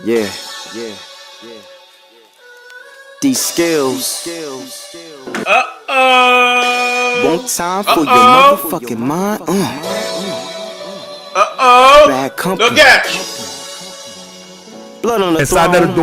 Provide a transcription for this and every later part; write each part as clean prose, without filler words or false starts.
Yeah, yeah, yeah. These skills. One time for your motherfucking mind. Bad company. Look at you. Blood on the And throne. Sarnetta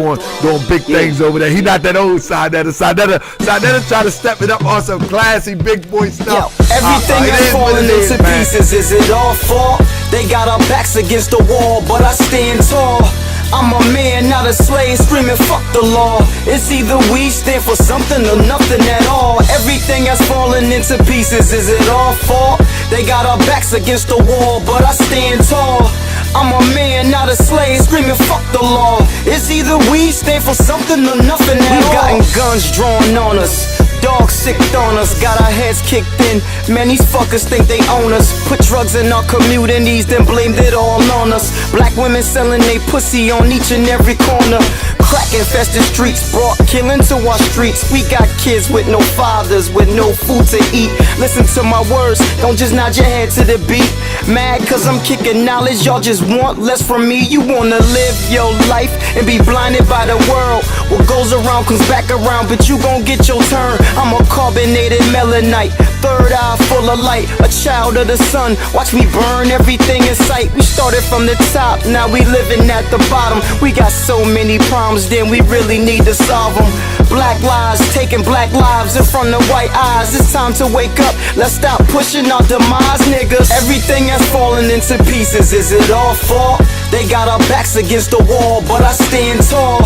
doing big things over there. He not that old Sarnetta. Sarnetta trying to step it up on some classy big boy stuff. Yo, everything is falling into pieces. Is it all fault? They got our backs against the wall, but I stand tall. I'm a man, not a slave, screaming fuck the law. It's either we stand for something or nothing at all. Everything has fallen into pieces. Is it all fault? They got our backs against the wall, but I stand tall. I'm a man, not a slave, screaming fuck the law. It's either we stand for something or nothing at all. We've gotten guns drawn on us, dogs sicked on us, got our heads kicked in. Man, these fuckers think they own us. Put drugs in our communities, then blamed it all on us. Black women selling they pussy on each and every corner. Crack infested streets brought killing to our streets. We got kids with no fathers, with no food to eat. Listen to my words, don't just nod your head to the beat. Mad cause I'm kicking knowledge, y'all just want less from me. You wanna live your life and be blinded by the world. What goes around comes back around, but you gon' get your turn. I'm a carbonated melanite, third eye full of light, a child of the sun. Watch me burn everything in sight. We started from the top, now we living at the bottom. We got so many problems, then we really need to solve them. Black lives taking black lives in front of white eyes. It's time to wake up, let's stop pushing our demise, niggas. Everything has fallen into pieces. Is it all fault? They got our backs against the wall, but I stand tall.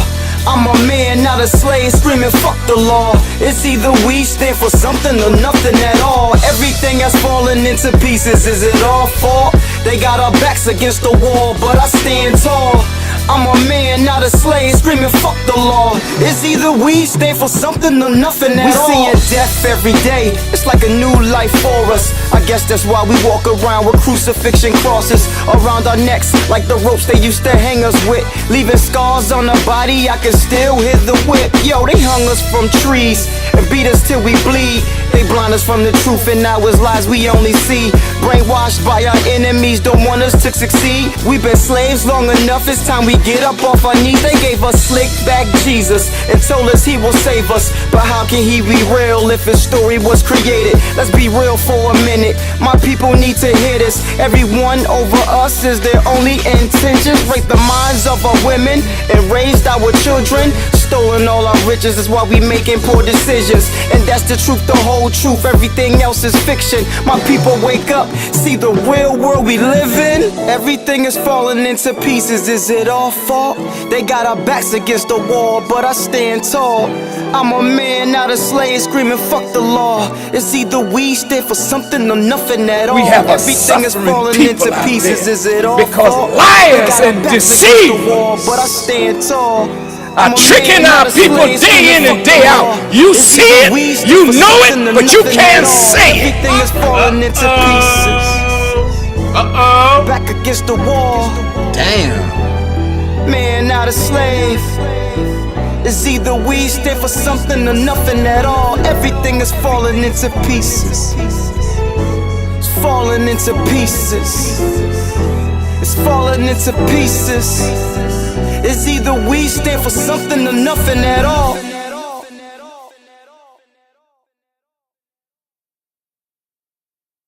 I'm a man, not a slave, screaming fuck the law. It's either we stand for something or nothing at all. Everything has fallen into pieces. Is it all fault? They got our backs against the wall, but I stand tall. I'm a man, not a slave, screaming fuck the law. It's either we stand for something or nothing at all. We seeing death every day, it's like a new life for us. I guess that's why we walk around with crucifixion crosses around our necks, like the ropes they used to hang us with. Leaving scars on our body, I can still hear the whip. Yo, they hung us from trees and beat us till we bleed. They blind us from the truth and now it's lies we only see. Brainwashed by our enemies, don't want us to succeed. We've been slaves long enough, it's time we get up off our knees. They gave us slick back Jesus and told us he will save us. But how can he be real if his story was created? Let's be real for a minute, my people need to hear this. Everyone over us is their only intentions. Rape the minds of our women and raised our children. Stolen all our riches, that's why we making poor decisions. And that's the truth, the whole truth, everything else is fiction. My people wake up, see the real world we live in. Everything is falling into pieces. Is it all fault? They got our backs against the wall, but I stand tall. I'm a man, not a slave, screaming fuck the law. It's either we stand for something or nothing at all. We have everything is falling into pieces. Is it all because fault? liars and deceit but I stand tall. are tricking our people day in and day out. You see it, you know it, but you can't say it. Everything is falling into pieces. Back against the wall. Damn. Man, not a slave. It's either we stand for something or nothing at all. Everything is falling into pieces. It's falling into pieces. It's falling into pieces. It's either we stand for something or nothing at all.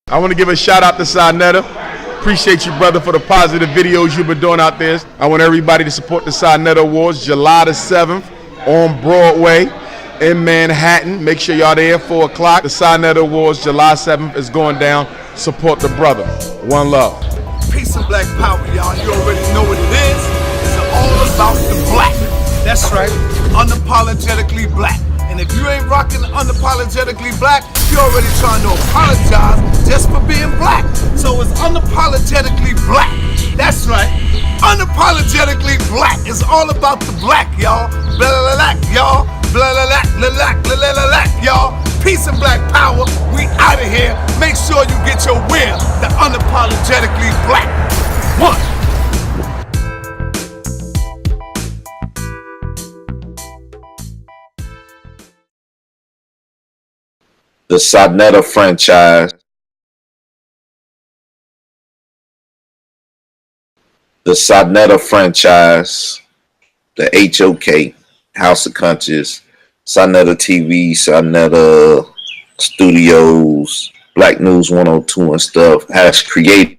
I want to give a shout out to Sarnetta. Appreciate you, brother, for the positive videos you've been doing out there. I want everybody to support the Sarnetta Awards July the 7th on Broadway in Manhattan. Make sure y'all there at 4 o'clock. The Sarnetta Awards July 7th is going down. Support the brother. One love. Peace and black power, y'all. You already know what it is. It's all about the black. That's right. Unapologetically black. And if you ain't rocking unapologetically black, you're already trying to apologize just for being black. So it's unapologetically black. That's right. Unapologetically black. It's all about the black, y'all. Blah, blah, blah, y'all. Blah, blah, blah, blah, blah, blah, blah, y'all. Peace and black power. We out of here. Make sure you get your will. The unapologetically black. One. The Sarnetta franchise. The Sarnetta franchise. the HOK, House of Conscious, Sarnetta TV, Sarnetta Studios, Black News 102 and stuff has created,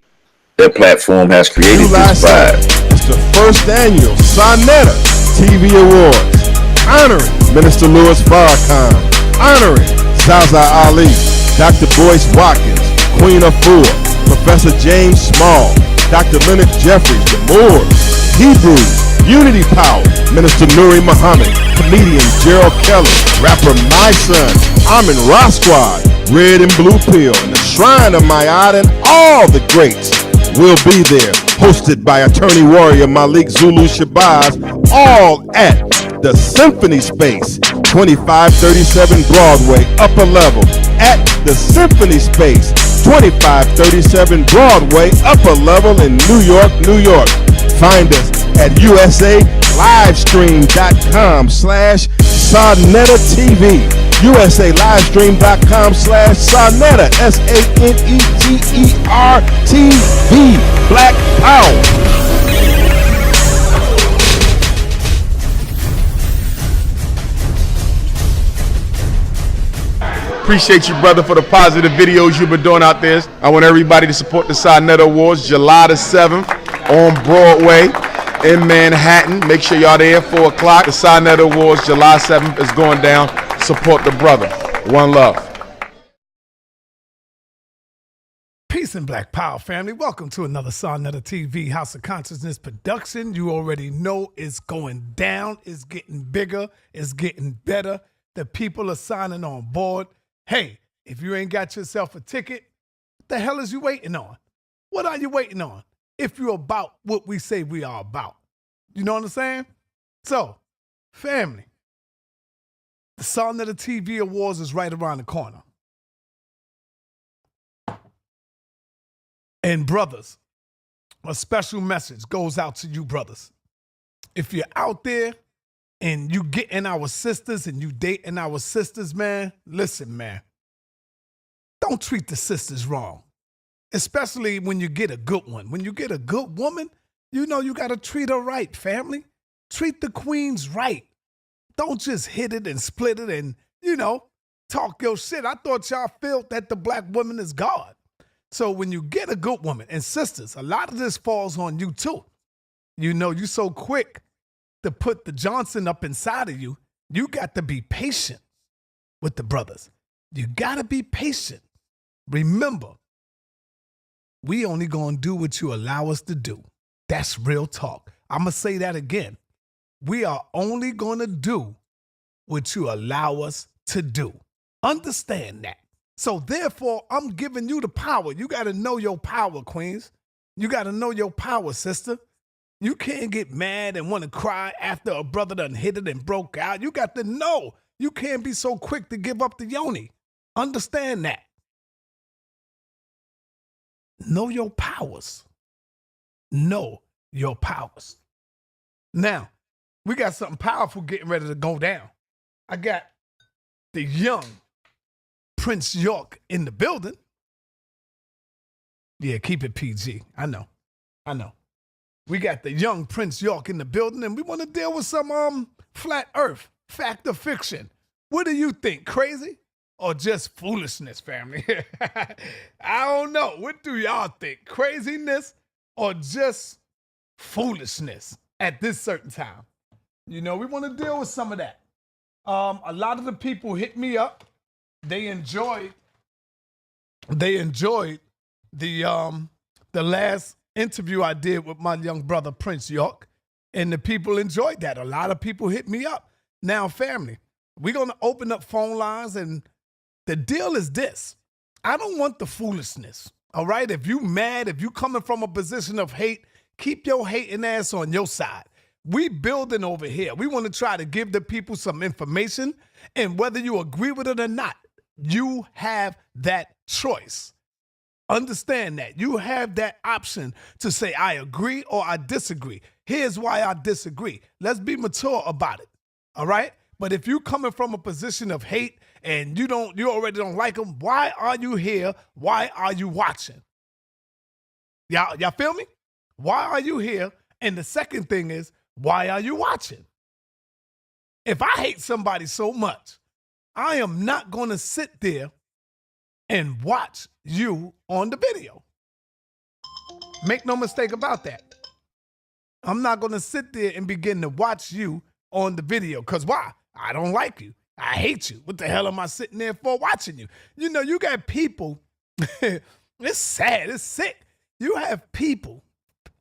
their platform has created this vibe. It's the first annual Sarnetta TV Awards, honoring Minister Louis Farrakhan, honoring Zaza Ali, Dr. Boyce Watkins, Queen Afua, Professor James Small, Dr. Leonard Jeffries, the Moors, Hebrews, Unity Power, Minister Nuri Muhammad, comedian Gerald Kelly, rapper My Son, Armin Rosquad, Red and Blue Pill, and the Shrine of Mayad, and all the greats will be there, hosted by attorney warrior Malik Zulu Shabazz, all at the Symphony Space, 2537 Broadway, upper level, at the Symphony Space, 2537 Broadway, upper level in New York, New York. Find us at usalivestream.com/Sarnetta TV, usalivestream.com/Sarnetta, SANETER TV, Black Power. Appreciate you, brother, for the positive videos you've been doing out there. I want everybody to support the Sarnetta Awards, July the 7th on Broadway in Manhattan. Make sure y'all there, 4 o'clock. The Sarnetta Awards, July 7th is going down. Support the brother. One love. Peace and Black Power, family. Welcome to another Sarnetta TV House of Consciousness production. You already know it's going down. It's getting bigger. It's getting better. The people are signing on board. Hey, if you ain't got yourself a ticket, what the hell is you waiting on? What are you waiting on? If you're about what we say we are about. You know what I'm saying? So, family, the Sarnetta TV Awards is right around the corner. And brothers, a special message goes out to you brothers. If you're out there and you getting our sisters and you dating our sisters, man, listen, man. Don't treat the sisters wrong. Especially when you get a good one. When you get a good woman, you know you got to treat her right, family. Treat the queens right. Don't just hit it and split it and, you know, talk your shit. I thought y'all felt that the black woman is God. So when you get a good woman, and sisters, a lot of this falls on you too. You know, you so quick to put the Johnson up inside of you, you got to be patient with the brothers. You got to be patient. Remember, we only going to do what you allow us to do. That's real talk. I'm going to say that again. We are only going to do what you allow us to do. Understand that. So therefore, I'm giving you the power. You got to know your power, queens. You got to know your power, sister. You can't get mad and want to cry after a brother done hit it and broke out. You got to know. You can't be so quick to give up the yoni. Understand that. Know your powers. Know your powers. Now, we got something powerful getting ready to go down. I got the young Prince York in the building. Yeah, keep it PG. I know. We got the young Prince York in the building, and we want to deal with some flat earth, fact or fiction. What do you think, crazy or just foolishness, family? I don't know. What do y'all think, craziness or just foolishness at this certain time? You know, we want to deal with some of that. A lot of the people hit me up. They enjoyed the last interview I did with my young brother, Prince York, and the people enjoyed that. A lot of people hit me up. Now, family, we're going to open up phone lines, and the deal is this. I don't want the foolishness, all right? If you mad, if you coming from a position of hate, keep your hating ass on your side. We building over here. We want to try to give the people some information, and whether you agree with it or not, you have that choice. Understand that. You have that option to say, I agree or I disagree. Here's why I disagree. Let's be mature about it. All right? But if you coming from a position of hate and you already don't like them, why are you here? Why are you watching? Y'all feel me? Why are you here? And the second thing is, why are you watching? If I hate somebody so much, I am not going to sit there and watch you on the video. Make no mistake about that. I'm not going to sit there and begin to watch you on the video. Because why? I don't like you. I hate you. What the hell am I sitting there for watching you? You know, you got people, it's sad, it's sick. You have people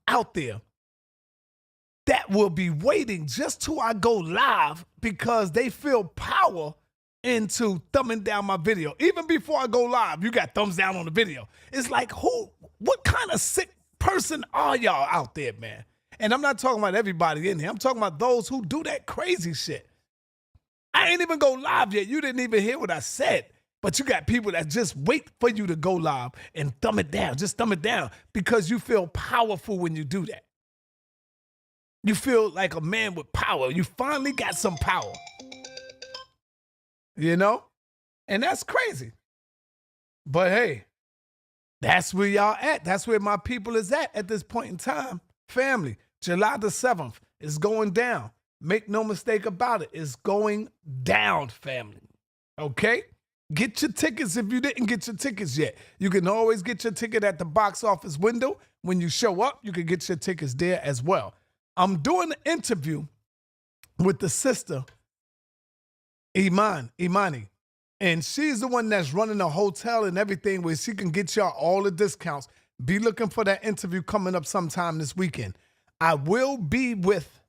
out there that will be waiting just till I go live because they feel power into thumbing down my video. Even before I go live, you got thumbs down on the video. It's like, what kind of sick person are y'all out there, man? And I'm not talking about everybody in here. I'm talking about those who do that crazy shit. I ain't even go live yet. You didn't even hear what I said. But you got people that just wait for you to go live and thumb it down. Just thumb it down because you feel powerful when you do that. You feel like a man with power. You finally got some power. You know? And that's crazy. But hey, that's where y'all at. That's where my people is at this point in time. Family, July the 7th is going down. Make no mistake about it. It's going down, family. Okay? Get your tickets if you didn't get your tickets yet. You can always get your ticket at the box office window. When you show up, you can get your tickets there as well. I'm doing an interview with the sister, Imani. And she's the one that's running a hotel and everything where she can get y'all all the discounts. Be looking for that interview coming up sometime this weekend. I will be with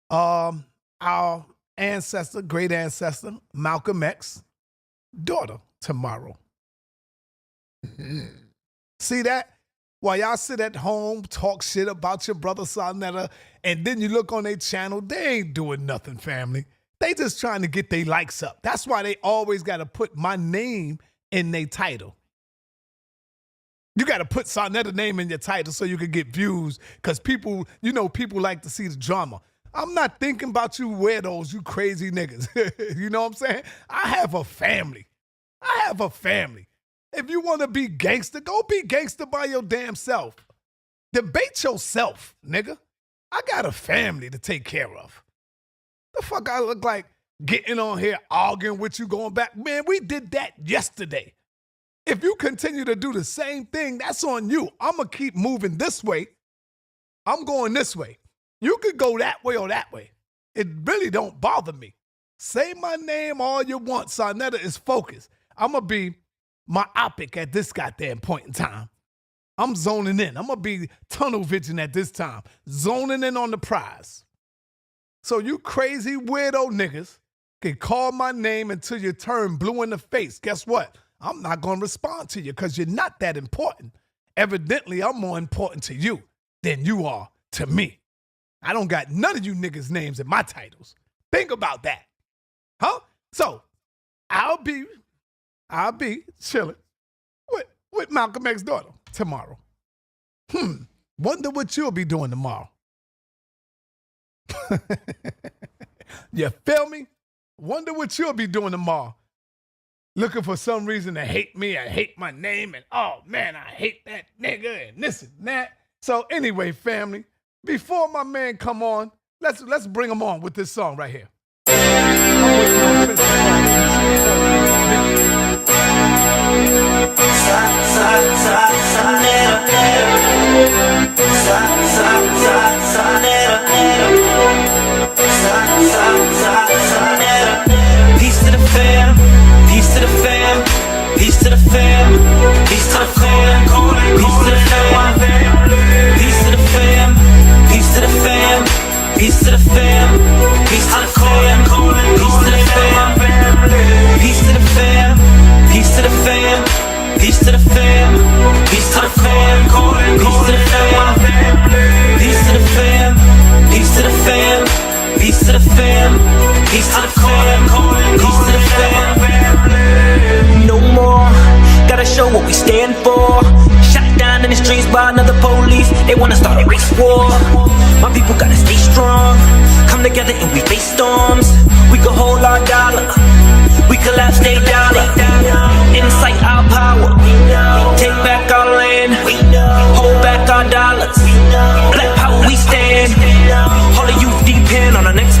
our ancestor, great ancestor, Malcolm X's daughter tomorrow. See that? While y'all sit at home, talk shit about your brother Sarnetta, and then you look on their channel, they ain't doing nothing, family. They just trying to get their likes up. That's why they always got to put my name in their title. You got to put Sarnetta's name in your title so you can get views because people, you know, people like to see the drama. I'm not thinking about you weirdos, you crazy niggas. You know what I'm saying? I have a family. If you want to be gangster, go be gangster by your damn self. Debate yourself, nigga. I got a family to take care of. The fuck I look like getting on here arguing with you going back? Man, we did that yesterday. If you continue to do the same thing, that's on you. I'm going to keep moving this way. I'm going this way. You could go that way or that way. It really don't bother me. Say my name all you want. Sarnetta is focused. I'm going to be myopic at this goddamn point in time. I'm zoning in. I'm going to be tunnel vision at this time. Zoning in on the prize. So you crazy weirdo niggas can call my name until you turn blue in the face. Guess what? I'm not going to respond to you because you're not that important. Evidently, I'm more important to you than you are to me. I don't got none of you niggas' names in my titles. Think about that. Huh? So, I'll be chilling with Malcolm X's daughter tomorrow. Wonder what you'll be doing tomorrow. You feel me? Wonder what you'll be doing tomorrow. Looking for some reason to hate me. I hate my name. And oh, man, I hate that nigga and this and that. So anyway, family, before my man come on, let's bring him on with this song right here. Peace to the fam, peace to the fam, peace to the fam, peace to the fam, peace to the fam, peace to the fam, peace to the fam, peace to the fam, peace to the fam, peace to the fam, peace to the fam, peace to the fam, peace to the fam, peace to the fam, peace to the fam, peace to the fam, peace to the fam, peace to the fam, peace to the fam, peace to the fam. No more, gotta show what we stand for. Shot down in the streets by another police. They wanna start a race war. My people gotta stay strong. Come together and we face storms. We can hold our dollar. We collapse their dollar. Incite our power. Take back our land. Hold back our dollars. Black power we stand. All of you depend on the next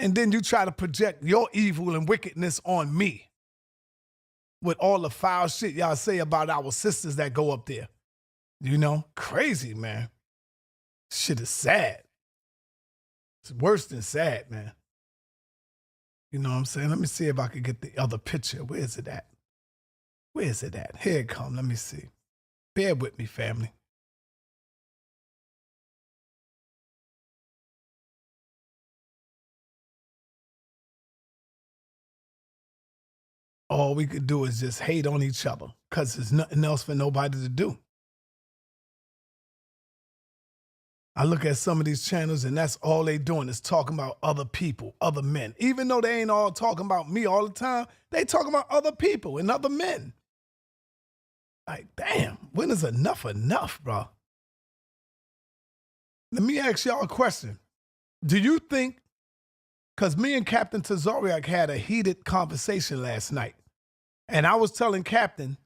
And then you try to project your evil and wickedness on me with all the foul shit y'all say about our sisters that go up there. You know, crazy, man. Shit is sad. It's worse than sad, man. You know what I'm saying? Let me see if I can get the other picture. Where is it at? Where is it at? Here it comes. Let me see. Bear with me, family. All we could do is just hate on each other because there's nothing else for nobody to do. I look at some of these channels and that's all they doing is talking about other people, other men. Even though they ain't all talking about me all the time, they talking about other people and other men. Like, damn, when is enough, bro? Let me ask y'all a question. Do you think, because me and Captain Tazariak had a heated conversation last night, and I was telling Captain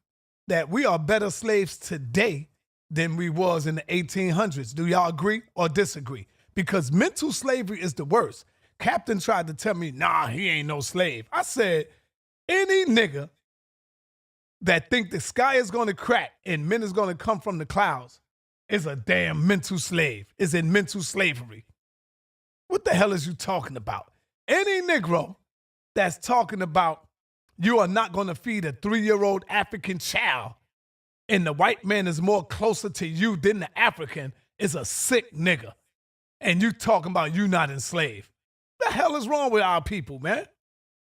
that we are better slaves today than we was in the 1800s. Do y'all agree or disagree? Because mental slavery is the worst. Captain tried to tell me, nah, he ain't no slave. I said, any nigga that think the sky is going to crack and men is going to come from the clouds is a damn mental slave, is in mental slavery. What the hell is you talking about? Any Negro that's talking about you are not going to feed a 3-year-old African child and the white man is more closer to you than the African is a sick nigga. And you talking about you not enslaved. The hell is wrong with our people, man?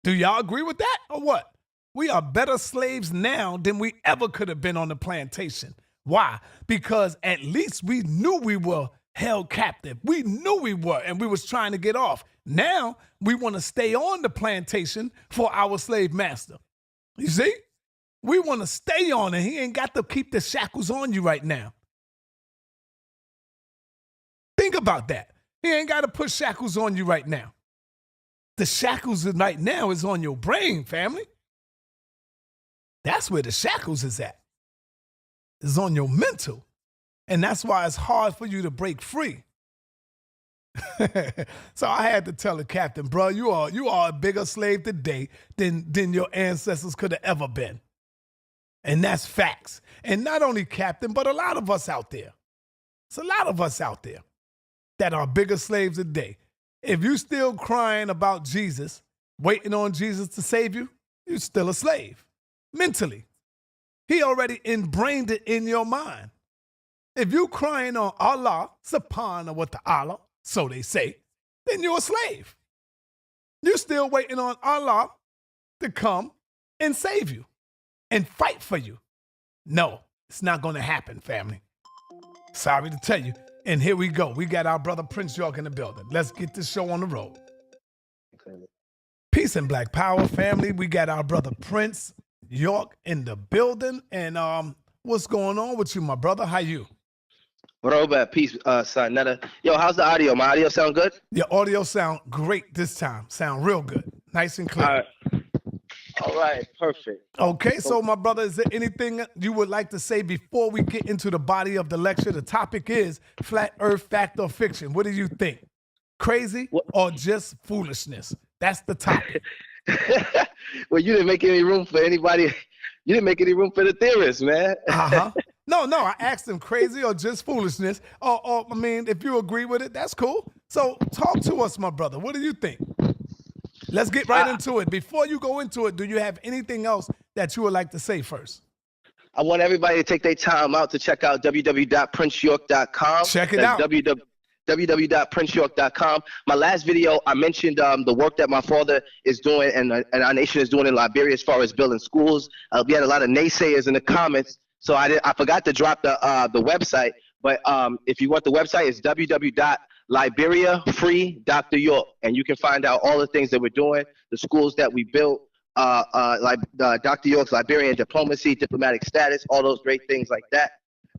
Do y'all agree with that or what? We are better slaves now than we ever could have been on the plantation. Why? Because at least we knew we were held captive. We knew we were, and we was trying to get off. Now we want to stay on the plantation for our slave master. You see? We want to stay on it. He ain't got to keep the shackles on you right now. Think about that. He ain't got to put shackles on you right now. The shackles right now is on your brain, family. That's where the shackles is at. It's on your mental. And that's why it's hard for you to break free. So I had to tell the captain, bro, you are a bigger slave today than your ancestors could have ever been. And that's facts. And not only captain, but a lot of us out there. It's a lot of us out there that are bigger slaves today. If you still crying about Jesus, waiting on Jesus to save you, you're still a slave. Mentally. He already inbrained it in your mind. If you crying on Allah, subhanahu wa ta'ala, so they say, then you're a slave. You're still waiting on Allah to come and save you and fight for you. No, it's not going to happen, family. Sorry to tell you. And here we go. We got our brother Prince York in the building. Let's get this show on the road. Peace and Black Power, family. We got our brother Prince York in the building. And what's going on with you, my brother? How you? Robert, peace, Sonetta. Yo, how's the audio? My audio sound good? Your audio sound great this time. Sound real good. Nice and clear. All right, perfect. Okay, so my brother, is there anything you would like to say before we get into the body of the lecture? The topic is flat earth, fact or fiction. What do you think? Crazy or just foolishness? That's the topic. Well, you didn't make any room for anybody. You didn't make any room for the theorists, man. No, I asked him crazy or just foolishness. Or I mean, if you agree with it, that's cool. So talk to us, my brother. What do you think? Let's get right into it. Before you go into it, do you have anything else that you would like to say first? I want everybody to take their time out to check out www.princeyork.com. Check it out. www.princeyork.com. My last video, I mentioned the work that my father is doing and our nation is doing in Liberia as far as building schools. We had a lot of naysayers in the comments, so I forgot to drop the website. But if you want the website, it's www.liberiafree.York, and you can find out all the things that we're doing, the schools that we built, like Dr. York's Liberian diplomacy, diplomatic status, all those great things like that.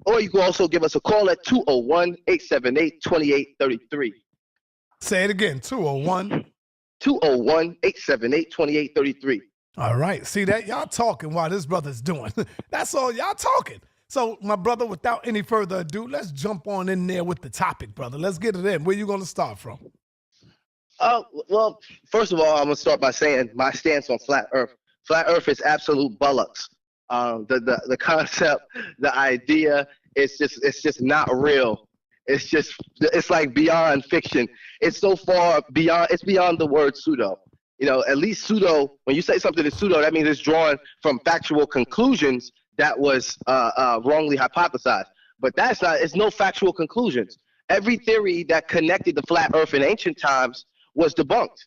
Or you can also give us a call at 201-878-2833. Say it again, 201. 201-878-2833. All right. See that? Y'all talking while this brother's doing. That's all y'all talking. So, my brother, without any further ado, let's jump on in there with the topic, brother. Let's get it in. Where you going to start from? Oh, well, first of all, I'm gonna start by saying my stance on flat Earth. Flat Earth is absolute bollocks. The concept, the idea, it's just not real. It's like beyond fiction. It's so far beyond. It's beyond the word pseudo. You know, at least pseudo. When you say something is pseudo, that means it's drawn from factual conclusions that was wrongly hypothesized. But that's not. It's no factual conclusions. Every theory that connected the flat Earth in ancient times was debunked.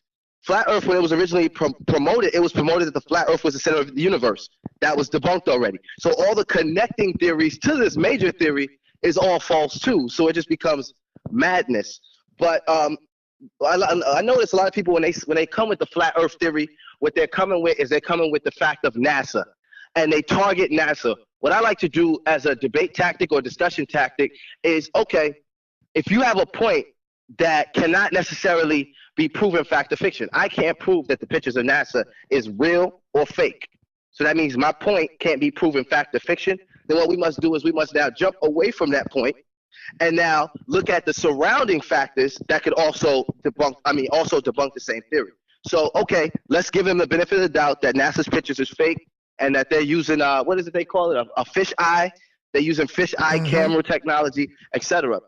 Flat Earth, when it was originally promoted, it was promoted that the flat Earth was the center of the universe. That was debunked already. So all the connecting theories to this major theory is all false too. So it just becomes madness. But I notice a lot of people when they come with the flat Earth theory, what they're coming with is they're coming with the fact of NASA, and they target NASA. What I like to do as a debate tactic or discussion tactic is, okay, if you have a point that cannot necessarily be proven fact or fiction, I can't prove that the pictures of NASA is real or fake. So that means my point can't be proven fact or fiction. Then what we must do is we must now jump away from that point and now look at the surrounding factors that could also debunk the same theory. So, okay, let's give them the benefit of the doubt that NASA's pictures is fake and that they're using, what is it they call it, a fish eye? They're using fish eye camera technology, etc.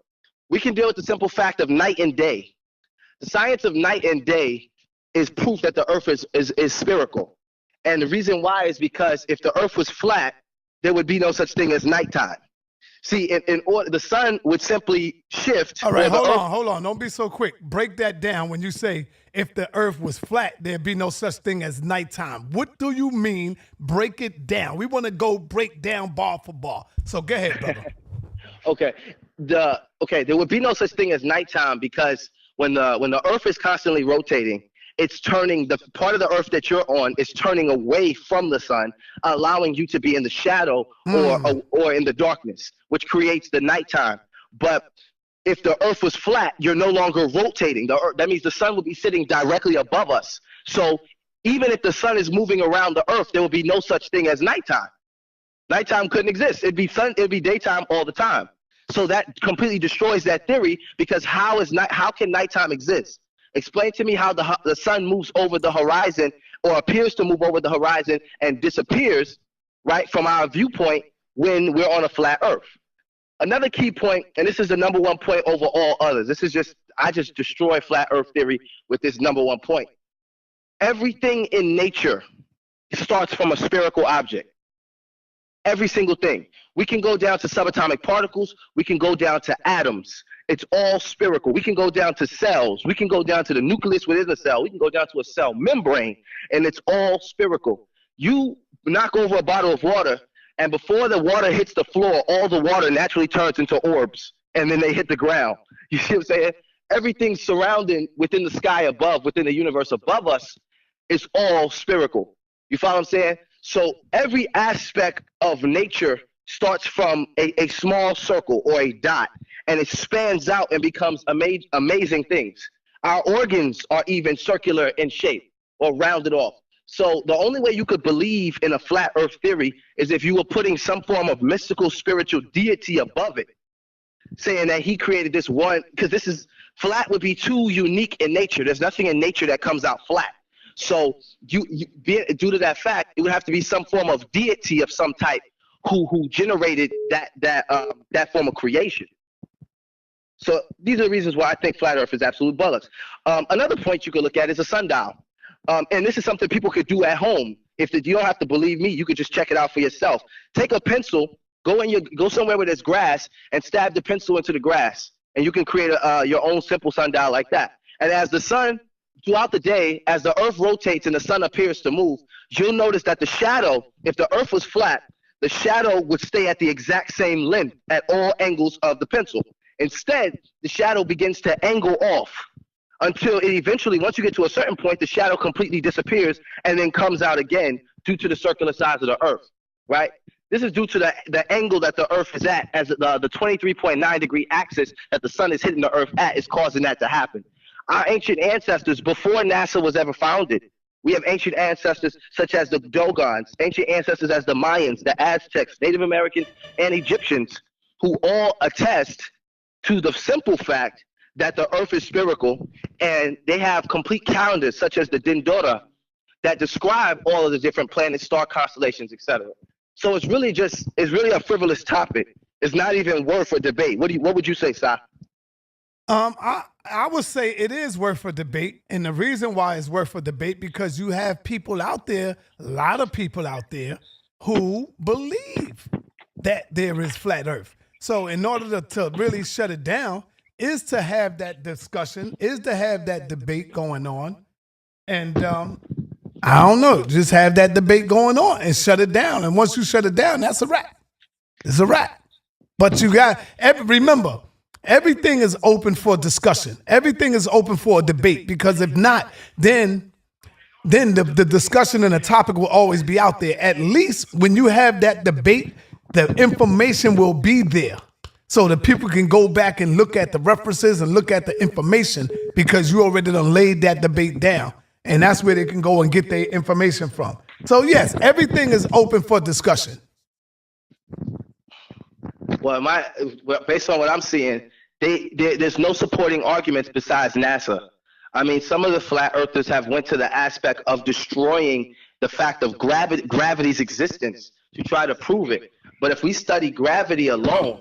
We can deal with the simple fact of night and day. The science of night and day is proof that the Earth is spherical. And the reason why is because if the Earth was flat, there would be no such thing as nighttime. See, in order, the sun would simply shift. All right, hold on. Don't be so quick. Break that down when you say if the Earth was flat, there'd be no such thing as nighttime. What do you mean? Break it down. We want to go break down bar for bar. So go ahead, brother. Okay. There would be no such thing as nighttime because when the Earth is constantly rotating, it's turning, the part of the Earth that you're on is turning away from the sun, allowing you to be in the shadow or in the darkness, which creates the nighttime. But if the Earth was flat, you're no longer rotating. That means the sun will be sitting directly above us. So even if the sun is moving around the Earth, there will be no such thing as nighttime. Nighttime couldn't exist. It'd be daytime all the time. So that completely destroys that theory because how can nighttime exist? Explain to me how the sun moves over the horizon or appears to move over the horizon and disappears, right, from our viewpoint when we're on a flat Earth. Another key point, and this is the number one point over all others. I just destroy flat Earth theory with this number one point. Everything in nature starts from a spherical object. Every single thing. We can go down to subatomic particles. We can go down to atoms. It's all spherical. We can go down to cells. We can go down to the nucleus within a cell. We can go down to a cell membrane, and it's all spherical. You knock over a bottle of water, and before the water hits the floor, all the water naturally turns into orbs, and then they hit the ground. You see what I'm saying? Everything surrounding within the sky above, within the universe above us, is all spherical. You follow what I'm saying? So every aspect of nature starts from a small circle or a dot, and it spans out and becomes amazing things. Our organs are even circular in shape or rounded off. So the only way you could believe in a flat Earth theory is if you were putting some form of mystical spiritual deity above it, saying that he created this one, because flat would be too unique in nature. There's nothing in nature that comes out flat. So due to that fact, it would have to be some form of deity of some type who generated that form of creation. So these are the reasons why I think flat Earth is absolute bollocks. Another point you could look at is a sundial. And this is something people could do at home. If you don't have to believe me, you could just check it out for yourself. Take a pencil, go somewhere where there's grass, and stab the pencil into the grass, and you can create your own simple sundial like that. And as the sun, throughout the day, as the Earth rotates and the sun appears to move, you'll notice that the shadow, if the Earth was flat, the shadow would stay at the exact same length at all angles of the pencil. Instead, the shadow begins to angle off until it eventually, once you get to a certain point, the shadow completely disappears and then comes out again due to the circular size of the Earth, right? This is due to the angle that the Earth is at, as the 23.9 degree axis that the sun is hitting the Earth at is causing that to happen. Our ancient ancestors, before NASA was ever founded, we have ancient ancestors such as the Dogons, ancient ancestors as the Mayans, the Aztecs, Native Americans, and Egyptians, who all attest to the simple fact that the earth is spherical, and they have complete calendars such as the Dindora that describe all of the different planets, star constellations, etc. So it's really a frivolous topic. It's not even worth a debate. What would you say, Si? I would say it is worth a debate, and the reason why it's worth a debate because you have people out there, a lot of people out there, who believe that there is flat Earth. So in order to really shut it down, is to have that discussion, is to have that debate going on, and I don't know, just have that debate going on and shut it down. And once you shut it down, that's a wrap. It's a wrap. But you got remember. Everything is open for discussion. Everything is open for a debate, because if not, then the discussion and the topic will always be out there. At least when you have that debate, the information will be there so that people can go back and look at the references and look at the information, because you already done laid that debate down. And that's where they can go and get their information from. So yes, everything is open for discussion. Well, based on what I'm seeing, there's no supporting arguments besides NASA. I mean, some of the flat earthers have went to the aspect of destroying the fact of gravity's existence to try to prove it. But if we study gravity alone,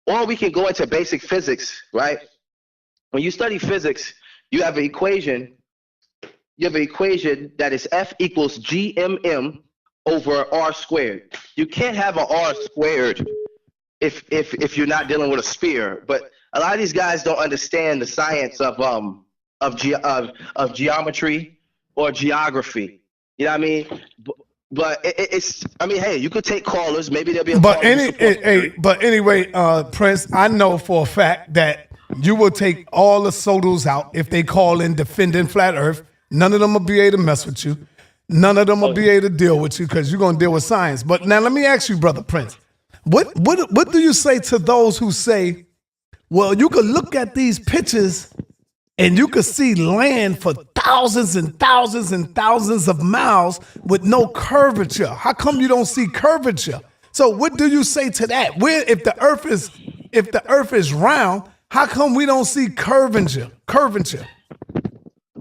or we can go into basic physics, right? When you study physics, you have an equation. You have an equation that is F equals GMM over R squared. You can't have an R squared if you're not dealing with a sphere. But a lot of these guys don't understand the science of geometry or geography. You know what I mean? But hey, you could take callers. Maybe there'll be a but anyway, Prince, I know for a fact that you will take all the Sotos out if they call in defending flat Earth. None of them will be able to mess with you. None of them will be able to deal with you, because you're going to deal with science. But now let me ask you, Brother Prince, what do you say to those who say, well, you could look at these pictures and you could see land for thousands and thousands and thousands of miles with no curvature? How come you don't see curvature? So what do you say to that? If the earth is round, how come we don't see curvature?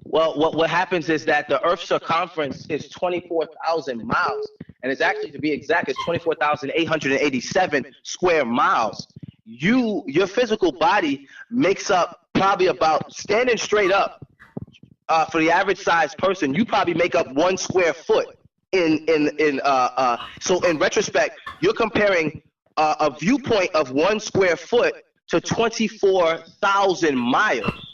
Well, what happens is that the Earth's circumference is 24,000 miles, and it's actually, to be exact, it's 24,887 square miles. Your physical body makes up probably about, standing straight up, for the average sized person, you probably make up 1 square foot. So in retrospect, you're comparing a viewpoint of 1 square foot to 24,000 miles.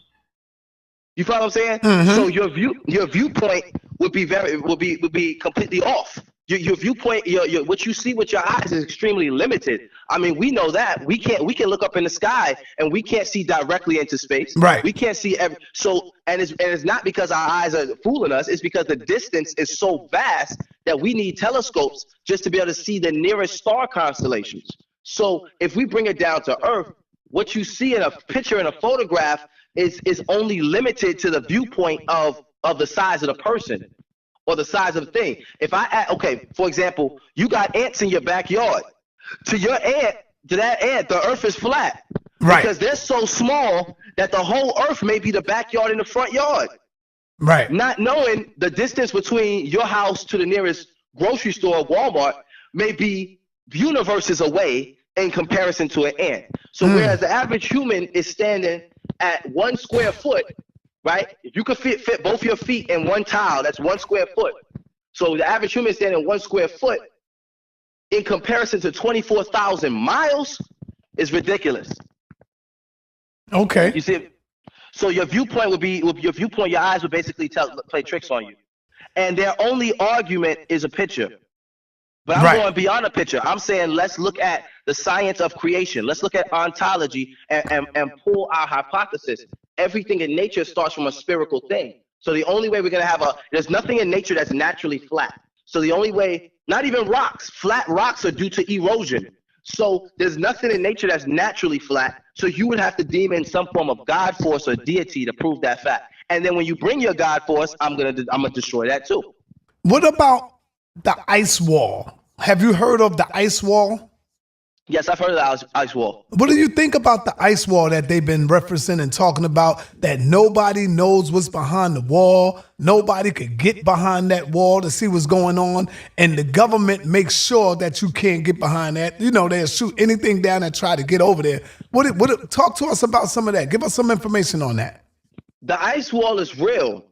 You follow what I'm saying? Mm-hmm. So your viewpoint would be completely off. Your viewpoint, your what you see with your eyes is extremely limited. I mean, we know that we can look up in the sky and we can't see directly into space. Right. We can't see and it's not because our eyes are fooling us. It's because the distance is so vast that we need telescopes just to be able to see the nearest star constellations. So if we bring it down to Earth, what you see in a picture in a photograph is only limited to the viewpoint of the size of the person or the size of the thing. For example, you got ants in your backyard. To that ant, the Earth is flat. Right. Because they're so small that the whole Earth may be the backyard and the front yard. Right. Not knowing the distance between your house to the nearest grocery store, Walmart, may be universes away in comparison to an ant. So whereas the average human is standing at 1 square foot, right? If you could fit both your feet in one tile, that's 1 square foot. So the average human is standing 1 square foot in comparison to 24,000 miles is ridiculous. Okay. You see, so your viewpoint your eyes would basically play tricks on you. And their only argument is a picture. But I'm going beyond a picture. I'm saying let's look at the science of creation. Let's look at ontology and pull our hypothesis. Everything in nature starts from a spherical thing. So the only way we're going to there's nothing in nature that's naturally flat. So the only way, not even rocks, flat rocks are due to erosion. So there's nothing in nature that's naturally flat. So you would have to deem in some form of God force or deity to prove that fact. And then when you bring your God force, I'm gonna destroy that too. What about the ice wall? Have you heard of the ice wall? Yes, I've heard of the ice wall. What do you think about the ice wall that they've been referencing and talking about, that nobody knows what's behind the wall? Nobody could get behind that wall to see what's going on. And the government makes sure that you can't get behind that. You know, they'll shoot anything down and try to get over there. Talk to us about some of that. Give us some information on that. The ice wall is real.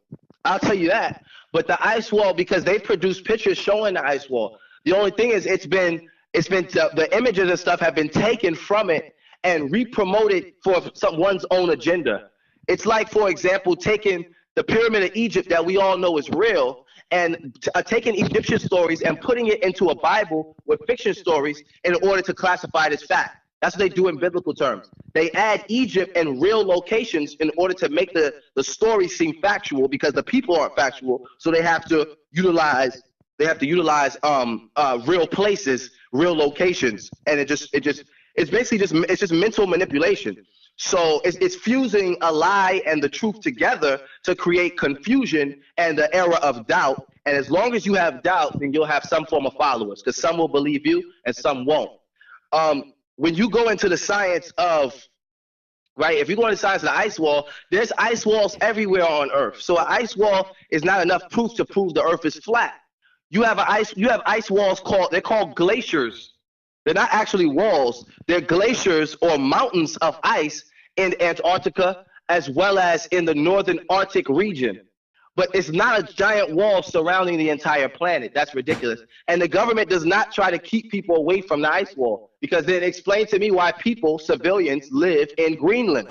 I'll tell you that. But the ice wall, because they produce pictures showing the ice wall. The only thing is the images and stuff have been taken from it and re-promoted for one's own agenda. It's like, for example, taking the Pyramid of Egypt that we all know is real and taking Egyptian stories and putting it into a Bible with fiction stories in order to classify it as fact. That's what they do in biblical terms. They add Egypt and real locations in order to make the story seem factual, because the people aren't factual, so they have to utilize real places, real locations, and it's basically just mental manipulation. So it's fusing a lie and the truth together to create confusion and the era of doubt. And as long as you have doubt, then you'll have some form of followers, because some will believe you and some won't. When you go into the science of, right, if you go into the science of the ice wall, there's ice walls everywhere on Earth. So an ice wall is not enough proof to prove the Earth is flat. You have ice walls they're called glaciers. They're not actually walls. They're glaciers or mountains of ice in Antarctica as well as in the northern Arctic region. But it's not a giant wall surrounding the entire planet. That's ridiculous. And the government does not try to keep people away from the ice wall, because then explain to me why civilians live in Greenland.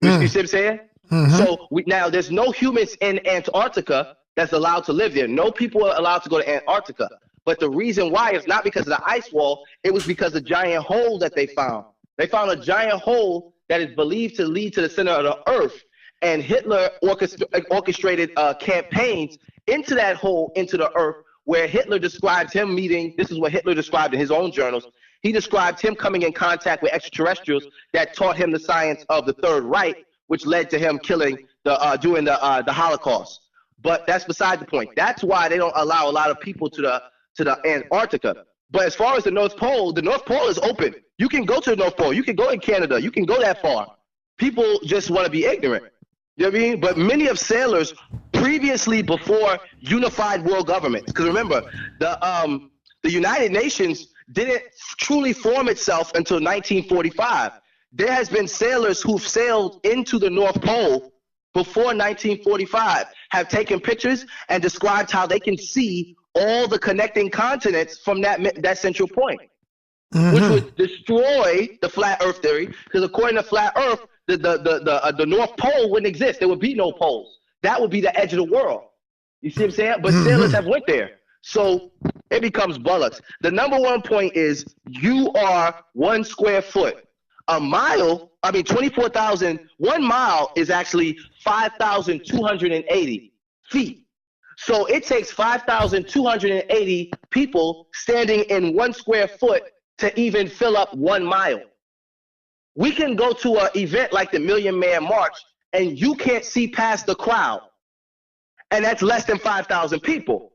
You see what I'm saying? Mm-hmm. So now there's no humans in Antarctica that's allowed to live there. No people are allowed to go to Antarctica. But the reason why is not because of the ice wall. It was because of the giant hole that they found. They found a giant hole that is believed to lead to the center of the Earth. And Hitler orchestrated campaigns into that hole, into the Earth, where Hitler described him meeting. This is what Hitler described in his own journals. He described him coming in contact with extraterrestrials that taught him the science of the Third Reich, which led to him killing doing the Holocaust. But that's beside the point. That's why they don't allow a lot of people to the Antarctica. But as far as the North Pole is open. You can go to the North Pole. You can go in Canada. You can go that far. People just want to be ignorant. You know what I mean? But many of sailors previously, before unified world government, because remember, the United Nations didn't truly form itself until 1945. There has been sailors who've sailed into the North Pole before 1945, have taken pictures and described how they can see all the connecting continents from that central point, which would destroy the flat Earth theory, because according to flat Earth, the North Pole wouldn't exist. There would be no poles. That would be the edge of the world. You see what I'm saying? But sailors have went there. So it becomes bollocks. The number one point is you are 1 square foot. A mile, 24,000, 1 mile is actually 5,280 feet. So it takes 5,280 people standing in 1 square foot to even fill up 1 mile. We can go to an event like the Million Man March and you can't see past the crowd. And that's less than 5,000 people.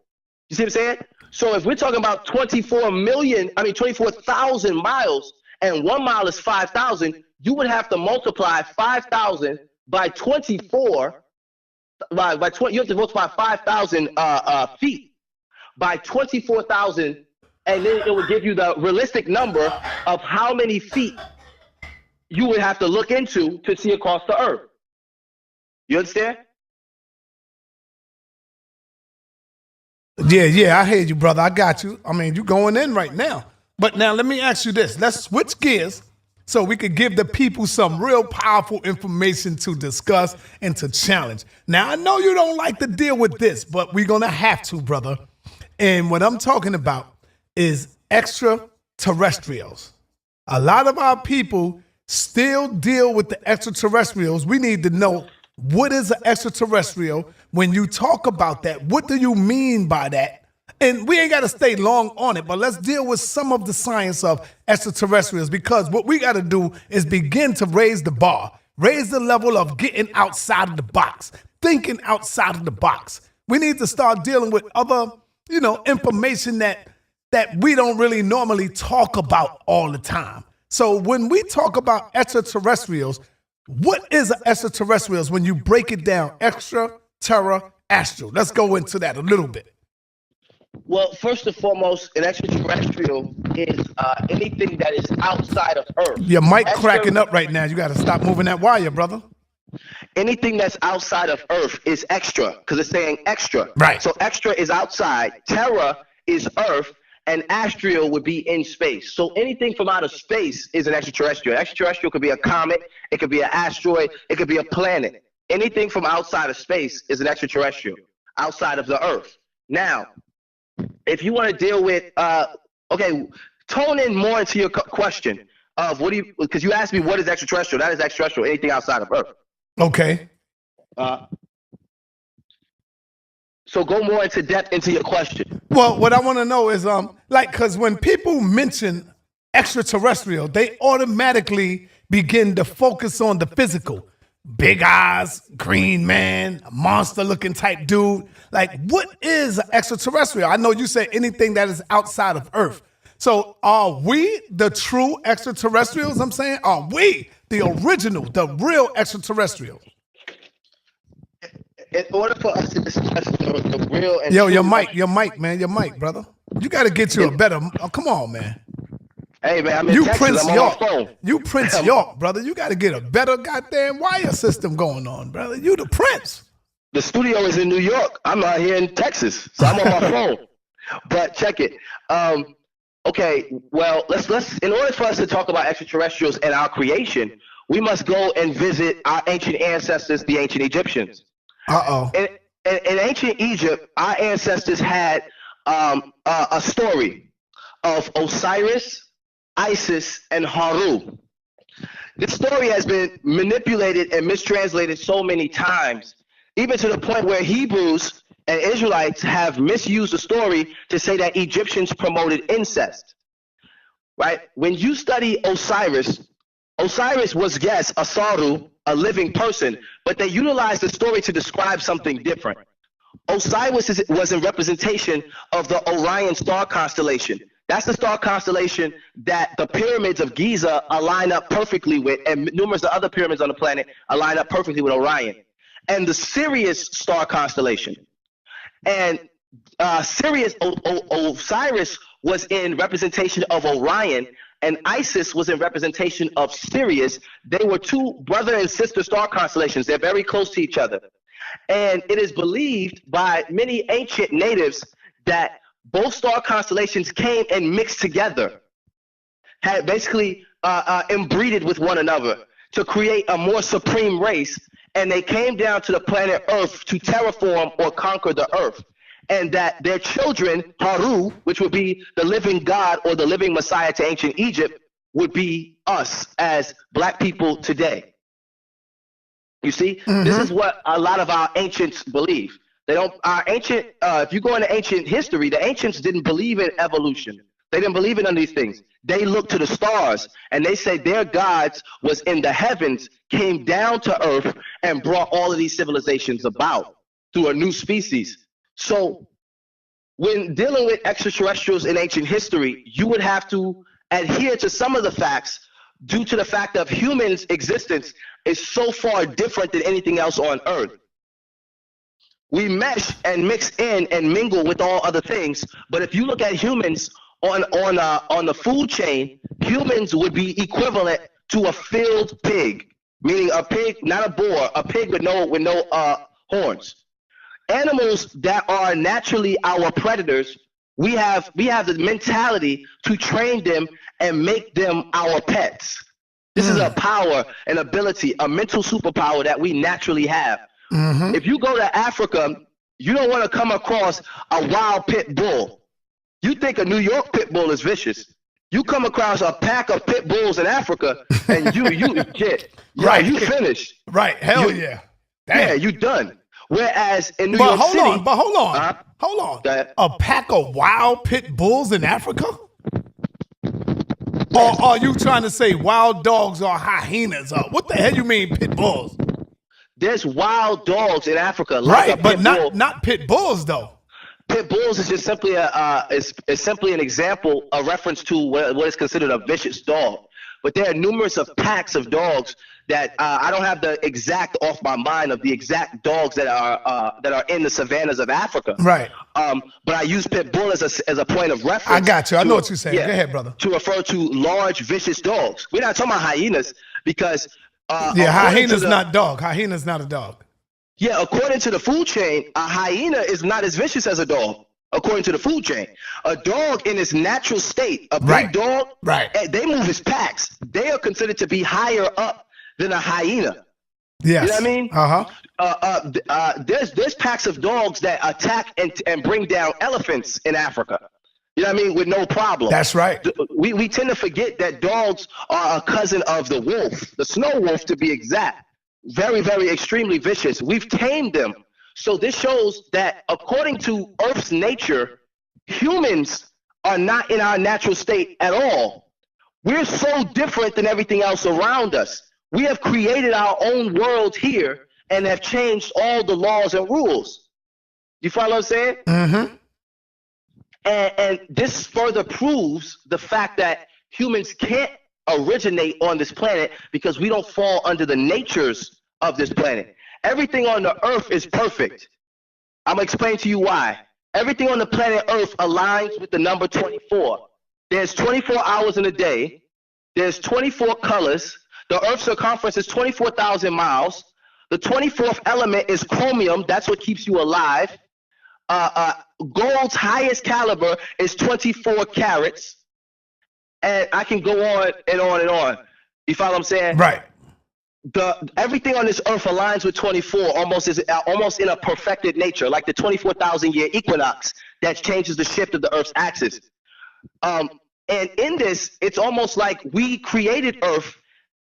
You see what I'm saying? So if we're talking about 24,000 miles, and 1 mile is 5,000, you would have to multiply 5,000 by 24, you have to multiply 5,000 feet by 24,000, and then it would give you the realistic number of how many feet you would have to look into to see across the earth. You understand? Yeah, I hear you, brother. I got you. I mean, you going in right now. But now let me ask you this. Let's switch gears so we could give the people some real powerful information to discuss and to challenge. Now, I know you don't like to deal with this, but we're going to have to, brother. And what I'm talking about is extraterrestrials. A lot of our people still deal with the extraterrestrials. We need to know, what is an extraterrestrial? When you talk about that, what do you mean by that? And we ain't got to stay long on it, but let's deal with some of the science of extraterrestrials, because what we got to do is begin to raise the bar, raise the level of getting outside of the box, thinking outside of the box. We need to start dealing with other, information that that we don't really normally talk about all the time. So when we talk about extraterrestrials, what is an extraterrestrials when you break it down? Extra, terra, astral. Let's go into that a little bit. Well, first and foremost, an extraterrestrial is anything that is outside of Earth. Your mic cracking up right now. You got to stop moving that wire, brother. Anything that's outside of Earth is extra because it's saying extra. Right. So extra is outside. Terra is Earth. And astral would be in space. So anything from out of space is an extraterrestrial. Extraterrestrial could be a comet. It could be an asteroid. It could be a planet. Anything from outside of space is an extraterrestrial, outside of the Earth. Now, if you want to deal with, okay, tone in more into your question of what do you, because you asked me what is extraterrestrial. That is extraterrestrial, anything outside of Earth. Okay. So go more into depth into your question. Well, what I want to know is, because when people mention extraterrestrial, they automatically begin to focus on the physical. Big eyes, green man, monster-looking type dude. Like, what is an extraterrestrial? I know you said anything that is outside of Earth. So are we the true extraterrestrials, I'm saying? Are we the original, the real extraterrestrials? In order for us to discuss the real and your mic, man, your mic, brother. You got to get you a better. Oh, come on, man. Hey, man, I'm in Texas. Prince I'm York. on my phone. You Prince York, brother. You got to get a better goddamn wire system going on, brother. You the Prince. The studio is in New York. I'm out here in Texas, so I'm on my phone. But check it. Okay, well, let's. In order for us to talk about extraterrestrials and our creation, we must go and visit our ancient ancestors, the ancient Egyptians. In ancient Egypt, our ancestors had a story of Osiris, Isis, and Haru. This story has been manipulated and mistranslated so many times, even to the point where Hebrews and Israelites have misused the story to say that Egyptians promoted incest. Right? When you study Osiris, Osiris was, yes, Asaru, a living person, but they utilized the story to describe something different. Osiris was in representation of the Orion star constellation. That's the star constellation that the pyramids of Giza align up perfectly with, and numerous of other pyramids on the planet align up perfectly with Orion. And the Sirius star constellation. And Osiris was in representation of Orion, and Isis was in representation of Sirius. They were two brother and sister star constellations. They're very close to each other. And it is believed by many ancient natives that both star constellations came and mixed together, had basically inbreeded with one another to create a more supreme race. And they came down to the planet Earth to terraform or conquer the Earth. And that their children, Haru, which would be the living God or the living Messiah to ancient Egypt, would be us as black people today. You see, This is what a lot of our ancients believe. They don't. Our ancient, if you go into ancient history, the ancients didn't believe in evolution. They didn't believe in none of these things. They looked to the stars and they said their gods was in the heavens, came down to Earth, and brought all of these civilizations about through a new species. So when dealing with extraterrestrials in ancient history, you would have to adhere to some of the facts due to the fact of humans' existence is so far different than anything else on Earth. We mesh and mix in and mingle with all other things, but if you look at humans on the food chain, humans would be equivalent to a filled pig, meaning a pig, not a boar, a pig with no horns. Animals that are naturally our predators, we have the mentality to train them and make them our pets. This is a power, an ability, a mental superpower that we naturally have. If you go to Africa, you don't want to come across a wild pit bull. You think a New York pit bull is vicious. You come across a pack of pit bulls in Africa, and you right, you finished. Right, hell yeah. Damn. Yeah, you done. Whereas in New York City, hold on. A pack of wild pit bulls in Africa? Or are you trying to say wild dogs or hyenas? Or what the hell you mean pit bulls? There's wild dogs in Africa, right? But not pit bulls though. Pit bulls is just simply is simply an example, a reference to what is considered a vicious dog. But there are numerous of packs of dogs that I don't have the exact off my mind of the exact dogs that are in the savannas of Africa. Right. But I use pit bull as a point of reference. I got you. I know what you're saying. Yeah, go ahead, brother. To refer to large vicious dogs. We're not talking about hyenas because hyena's not dog. Hyena's not a dog. Yeah, according to the food chain, a hyena is not as vicious as a dog. According to the food chain, a dog in its natural state, a big dog, they move as packs. They are considered to be higher up than a hyena. Yes. You know what I mean? There's packs of dogs that attack and bring down elephants in Africa. You know what I mean? With no problem. That's right. We tend to forget that dogs are a cousin of the wolf, the snow wolf to be exact. Very, very extremely vicious. We've tamed them. So this shows that according to Earth's nature, humans are not in our natural state at all. We're so different than everything else around us. We have created our own world here and have changed all the laws and rules. You follow what I'm saying? Mm-hmm. And this further proves the fact that humans can't originate on this planet because we don't fall under the natures of this planet. Everything on the earth is perfect. I'm going to explain to you why. Everything on the planet Earth aligns with the number 24. There's 24 hours in a day. There's 24 colors. The Earth's circumference is 24,000 miles. The 24th element is chromium. That's what keeps you alive. Gold's highest caliber is 24 carats. And I can go on and on and on. You follow what I'm saying? Right. Everything on this earth aligns with 24 almost in a perfected nature, like the 24,000-year equinox that changes the shift of the earth's axis. And in this, it's almost like we created earth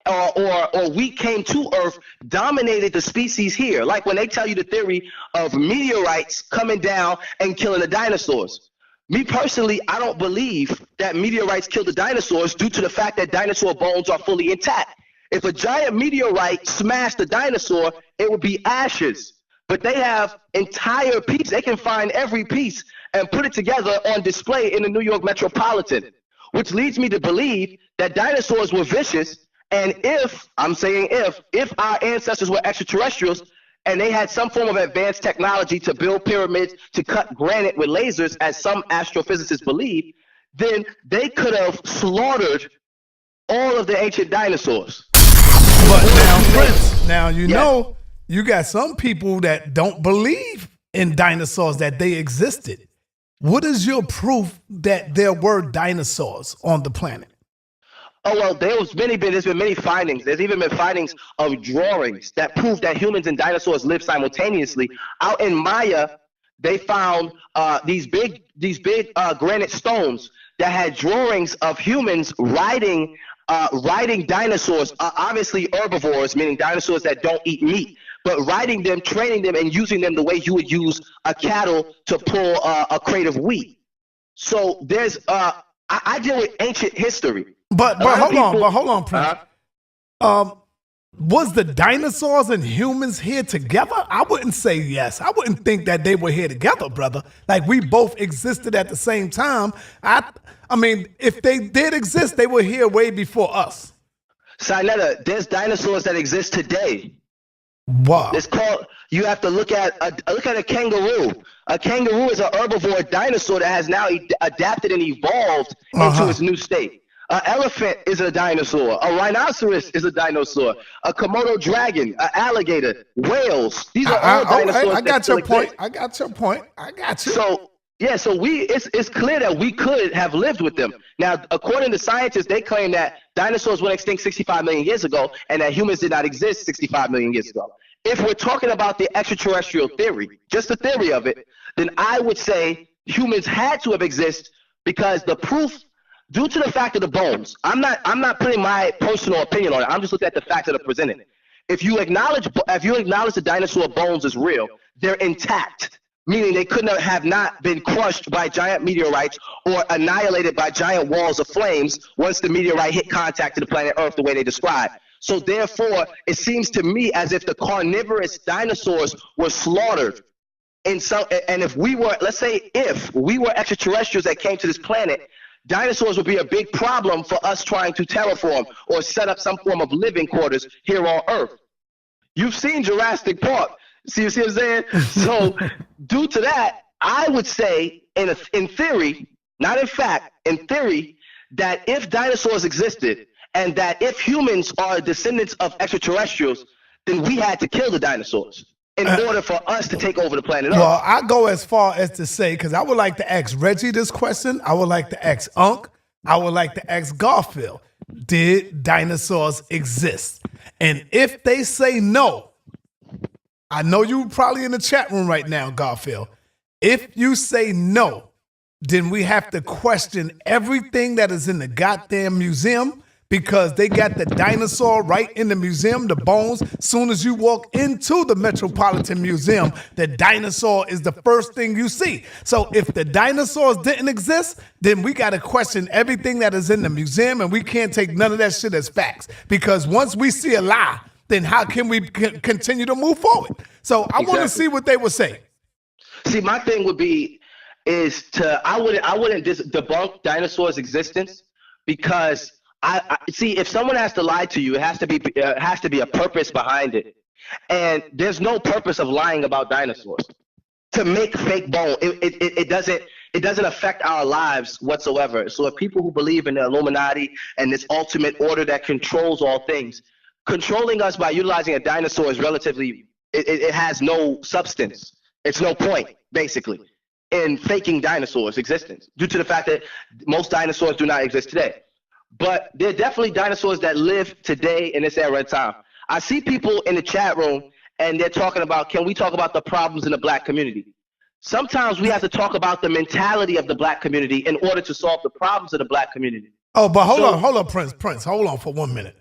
or we came to earth, dominated the species here. Like when they tell you the theory of meteorites coming down and killing the dinosaurs. Me personally, I don't believe that meteorites killed the dinosaurs due to the fact that dinosaur bones are fully intact. If a giant meteorite smashed a dinosaur, it would be ashes. But they have entire pieces. They can find every piece and put it together on display in the New York Metropolitan, which leads me to believe that dinosaurs were vicious. And if our ancestors were extraterrestrials and they had some form of advanced technology to build pyramids, to cut granite with lasers, as some astrophysicists believe, then they could have slaughtered all of the ancient dinosaurs. But now, Prince, you know, you got some people that don't believe in dinosaurs, that they existed. What is your proof that there were dinosaurs on the planet? Oh, well, there's been many findings. There's even been findings of drawings that prove that humans and dinosaurs lived simultaneously. Out in Maya, they found these big granite stones that had drawings of humans riding dinosaurs, obviously herbivores, meaning dinosaurs that don't eat meat, but riding them, training them, and using them the way you would use a cattle to pull a crate of wheat. So there's I deal with ancient history. But hold on, Prince. Was the dinosaurs and humans here together? I wouldn't say yes. I wouldn't think that they were here together, brother. Like we both existed at the same time. I mean, if they did exist, they were here way before us. Sinetta, there's dinosaurs that exist today. Wow. It's called. You have to look at a kangaroo. A kangaroo is an herbivore dinosaur that has now adapted and evolved into its new state. An elephant is a dinosaur. A rhinoceros is a dinosaur. A Komodo dragon, an alligator, whales. These are all dinosaurs. I got your point. I got your point. I got you. So it's clear that we could have lived with them. Now, according to scientists, they claim that dinosaurs went extinct 65 million years ago and that humans did not exist 65 million years ago. If we're talking about the extraterrestrial theory, just the theory of it, then I would say humans had to have existed because the proof, due to the fact of the bones, I'm not putting my personal opinion on it. I'm just looking at the facts that are presented. If you acknowledge the dinosaur bones is real, they're intact, meaning they could not have been crushed by giant meteorites or annihilated by giant walls of flames once the meteorite hit contact to the planet Earth the way they describe. So therefore, it seems to me as if the carnivorous dinosaurs were slaughtered and if we were, let's say, if we were extraterrestrials that came to this planet, dinosaurs would be a big problem for us trying to terraform or set up some form of living quarters here on Earth. You've seen Jurassic Park. See what I'm saying? So due to that, I would say, in theory, not in fact, in theory, that if dinosaurs existed and that if humans are descendants of extraterrestrials, then we had to kill the dinosaurs in order for us to take over the planet Earth. Well, I go as far as to say, because I would like to ask Reggie this question. I would like to ask Unc. I would like to ask Garfield. Did dinosaurs exist? And if they say no, I know you probably in the chat room right now, Garfield. If you say no, then we have to question everything that is in the goddamn museum, because they got the dinosaur right in the museum, the bones. Soon as you walk into the Metropolitan Museum, the dinosaur is the first thing you see. So if the dinosaurs didn't exist, then we got to question everything that is in the museum, and we can't take none of that shit as facts. Because once we see a lie, then how can we continue to move forward? So I want to see what they would say. See, my thing would be I wouldn't debunk dinosaurs' existence, because I see, if someone has to lie to you, it has to be a purpose behind it, and there's no purpose of lying about dinosaurs to make fake bone. It doesn't affect our lives whatsoever. So if people who believe in the Illuminati and this ultimate order that controls all things, controlling us by utilizing a dinosaur is relatively, it has no substance. It's no point, basically, in faking dinosaurs' existence, due to the fact that most dinosaurs do not exist today. But there are definitely dinosaurs that live today in this era of time. I see people in the chat room, and they're talking about, can we talk about the problems in the black community? Sometimes we have to talk about the mentality of the black community in order to solve the problems of the black community. Oh, but hold on, Prince, hold on for 1 minute.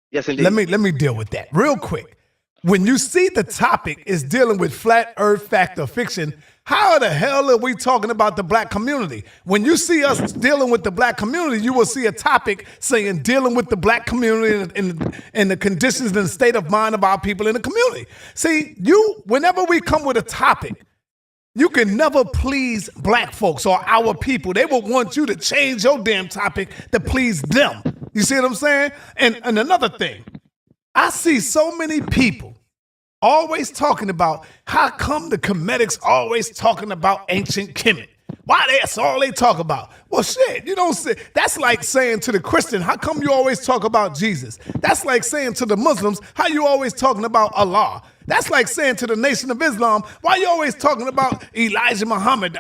Yes, indeed. Let me deal with that real quick. When you see the topic is dealing with flat earth, fact, or fiction, how the hell are we talking about the black community? When you see us dealing with the black community, you will see a topic saying dealing with the black community and the conditions and the state of mind of our people in the community. See, whenever we come with a topic, you can never please black folks or our people. They will want you to change your damn topic to please them. You see what I'm saying? And another thing, I see so many people always talking about how come the Comedics always talking about ancient Kemet. Why that's all they talk about? Well, shit, you don't say. That's like saying to the Christian, how come you always talk about Jesus? That's like saying to the Muslims, how you always talking about Allah? That's like saying to the Nation of Islam, why you always talking about Elijah Muhammad?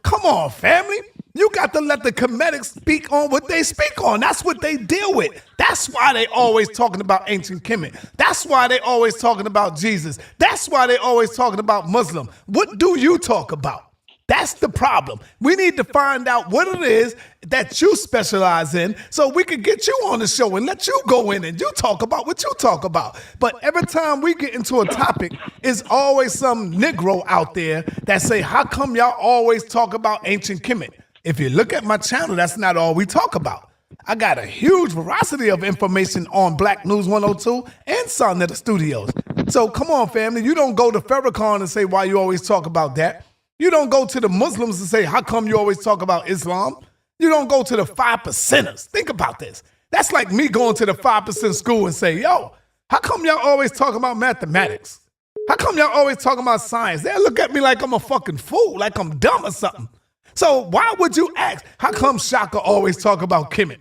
Come on, family. You got to let the Comedics speak on what they speak on. That's what they deal with. That's why they always talking about ancient Kemet. That's why they always talking about Jesus. That's why they always talking about Muslim. What do you talk about? That's the problem. We need to find out what it is that you specialize in so we can get you on the show and let you go in and you talk about what you talk about. But every time we get into a topic, it's always some Negro out there that say, how come y'all always talk about ancient Kemet? If you look at my channel, that's not all we talk about. I got a huge variety of information on Black News 102 and Sonetta Studios. So come on, family. You don't go to Farrakhan and say why you always talk about that. You don't go to the Muslims and say, how come you always talk about Islam? You don't go to the 5%ers. Think about this. That's like me going to the 5% school and say, yo, how come y'all always talk about mathematics? How come y'all always talking about science? They look at me like I'm a fucking fool, like I'm dumb or something. So why would you ask, how come Shaka always talk about Kemet?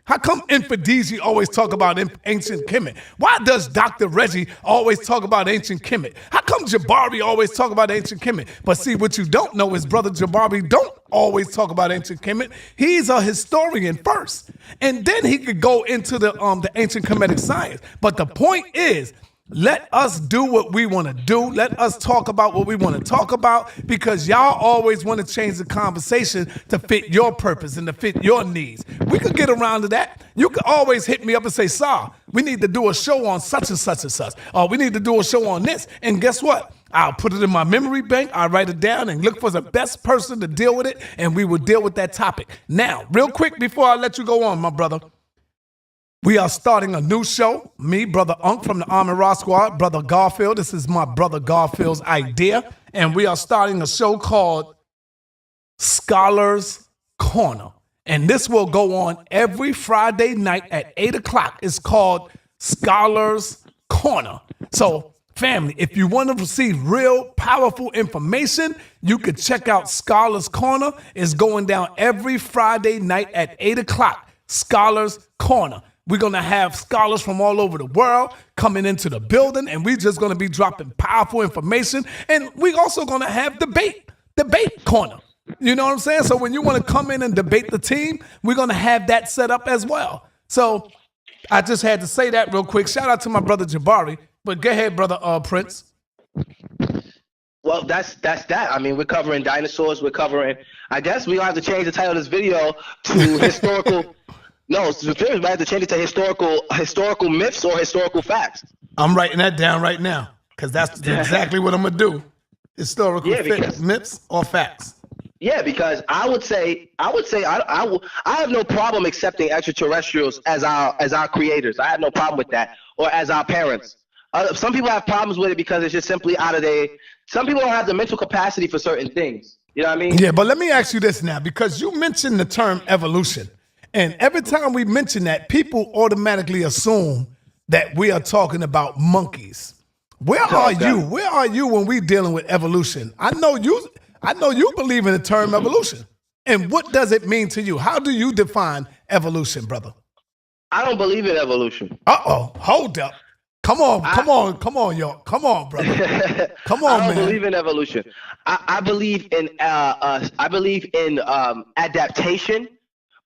How come Infidiji always talk about ancient Kemet? Why does Dr. Reggie always talk about ancient Kemet? How come Jabari always talk about ancient Kemet? But see, what you don't know is Brother Jabari don't always talk about ancient Kemet. He's a historian first. And then he could go into the ancient Kemetic science. But the point is, let us do what we want to do. Let us talk about what we want to talk about, because y'all always want to change the conversation to fit your purpose and to fit your needs. We could get around to that. You could always hit me up and say, Sir, we need to do a show on such and such and such. Or we need to do a show on this. And guess what? I'll put it in my memory bank. I'll write it down and look for the best person to deal with it. And we will deal with that topic. Now, real quick before I let you go on, my brother. We are starting a new show. Me, Brother Unk from the Army Raw Squad, Brother Garfield. This is my brother Garfield's idea. And we are starting a show called Scholars Corner. And this will go on every Friday night at 8 o'clock. It's called Scholars Corner. So, family, if you want to receive real powerful information, you could check out Scholars Corner. It's going down every Friday night at 8 o'clock. Scholars Corner. We're going to have scholars from all over the world coming into the building, and we're just going to be dropping powerful information. And we're also going to have debate corner. You know what I'm saying? So when you want to come in and debate the team, we're going to have that set up as well. So I just had to say that real quick. Shout out to my brother Jabari. But go ahead, brother Prince. Well, that's that. I mean, we're covering dinosaurs. We're covering. I guess we have to change the title of this video to historical. No, we might have to change it to historical myths or historical facts. I'm writing that down right now because that's exactly what I'm gonna do. Historical myths or facts. Yeah, because I would say I have no problem accepting extraterrestrials as our creators. I have no problem with that, or as our parents. Some people have problems with it because it's just simply out of their. Some people don't have the mental capacity for certain things. You know what I mean? Yeah, but let me ask you this now, because you mentioned the term evolution. And every time we mention that, people automatically assume that we are talking about monkeys. Where are you? Where are you when we're dealing with evolution? I know you believe in the term evolution. And what does it mean to you? How do you define evolution, brother? I don't believe in evolution. Hold up. Come on, y'all. Come on, brother. Come on, man. I don't believe in evolution. I believe in adaptation.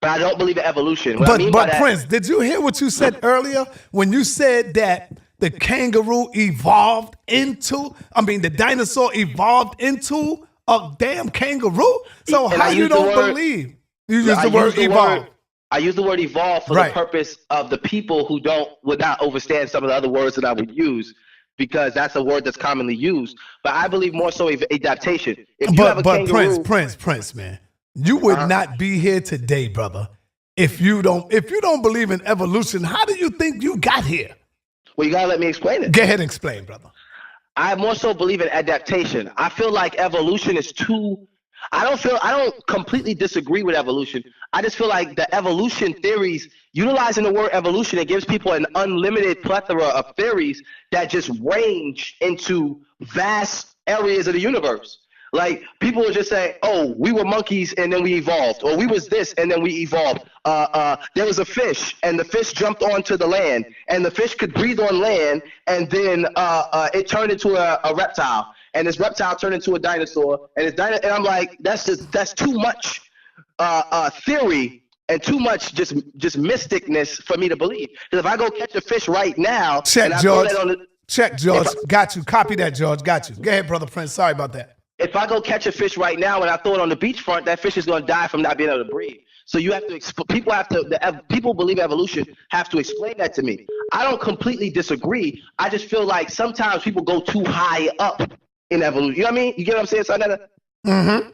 But I don't believe in evolution. But Prince, did you hear what you said earlier when you said that the kangaroo evolved into, the dinosaur evolved into a damn kangaroo? So how you don't believe? You use the word evolve. I use the word evolve for the purpose of the people who would not understand some of the other words that I would use, because that's a word that's commonly used. But I believe more so adaptation. If you have a kangaroo, Prince, man. You would not be here today, brother, if you don't believe in evolution. How do you think you got here? Well, you gotta let me explain it. Go ahead and explain, brother. I more so believe in adaptation. I feel like evolution is too. I don't completely disagree with evolution. I just feel like the evolution theories, utilizing the word evolution, it gives people an unlimited plethora of theories that just range into vast areas of the universe. Like, people would just say, oh, we were monkeys and then we evolved, or we was this and then we evolved. There was a fish and the fish jumped onto the land and the fish could breathe on land, and then it turned into a reptile, and this reptile turned into a dinosaur, and and I'm like, that's too much theory and too much just mysticness for me to believe. Because if I go catch a fish right now, check, George. Got you. Copy that, George. Got you. Go ahead, brother Prince. Sorry about that. If I go catch a fish right now and I throw it on the beachfront, that fish is going to die from not being able to breathe. So you have to people believe evolution have to explain that to me. I don't completely disagree. I just feel like sometimes people go too high up in evolution. You know what I mean? You get what I'm saying, Sanetta? Mm-hmm.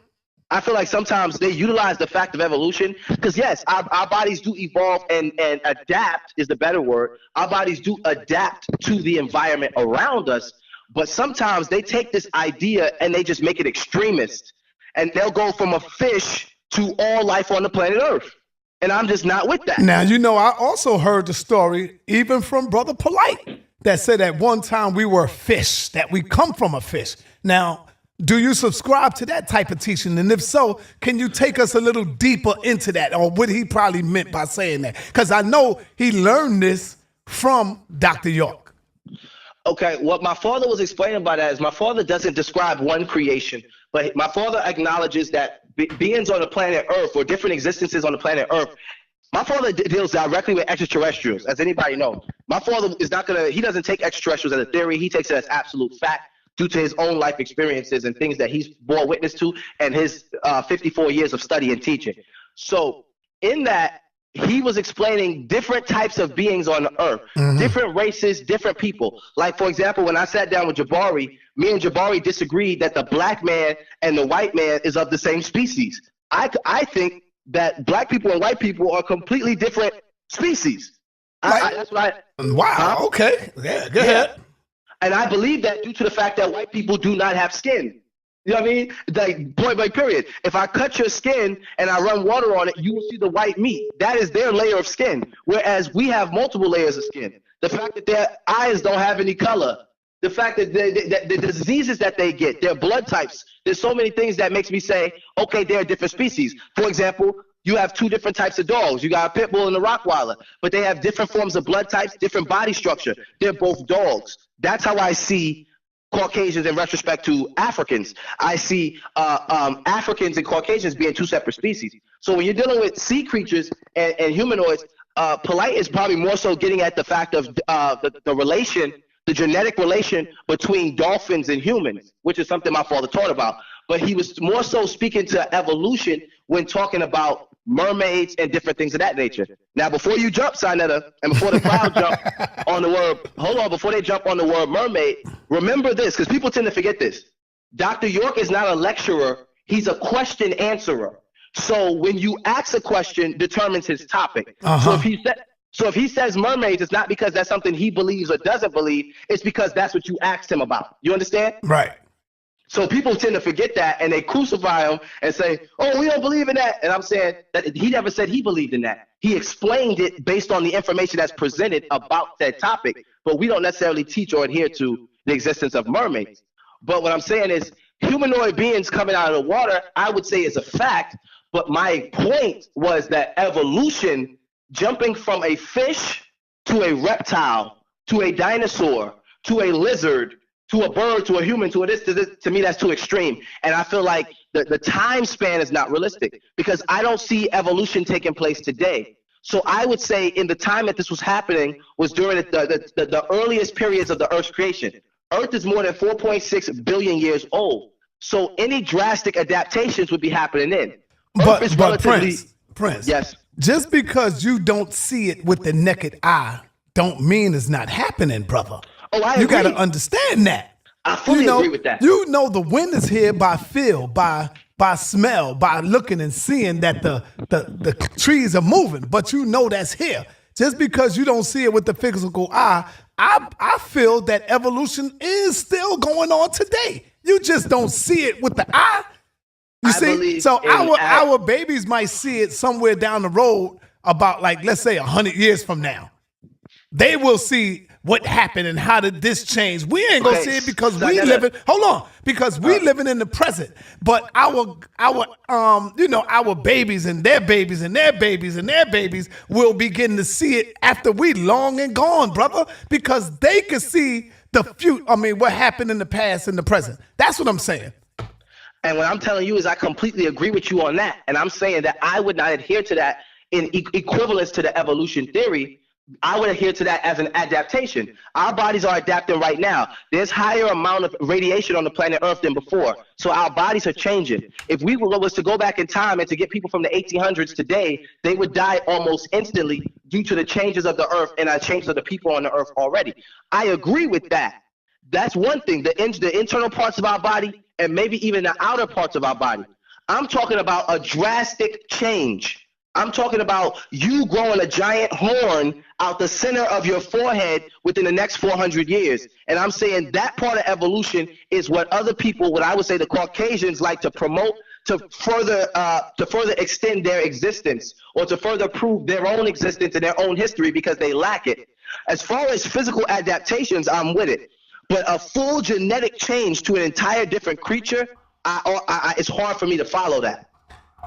I feel like sometimes they utilize the fact of evolution because, yes, our bodies do evolve and adapt is the better word. Our bodies do adapt to the environment around us. But sometimes they take this idea and they just make it extremist, and they'll go from a fish to all life on the planet Earth. And I'm just not with that. Now, I also heard the story even from Brother Polite that said at one time we were fish, that we come from a fish. Now, do you subscribe to that type of teaching? And if so, can you take us a little deeper into that, or what he probably meant by saying that? Because I know he learned this from Dr. York. Okay, what my father was explaining by that is my father doesn't describe one creation, but my father acknowledges that beings on the planet Earth, or different existences on the planet Earth, my father deals directly with extraterrestrials, as anybody knows. My father he doesn't take extraterrestrials as a theory, he takes it as absolute fact due to his own life experiences and things that he's bore witness to and his 54 years of study and teaching. So in that, he was explaining different types of beings on the earth, different races, different people. Like, for example, when I sat down with Jabari, me and Jabari disagreed that the black man and the white man is of the same species. I think that black people and white people are completely different species. That's what Wow. Okay. Yeah. Go ahead. And I believe that due to the fact that white people do not have skin. You know what I mean? Like, point blank period. If I cut your skin and I run water on it, you will see the white meat. That is their layer of skin. Whereas we have multiple layers of skin. The fact that their eyes don't have any color. The fact that the diseases that they get, their blood types. There's so many things that makes me say, okay, they're a different species. For example, you have two different types of dogs. You got a pit bull and a Rottweiler, but they have different forms of blood types, different body structure. They're both dogs. That's how I see Caucasians in retrospect to Africans. I see Africans and Caucasians being two separate species. So when you're dealing with sea creatures and humanoids, Polite is probably more so getting at the fact of the relation, the genetic relation between dolphins and humans, which is something my father taught about. But he was more so speaking to evolution when talking about mermaids and different things of that nature. Now, before you jump, Sinetta, and before the crowd jump on the word, before they jump on the word mermaid, remember this, because people tend to forget this. Dr. York is not a lecturer. He's a question answerer. So when you ask a question, determines his topic. So if he says mermaids, it's not because that's something he believes or doesn't believe. It's because that's what you asked him about. You understand? Right. So people tend to forget that, and they crucify him and say, oh, we don't believe in that. And I'm saying that he never said he believed in that. He explained it based on the information that's presented about that topic, but we don't necessarily teach or adhere to the existence of mermaids. But what I'm saying is humanoid beings coming out of the water, I would say is a fact, but my point was that evolution, jumping from a fish to a reptile, to a dinosaur, to a lizard, to a bird, to a human, to this, to me, that's too extreme. And I feel like the time span is not realistic because I don't see evolution taking place today. So I would say in the time that this was happening was during the earliest periods of the Earth's creation. Earth is more than 4.6 billion years old. So any drastic adaptations would be happening then. But Prince, yes. Just because you don't see it with the naked eye don't mean it's not happening, brother. Oh, I you agree. got to understand that. I fully agree with that. You know the wind is here by feel, by smell, by looking and seeing that the trees are moving, but you know that's here. Just because you don't see it with the physical eye, I feel that evolution is still going on today. You just don't see it with the eye. You see? So our babies might see it somewhere down the road about, like, let's say 100 years from now. They will see what happened and how did this change. We ain't gonna see it because we living. Hold on, because we living in the present. But our babies and their babies and their babies and their babies will begin to see it after we long and gone, brother. Because they can see the future. I mean, what happened in the past and the present. That's what I'm saying. And what I'm telling you is I completely agree with you on that. And I'm saying that I would not adhere to that in equivalence to the evolution theory. I would adhere to that as an adaptation. Our bodies are adapting right now. There's higher amount of radiation on the planet Earth than before. So our bodies are changing. If we was to go back in time and to get people from the 1800s today, they would die almost instantly due to the changes of the Earth and the changes of the people on the Earth already. I agree with that. That's one thing, the internal parts of our body and maybe even the outer parts of our body. I'm talking about a drastic change. I'm talking about you growing a giant horn out the center of your forehead within the next 400 years. And I'm saying that part of evolution is what other people, what I would say the Caucasians, like to promote to further extend their existence or to further prove their own existence and their own history because they lack it. As far as physical adaptations, I'm with it. But a full genetic change to an entire different creature, it's hard for me to follow that.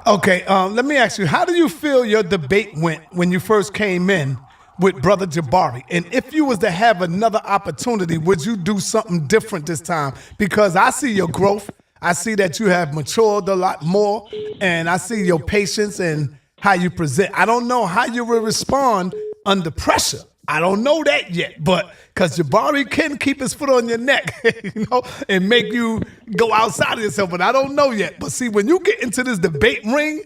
Okay, let me ask you, how do you feel your debate went when you first came in with Brother Jabari? And if you was to have another opportunity, would you do something different this time? Because I see your growth. I see that you have matured a lot more, and I see your patience and how you present. I don't know how you will respond under pressure. I don't know that yet, but because Jabari can keep his foot on your neck, and make you go outside of yourself, but I don't know yet. But see, when you get into this debate ring,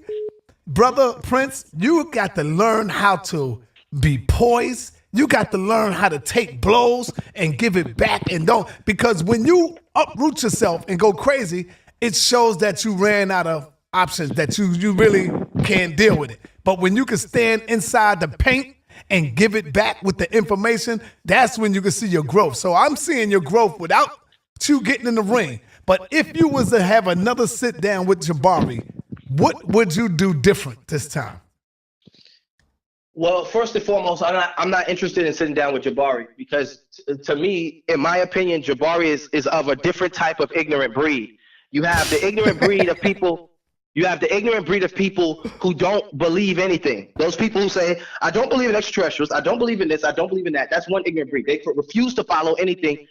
Brother Prince, you got to learn how to be poised. You got to learn how to take blows and give it back and don't. Because when you uproot yourself and go crazy, it shows that you ran out of options, that you really can't deal with it. But when you can stand inside the paint and give it back with the information, that's when you can see your growth. So I'm seeing your growth without you getting in the ring. But if you was to have another sit down with Jabari, what would you do different this time? Well, first and foremost, I'm not interested in sitting down with Jabari because to me, in my opinion, Jabari is of a different type of ignorant breed. You have the ignorant breed of people. You have the ignorant breed of people who don't believe anything. Those people who say, I don't believe in extraterrestrials. I don't believe in this. I don't believe in that. That's one ignorant breed. They refuse to follow anything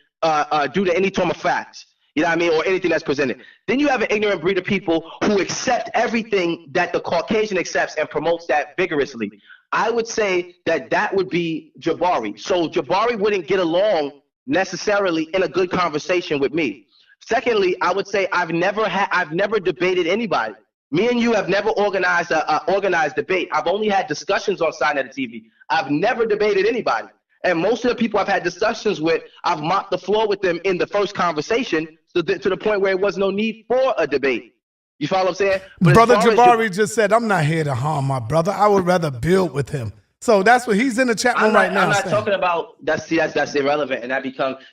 due to any form of facts. You know what I mean? Or anything that's presented. Then you have an ignorant breed of people who accept everything that the Caucasian accepts and promotes that vigorously. I would say that would be Jabari. So Jabari wouldn't get along necessarily in a good conversation with me. Secondly, I would say I've never debated anybody. Me and you have never organized a organized debate. I've only had discussions on Sinetta TV. I've never debated anybody. And most of the people I've had discussions with, I've mopped the floor with them in the first conversation to the point where there was no need for a debate. You follow what I'm saying? But Brother Jabari just said, I'm not here to harm my brother. I would rather build with him. So that's what he's in the chat room right now. I'm not talking about that's irrelevant, and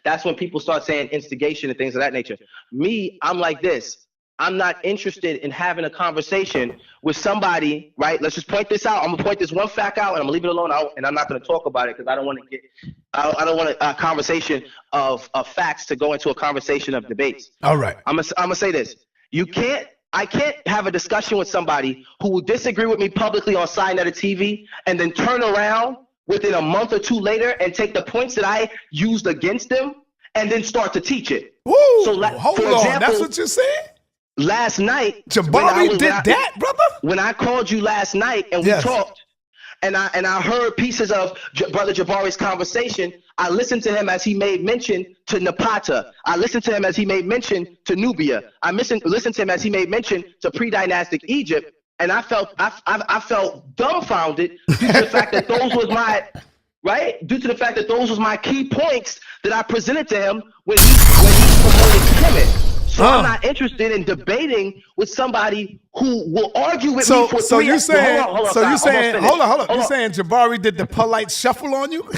that's when people start saying instigation and things of that nature. Me, I'm like this. I'm not interested in having a conversation with somebody, right? Let's just point this out. I'm gonna point this one fact out, and I'm gonna leave it alone. And I'm not gonna talk about it because I don't want a conversation of facts to go into a conversation of debates. All right. I'm gonna say this. I can't have a discussion with somebody who will disagree with me publicly on Sinetta TV and then turn around within a month or two later and take the points that I used against them and then start to teach it. Woo, hold on, that's what you're saying? Last night, Jabari did that, brother? When I called you last night and we talked, and I heard pieces of Brother Jabari's conversation, I listened to him as he made mention to Napata. I listened to him as he made mention to Nubia. I listened to him as he made mention to pre-dynastic Egypt, and I felt dumbfounded due to the fact that those was my key points that I presented to him when he promoted Kemet. So I'm not interested in debating with somebody who will argue with me for 3 hours. Hold on. You're saying Jabari did the polite shuffle on you?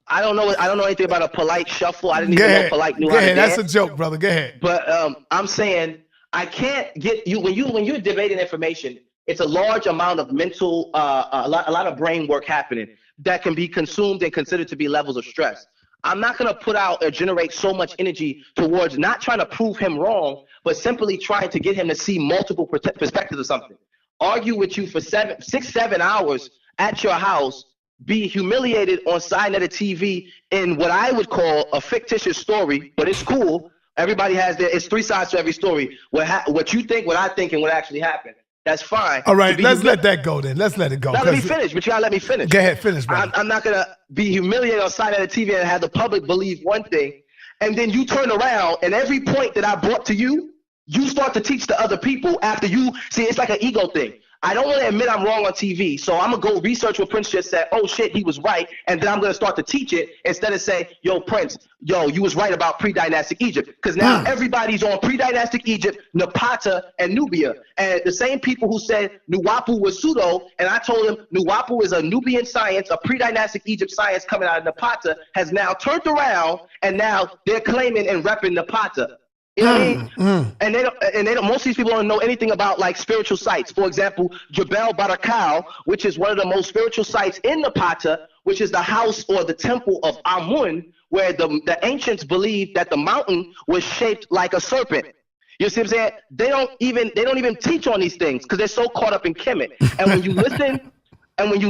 I don't know anything about a polite shuffle. I didn't even know polite knew how to dance. That's a joke, brother. Go ahead. But I'm saying I can't get you when you're debating information. It's a large amount of mental, a lot of brain work happening that can be consumed and considered to be levels of stress. I'm not going to put out or generate so much energy towards not trying to prove him wrong, but simply trying to get him to see multiple perspectives of something. Argue with you for 6-7 hours at your house, be humiliated on Sinetta TV in what I would call a fictitious story, but it's cool. Everybody has it's 3 sides to every story. What you think, what I think, and what actually happened. That's fine. All right, let's let that go then. Let's let it go. Let me finish, but you gotta let me finish. Go ahead, finish, brother. I'm not gonna be humiliated on Sinetta TV and have the public believe one thing, and then you turn around and every point that I brought to you, you start to teach to other people after you see. It's like an ego thing. I don't want to admit I'm wrong on TV, so I'm gonna go research what Prince just said. Oh shit, he was right, and then I'm gonna start to teach it instead of say, yo, Prince, you was right about pre-dynastic Egypt, because now everybody's on pre-dynastic Egypt, Napata, and Nubia, and the same people who said wu-nuwaupu was pseudo, and I told them wu-nuwaupu is a Nubian science, a pre-dynastic Egypt science coming out of Napata, has now turned around, and now they're claiming and repping Napata. You know what I mean? And they don't. Most of these people don't know anything about like spiritual sites. For example, Jebel Barakal, which is one of the most spiritual sites in Napata, which is the house or the temple of Amun, where the ancients believed that the mountain was shaped like a serpent. You see what I'm saying? They don't even teach on these things because they're so caught up in Kemet. And when you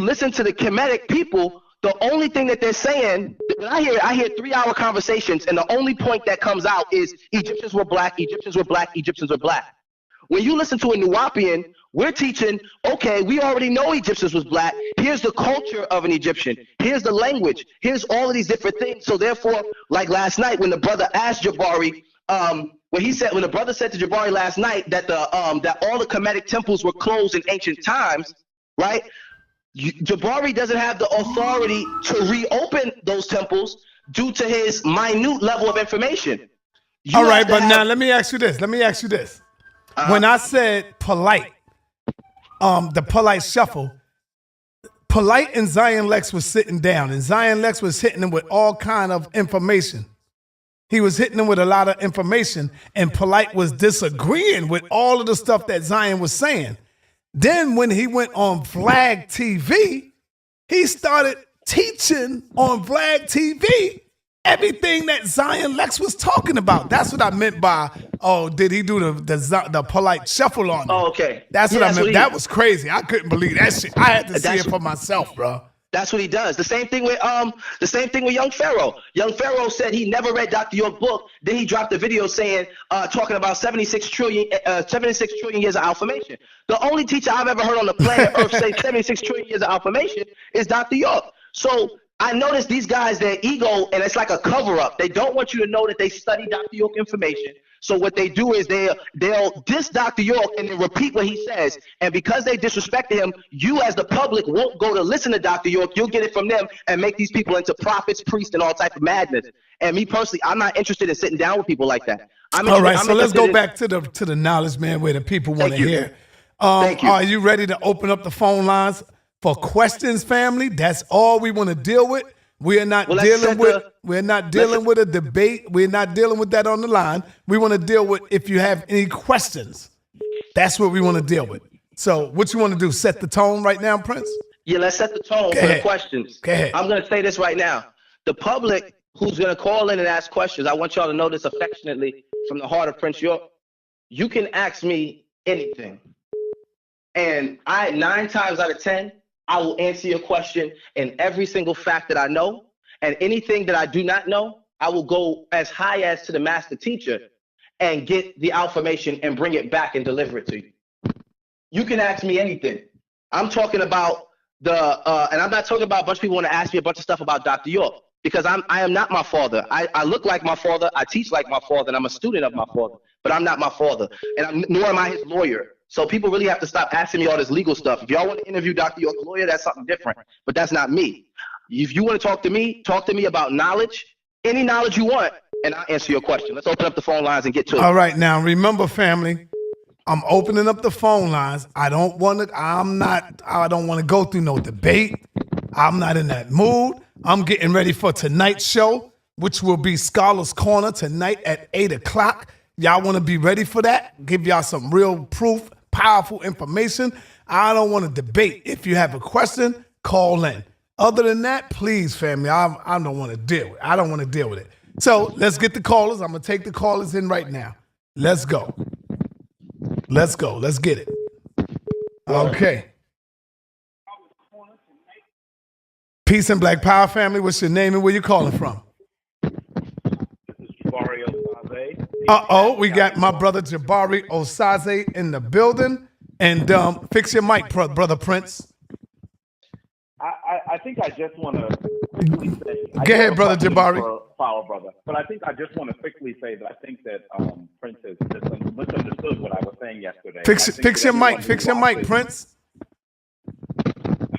listen to the Kemetic people, the only thing that they're saying, when I hear 3-hour conversations, and the only point that comes out is Egyptians were black, Egyptians were black, Egyptians were black. When you listen to a Nuwaupian, we're teaching, okay, we already know Egyptians was black. Here's the culture of an Egyptian. Here's the language. Here's all of these different things. So therefore, like last night when the brother asked Jabari, when the brother said to Jabari last night that that all the Kemetic temples were closed in ancient times, right? Jabari doesn't have the authority to reopen those temples due to his minute level of information. All right, but now let me ask you this. When I said polite, the polite shuffle, Polite and Zion Lex was sitting down, and Zion Lex was hitting him with all kind of information. He was hitting him with a lot of information, and Polite was disagreeing with all of the stuff that Zion was saying. Then when he went on Flag TV, he started teaching on Flag TV everything that Zion Lex was talking about. That's what I meant by, oh, did he do the Polite shuffle on him? Oh, okay. That's what I meant. That was crazy. I couldn't believe that shit. I had to see it for myself, bro. That's what he does. The same thing with Young Pharaoh. Young Pharaoh said he never read Dr. York's book. Then he dropped a video saying, talking about 76 trillion years of Alphamation. The only teacher I've ever heard on the planet Earth say 76 trillion years of Alphamation is Dr. York. So I noticed these guys, their ego, and it's like a cover-up. They don't want you to know that they study Dr. York information. So what they do is they'll diss Dr. York and then repeat what he says. And because they disrespected him, you as the public won't go to listen to Dr. York. You'll get it from them and make these people into prophets, priests, and all type of madness. And me personally, I'm not interested in sitting down with people like that. All right, so let's go back to the knowledge, man, where the people want to hear. Thank you. Are you ready to open up the phone lines for questions, family? That's all we want to deal with. We're not dealing with a debate. We're not dealing with that on the line. We want to deal with if you have any questions. That's what we want to deal with. So what you want to do? Set the tone right now, Prince? Yeah, let's set the tone for the questions. Go ahead. I'm going to say this right now. The public who's going to call in and ask questions, I want y'all to know this affectionately from the heart of Prince York. You can ask me anything. And 9 times out of 10, I will answer your question in every single fact that I know. And anything that I do not know, I will go as high as to the master teacher and get the information and bring it back and deliver it to you. You can ask me anything. I'm talking about and I'm not talking about a bunch of people want to ask me a bunch of stuff about Dr. York, because I am not my father. I look like my father, I teach like my father, and I'm a student of my father, but I'm not my father, and nor am I his lawyer. So people really have to stop asking me all this legal stuff. If y'all want to interview Dr. York's lawyer, that's something different, but that's not me. If you want to talk to me about knowledge, any knowledge you want, and I'll answer your question. Let's open up the phone lines and get to it. All right, now remember, family, I'm opening up the phone lines. I don't want to go through no debate. I'm not in that mood. I'm getting ready for tonight's show, which will be Scholars Corner tonight at 8 o'clock. Y'all want to be ready for that? Give y'all some real proof, powerful information. I don't want to debate. If you have a question, call in. Other than that, please, family, I don't want to deal with it. I don't want to deal with it. So let's get the callers. I'm going to take the callers in right now. Let's go. Let's go. Let's get it. Okay. Peace and Black Power, family. What's your name and where you calling from? We got my brother Jabari Osaze in the building. And fix your mic, brother Prince. I think I just want to quickly say. Go ahead, brother Jabari. Power, brother. But I think I just want to quickly say that I think that Prince has misunderstood what I was saying yesterday. Fix your mic. Fix your mic, Prince.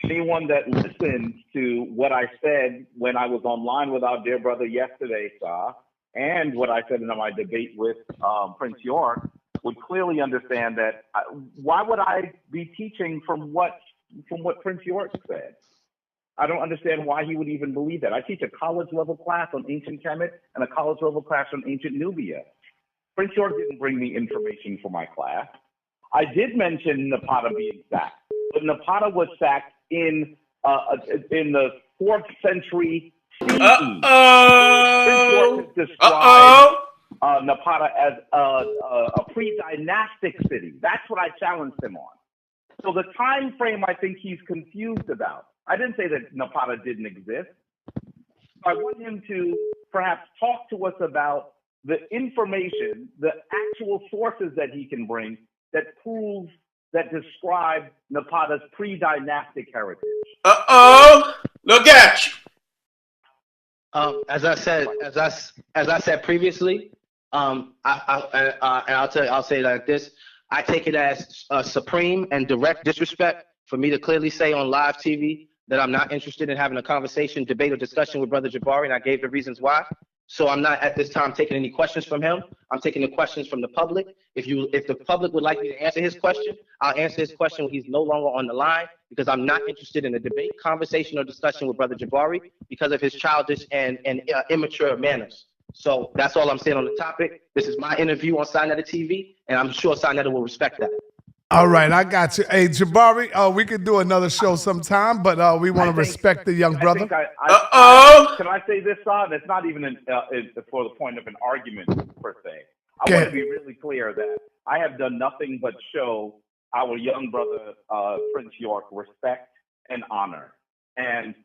Anyone that listens to what I said when I was online with our dear brother yesterday, and what I said in my debate with Prince York would clearly understand that. Why would I be teaching from what Prince York said? I don't understand why he would even believe that. I teach a college level class on ancient Kemet and a college level class on ancient Nubia. Prince York didn't bring me information for my class. I did mention Napata being sacked, but Napata was sacked in the 4th century CE. Prince York has described Napata as a pre-dynastic city. That's what I challenged him on. So the time frame I think he's confused about. I didn't say that Napata didn't exist. I want him to perhaps talk to us about the information, the actual sources that he can bring that describe Napata's pre-dynastic heritage. Look at you. As I said previously, I'll say it like this. I take it as supreme and direct disrespect for me to clearly say on live TV that I'm not interested in having a conversation, debate, or discussion with Brother Jabari, and I gave the reasons why. So I'm not at this time taking any questions from him. I'm taking the questions from the public. If the public would like me to answer his question, I'll answer his question when he's no longer on the line, because I'm not interested in a debate, conversation, or discussion with Brother Jabari because of his childish and immature manners. So that's all I'm saying on the topic. This is my interview on Sinetta TV, and I'm sure Sinetta will respect that. All right, I got you. Hey, Jabari, we could do another show sometime, but we want to respect the young brother. Can I say this, Son? It's not even for the point of an argument per se. I want to be really clear that I have done nothing but show our young brother, Prince York, respect and honor. And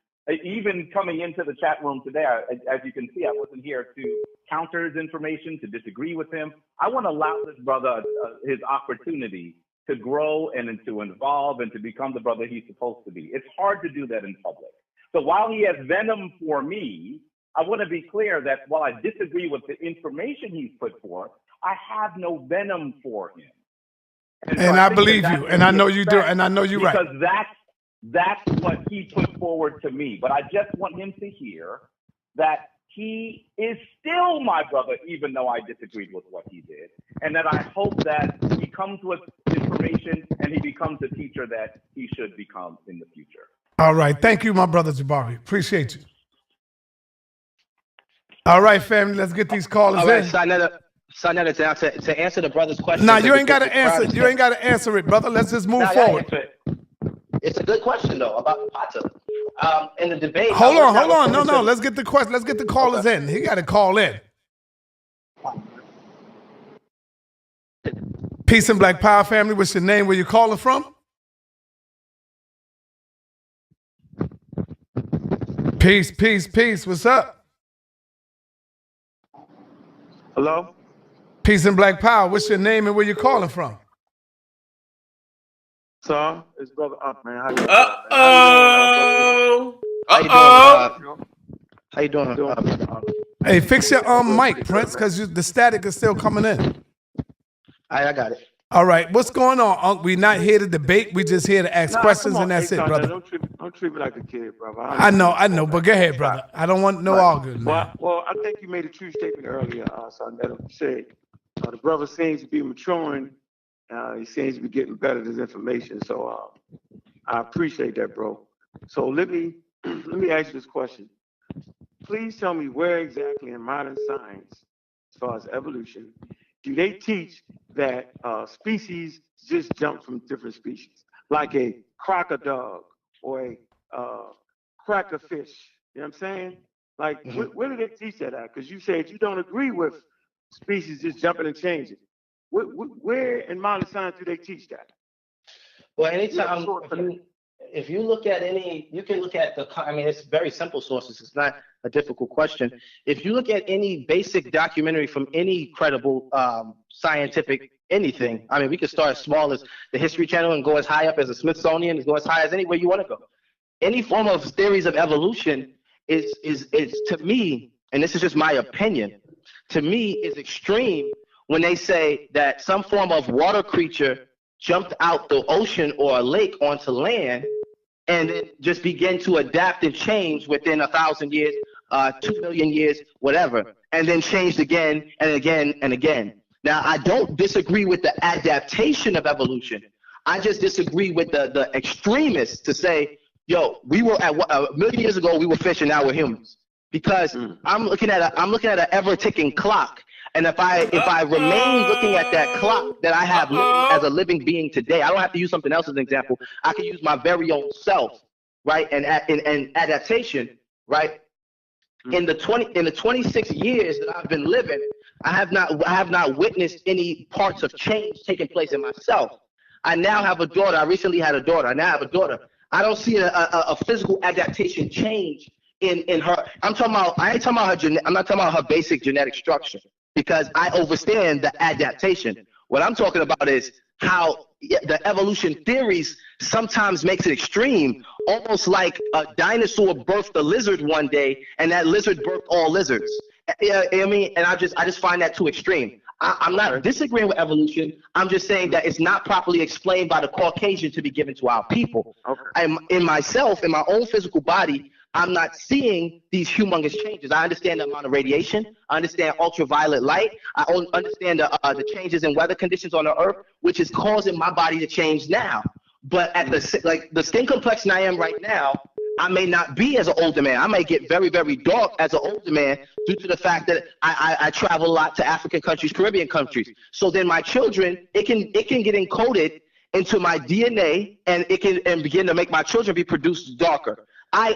even coming into the chat room today, as you can see, I wasn't here to counter his information, to disagree with him. I want to allow this brother his opportunity to grow and to evolve and to become the brother he's supposed to be. It's hard to do that in public. So while he has venom for me, I want to be clear that while I disagree with the information he's put forth, I have no venom for him. And I believe you, and I know you do, and I know you're right. Because that's what he put forward to me. But I just want him to hear that he is still my brother, even though I disagreed with what he did. And that I hope that he comes with information and he becomes the teacher that he should become in the future. All right. Thank you, my brother Jabari. Appreciate you. All right, family. Let's get these callers in. Sinetta, to answer the brother's question. No, you ain't got to answer. You ain't got to answer it, brother. Let's just move forward. It's a good question, though, about the Pata. In the debate. Hold on. No. Let's get the question. Let's get the callers in. He got to call in. Peace and Black Power, family. What's your name? Where you calling from? Peace. What's up? Hello? Peace and Black Power. What's your name and where you calling from? Sir, it's Brother Up, man. How you doing? Hey, fix your mic, Prince, because the static is still coming in. I got it. All right, what's going on, Unc? We're not here to debate. We just here to ask questions, and that's it, brother. Don't treat me like a kid, brother. I know, but go ahead, brother. I don't want no argument. Well, I think you made a true statement earlier, son, that you said the brother seems to be maturing. He seems to be getting better at his information. So I appreciate that, bro. So let me ask you this question. Please tell me where exactly in modern science, as far as evolution, do they teach that species just jump from different species, like a crocodile or a cracker fish? You know what I'm saying? Like, where do they teach that at? Because you said you don't agree with species just jumping and changing. Where in modern science do they teach that? Well, anytime if you look at you can look at it's very simple sources. It's not a difficult question. If you look at any basic documentary from any credible scientific anything, we could start as small as the History Channel and go as high up as the Smithsonian, and go as high as anywhere you want to go. Any form of theories of evolution is to me, and this is just my opinion, to me is extreme when they say that some form of water creature jumped out the ocean or a lake onto land and then just began to adapt and change within 1,000 years, 2 million years, whatever, and then changed again and again and again. Now, I don't disagree with the adaptation of evolution. I just disagree with the extremists to say, yo, we were at 1 million years ago, we were fish and now we're humans. Because I'm looking at an ever ticking clock. And if I remain looking at that clock that I have living as a living being today, I don't have to use something else as an example. I can use my very own self, right? And adaptation, right? In the 26 years that I've been living, I have not witnessed any parts of change taking place in myself. I now have a daughter. I recently had a daughter. I now have a daughter. I don't see a physical adaptation change in her. I ain't talking about I'm not talking about her basic genetic structure, because I understand the adaptation. What I'm talking about is how the evolution theories sometimes makes it extreme, almost like a dinosaur birthed a lizard one day, and that lizard birthed all lizards. You know what I mean? And I just find that too extreme. I'm not disagreeing with evolution. I'm just saying that it's not properly explained by the Caucasian to be given to our people. Okay. In myself, in my own physical body, I'm not seeing these humongous changes. I understand the amount of radiation. I understand ultraviolet light. I understand the changes in weather conditions on the earth, which is causing my body to change now. But at the skin complexion I am right now, I may not be as an older man. I may get very, very dark as an older man due to the fact that I travel a lot to African countries, Caribbean countries. So then my children, it can get encoded into my DNA, and it can begin to make my children be produced darker. I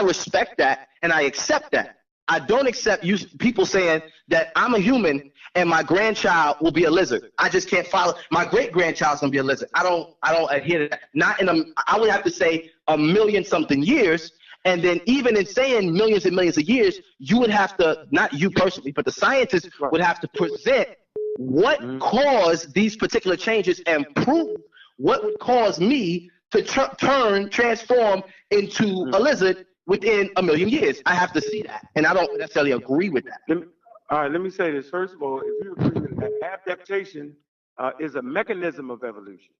respect that, and I accept that. I don't accept people saying that I'm a human and my grandchild will be a lizard. I just can't follow. My great grandchild's gonna be a lizard. I don't adhere to that. Not in I would have to say 1,000,000-something years. And then even in saying millions and millions of years, you would have to, not you personally, but the scientists would have to present what caused these particular changes and prove what would cause me to transform into a lizard within 1,000,000 years. I have to see that, and I don't necessarily agree with that. All right, let me say this. First of all, if you agree with that, adaptation is a mechanism of evolution.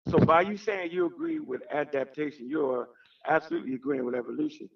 So by you saying you agree with adaptation, you're absolutely agreeing with evolution.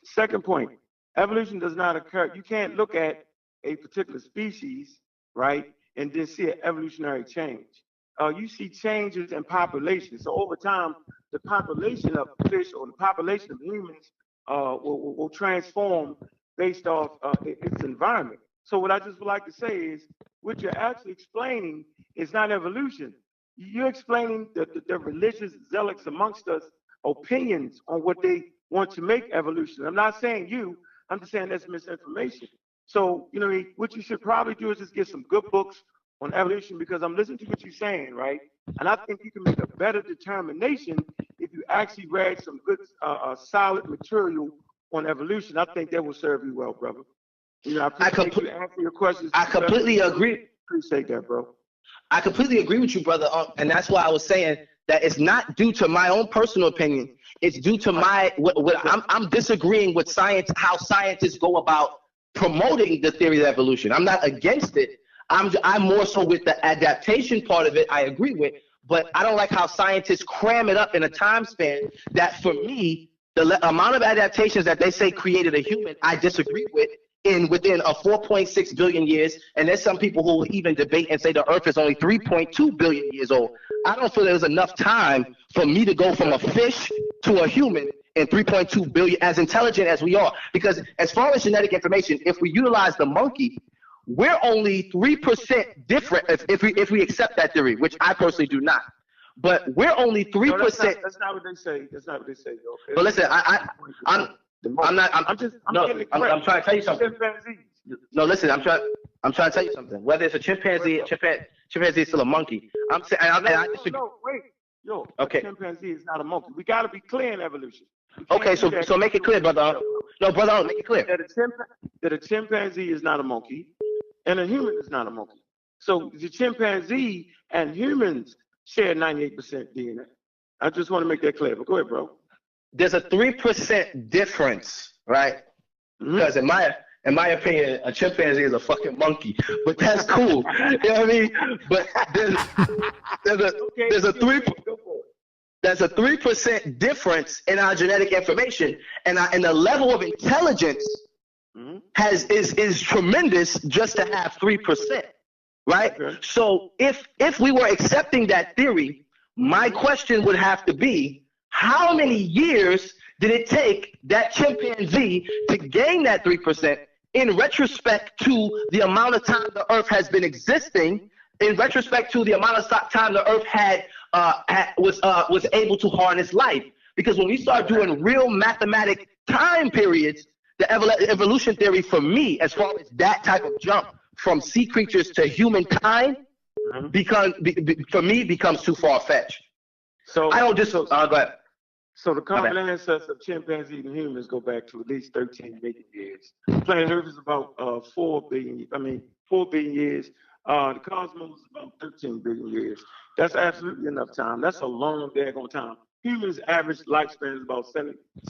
Second point, evolution does not occur. You can't look at a particular species, right, and then see an evolutionary change. You see changes in population. So over time, the population of fish or the population of humans will transform based off its environment. So what I just would like to say is, what you're actually explaining is not evolution. You're explaining the religious zealots amongst us opinions on what they want to make evolution. I'm not saying you, I'm just saying that's misinformation. So, you know, what you should probably do is just get some good books on evolution, because I'm listening to what you're saying, right? And I think you can make a better determination if you actually read some good, solid material on evolution. I think that will serve you well, brother. You know, I appreciate you answering your questions. I completely agree. Appreciate that, bro. I completely agree with you, brother. And that's why I was saying that it's not due to my own personal opinion. It's due to I'm disagreeing with science, how scientists go about promoting the theory of evolution. I'm not against it. I'm more so with the adaptation part of it. I agree with, but I don't like how scientists cram it up in a time span that, for me, the amount of adaptations that they say created a human, I disagree with within a 4.6 billion years. And there's some people who will even debate and say the Earth is only 3.2 billion years old. I don't feel there's enough time for me to go from a fish to a human in 3.2 billion, as intelligent as we are. Because as far as genetic information, if we utilize the monkey, we're only 3% different if we accept that theory, which I personally do not. But we're only 3%. No, that's not what they say. That's not what they say, yo. But listen, I'm trying to tell you something. No, listen, I'm trying to tell you something. Whether it's a chimpanzee is still a monkey. I'm saying, I disagree. No, wait, yo. Okay. A chimpanzee is not a monkey. We got to be clear in evolution. Okay, so make it clear, brother. No, brother, make it clear. That a chimpanzee is not a monkey, and a human is not a monkey. So the chimpanzee and humans share 98% DNA. I just want to make that clear. But go ahead, bro. There's a 3% difference, right? Because in my opinion, a chimpanzee is a fucking monkey. But that's cool. You know what I mean? But there's a 3% difference in our genetic information, and the level of intelligence is tremendous just to have 3%, right? Okay. So if we were accepting that theory, my question would have to be, how many years did it take that chimpanzee to gain that 3% in retrospect to the amount of time the Earth has been existing, in retrospect to the amount of time the Earth was able to harness life? Because when we start doing real mathematic time periods, the evolution theory for me, as far as that type of jump from sea creatures to humankind, for me becomes too far-fetched. So I don't go ahead. So the common ancestors of chimpanzees and humans go back to at least 13 billion years. Planet Earth is about 4 billion years. The cosmos is about 13 billion years. That's absolutely enough time. That's a long daggone time. Humans' average lifespan is about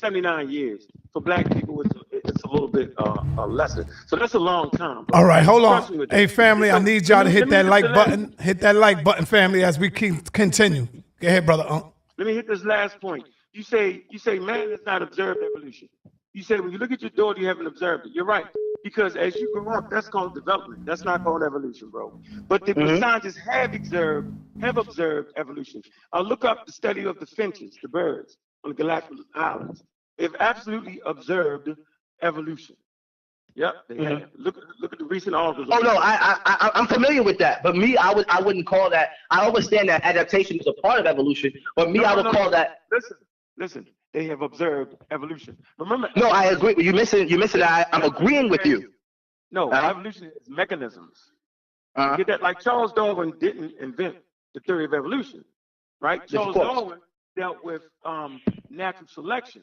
79 years. For black people, it's a little bit lesser. So that's a long time. All right, hold on. Hey, family, I need y'all to hit that like button. Hit that like button, family, as we continue. Go ahead, brother. Let me hit this last point. you say man has not observed evolution. You say when you look at your daughter, you haven't observed it. You're right. Because as you grow up, that's called development. That's not called evolution, bro. But the scientists have observed evolution. Look up the study of the finches, the birds on the Galapagos Islands. They've absolutely observed evolution. Yep, they have. Look at the recent articles. Oh no, I'm familiar with that. But me, I wouldn't call that. I understand that adaptation is a part of evolution. But me, I would call that. Listen. They have observed evolution. Remember? No, I agree. You're missing that. I'm agreeing with you. No, evolution is mechanisms. Get that? Like Charles Darwin didn't invent the theory of evolution, right? Charles Darwin dealt with natural selection.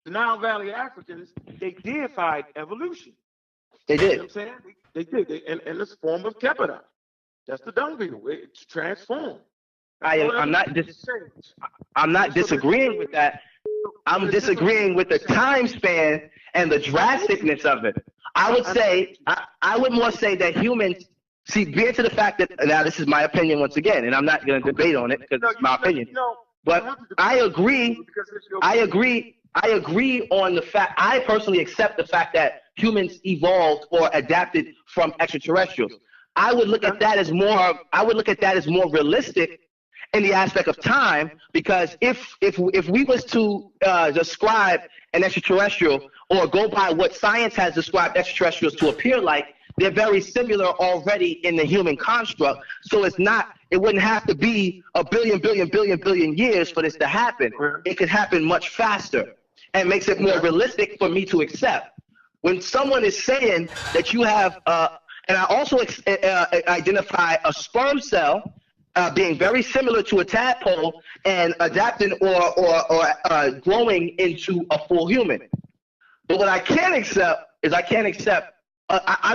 The Nile Valley Africans, they deified evolution. They did. You know what I'm saying? They did. In this form of Kepida. That's the dung beetle. It's transformed. I'm not disagreeing with that. I'm disagreeing with the time span and the drasticness of it. I would say, I would more say that humans, being to the fact that, now this is my opinion once again, and I'm not going to debate on it because it's my opinion. But I agree on the fact, I personally accept the fact that humans evolved or adapted from extraterrestrials. I would look at that as more realistic in the aspect of time, because if we was to describe an extraterrestrial or go by what science has described extraterrestrials to appear like, they're very similar already in the human construct. So it wouldn't have to be a billion years for this to happen. It could happen much faster, and makes it more realistic for me to accept. When someone is saying that you have, and I also identify a sperm cell being very similar to a tadpole and adapting or growing into a full human. But what I can't accept is I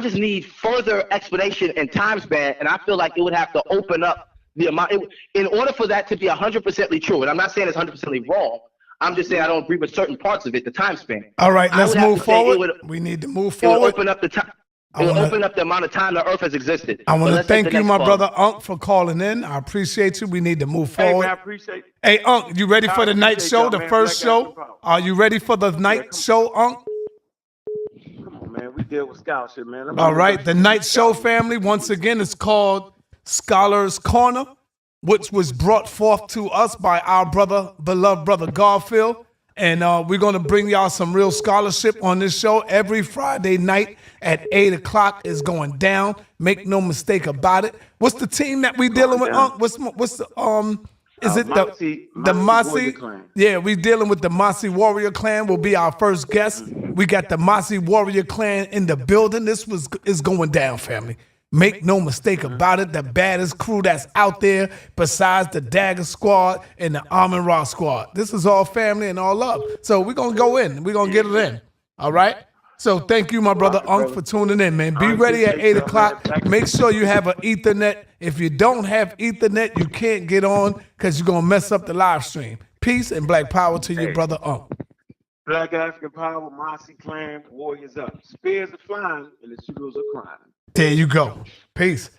just need further explanation and time span, and I feel like it would have to open up the amount. In order for that to be 100% true, and I'm not saying it's 100% wrong, I'm just saying I don't agree with certain parts of it, the time span. All right, let's move forward. We need to move forward. It would open up the time. It will open up the amount of time the earth has existed. I want to thank you, my brother Unc, for calling in. I appreciate you. We need to move forward. Hey, man, I appreciate it. Hey, Unc, you ready for the night show, the first show? Are you ready for the night show, Unc? Come on, man. We deal with scholarship, man. All right, the night show, family, once again, is called Scholars Corner, which was brought forth to us by our beloved brother Garfield. And we're going to bring y'all some real scholarship on this show every Friday night at 8 o'clock is going down. Make no mistake about it. What's the team that we dealing with, Unc? What's the is it the Masi? Yeah, we dealing with the Masi Warrior Clan. Will be our first guest. We got the Masi Warrior Clan in the building. This is going down, family. Make no mistake about it, the baddest crew that's out there besides the Dagger Squad and the Amun Ra Squad. This is all family and all love. So we're going to go in. We're going to get it in. All right? So thank you, my brother Unc, for tuning in, man. Be ready at 8 o'clock. Make sure you have an Ethernet. If you don't have Ethernet, you can't get on because you're going to mess up the live stream. Peace and black power to you, brother Unc. Black African power, Masi Clan, warriors up. Spears are flying and the shooters are crying. There you go. Peace.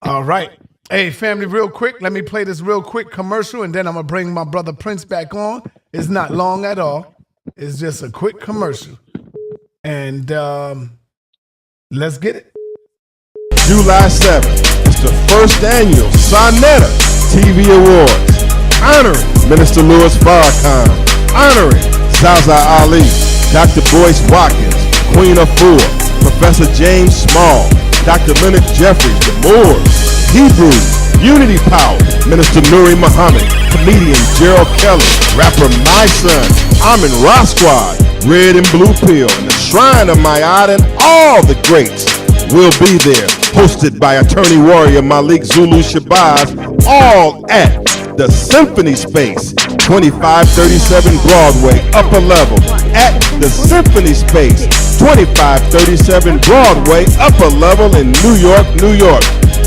All right. Hey, family, real quick. Let me play this real quick commercial, and then I'm going to bring my brother Prince back on. It's not long at all. It's just a quick commercial. And let's get it. July 7th is the first annual Sonetta TV Awards, honoring Minister Louis Farrakhan, honoring Zaza Ali, Dr. Boyce Watkins, Queen of Four, Professor James Small, Dr. Leonard Jeffries, the Moors, Hebrews, Unity Power, Minister Nuri Muhammad, comedian Gerald Kelly, rapper My Son, Amun Ra Squad, Red and Blue Pill, and the Shrine of Mayad, and all the greats will be there. Hosted by attorney warrior Malik Zulu Shabazz, all at the Symphony Space, 2537 Broadway, upper level. At the Symphony Space, 2537 Broadway, upper level in New York, New York.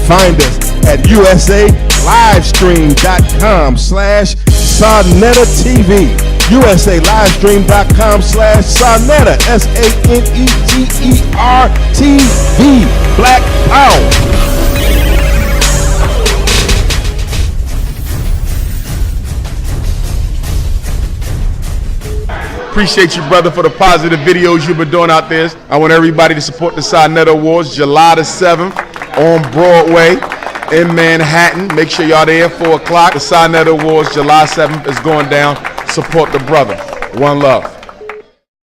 Find us at usalivestream.com/Sonetta TV. usalivestream.com/Sonetta, SANETER TV. Black Power. Appreciate you, brother, for the positive videos you've been doing out there. I want everybody to support the Sinetta Awards, July the 7th on Broadway in Manhattan. Make sure y'all there at 4 o'clock. The Sinetta Awards, July 7th is going down. Support the brother. One love.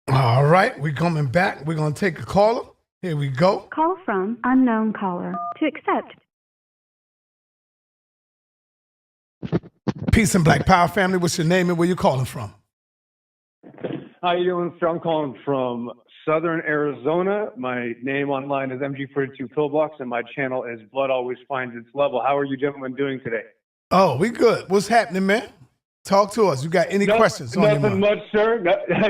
All right, we're coming back. We're going to take a caller. Here we go. Call from unknown caller. To accept. Peace and Black Power family. What's your name and where you calling from? How you doing, sir? I'm calling from Southern Arizona. My name online is MG42 Pillbox, and my channel is Blood Always Finds Its Level. How are you gentlemen doing today? Oh, we good. What's happening, man? Talk to us. You got any questions on your mind? Nothing much, sir.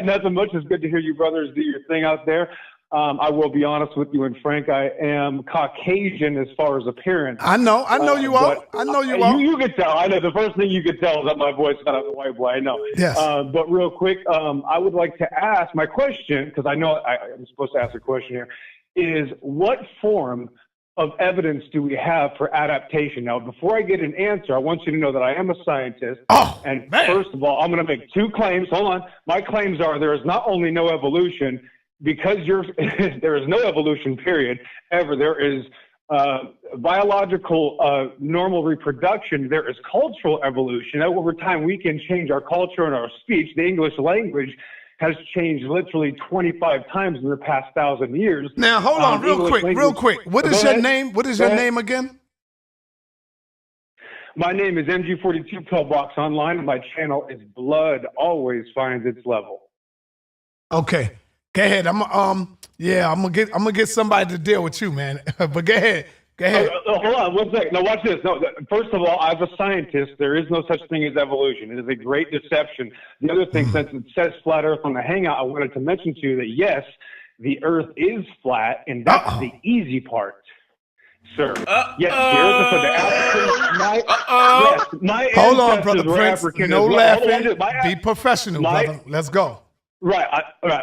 Nothing much. It's good to hear you brothers do your thing out there. I will be honest with you and frank. I am Caucasian as far as appearance. I know you are. I know you are. You can tell. I know the first thing you can tell is that my voice is not a white boy. I know. Yes. But real quick, I would like to ask my question, because I know I'm supposed to ask a question here, is what form of evidence do we have for adaptation? Now, before I get an answer, I want you to know that I am a scientist. Oh, and man. First of all, I'm going to make 2 claims. Hold on. My claims are there is not only no evolution, because there is no evolution, period, ever. There is biological normal reproduction. There is cultural evolution. Over time, we can change our culture and our speech. The English language has changed literally 25 times in the past 1,000 years. Now, hold on real quick. What is your name? What is your name again? My name is MG42 Pillbox online, and my channel is Blood Always Finds Its Level. Okay. Go ahead. I'm gonna get somebody to deal with you, man. But go ahead. Hold on, 1 second. Now watch this. No, first of all, as a scientist, there is no such thing as evolution. It is a great deception. The other thing, since it says flat Earth on the Hangout, I wanted to mention to you that yes, the Earth is flat, and that's the easy part, sir. Yes, the Earth is for the Africans. My Hold on, ancestors brother were Prince. African No as well. laughing. Be professional, brother. Let's go. Right.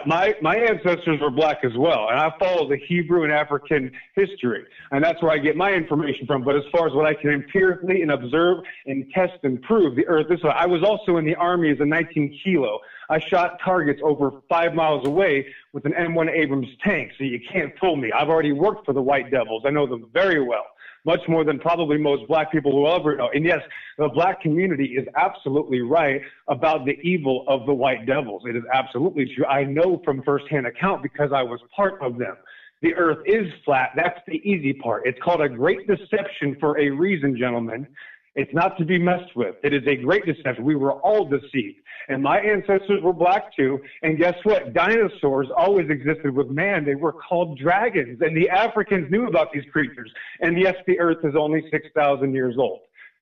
My ancestors were black as well, and I follow the Hebrew and African history, and that's where I get my information from. But as far as what I can empirically and observe and test and prove, the Earth is flat. I was also in the Army as a 19 kilo. I shot targets over 5 miles away with an M1 Abrams tank, so you can't fool me. I've already worked for the White Devils. I know them very well. Much more than probably most black people will ever know. And yes, the black community is absolutely right about the evil of the White Devils. It is absolutely true. I know from firsthand account because I was part of them. The Earth is flat. That's the easy part. It's called a great deception for a reason, gentlemen. It's not to be messed with. It is a great deception. We were all deceived. And my ancestors were black too. And guess what? Dinosaurs always existed with man. They were called dragons. And the Africans knew about these creatures. And yes, the Earth is only 6,000 years old.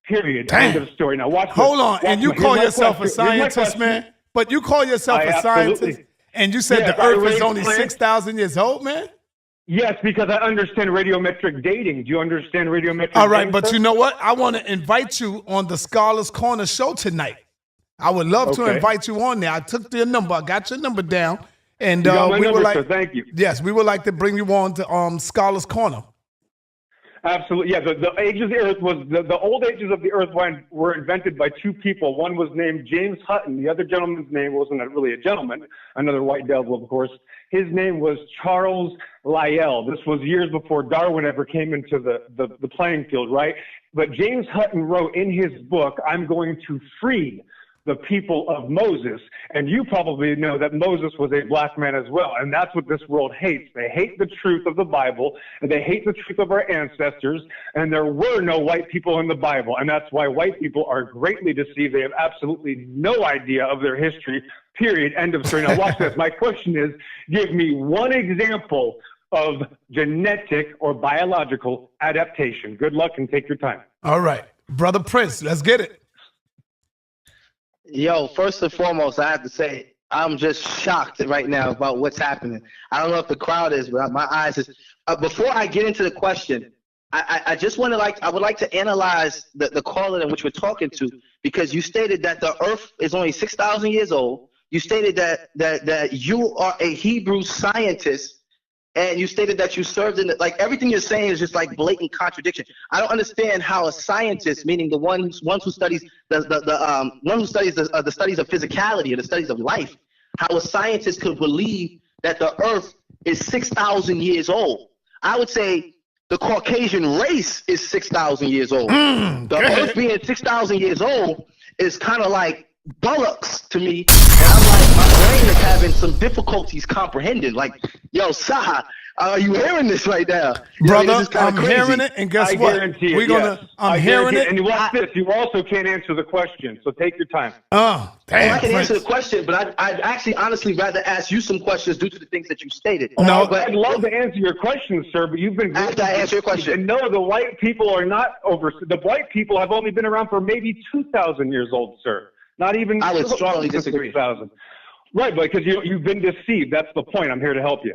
Period. Damn. End of story. Now watch Hold this. on. Watch And you this. call Here's my yourself a question. Here's my scientist, question. man? But you call yourself I a scientist, absolutely- and you said Yes, the I Earth is raised only plants. 6,000 years old, man? Yes, because I understand radiometric dating. Do you understand radiometric All right, dating, but sir? you know what? I want to invite you on the Scholars Corner show tonight. I would love to Okay. invite you on there. I took your number. I got your number down. And You got my we number, would like, sir. Thank you. Yes, we would like to bring you on to Scholars Corner. Absolutely, yeah. The ages of the Earth was the old ages of the Earth were invented by 2 people. One was named James Hutton. The other gentleman's name wasn't really a gentleman. Another white devil, of course. His name was Charles Lyell. This was years before Darwin ever came into the playing field, right? But James Hutton wrote in his book, "I'm going to free the people of Moses." And you probably know that Moses was a black man as well. And that's what this world hates. They hate the truth of the Bible, and they hate the truth of our ancestors. And there were no white people in the Bible. And that's why white people are greatly deceived. They have absolutely no idea of their history, period. End of story. Now watch this. My question is, give me one example of genetic or biological adaptation. Good luck and take your time. All right. Brother Prince, let's get it. Yo, first and foremost, I have to say, I'm just shocked right now about what's happening. I don't know if the crowd is, but my eyes is. Before I get into the question, I just want to I would like to analyze the caller in which we're talking to, because you stated that the Earth is only 6,000 years old. You stated that you are a Hebrew scientist, and you stated that you served in everything you're saying is just like blatant contradiction. I don't understand how a scientist, meaning the one who studies the studies of physicality or the studies of life, how a scientist could believe that the Earth is 6,000 years old. I would say the Caucasian race is 6,000 years old. The Earth being 6,000 years old is kind of like bullocks to me. And I'm like, my brain is having some difficulties comprehending. Like, yo, Saha, are you hearing this right now? Brother, I'm hearing it, and guess what? Guarantee We're it, gonna. yes. I'm hearing it. And watch this. You also can't answer the question, so take your time. Oh, damn. I can answer the question, but I'd actually honestly rather ask you some questions due to the things that you stated. No, but I'd love to answer your question, sir, but you've been. After I answer your question. And no, the white people are not over. The white people have only been around for maybe 2,000 years old, sir. Not even. I would strongly disagree. 6,000. Right, but because you've been deceived. That's the point. I'm here to help you.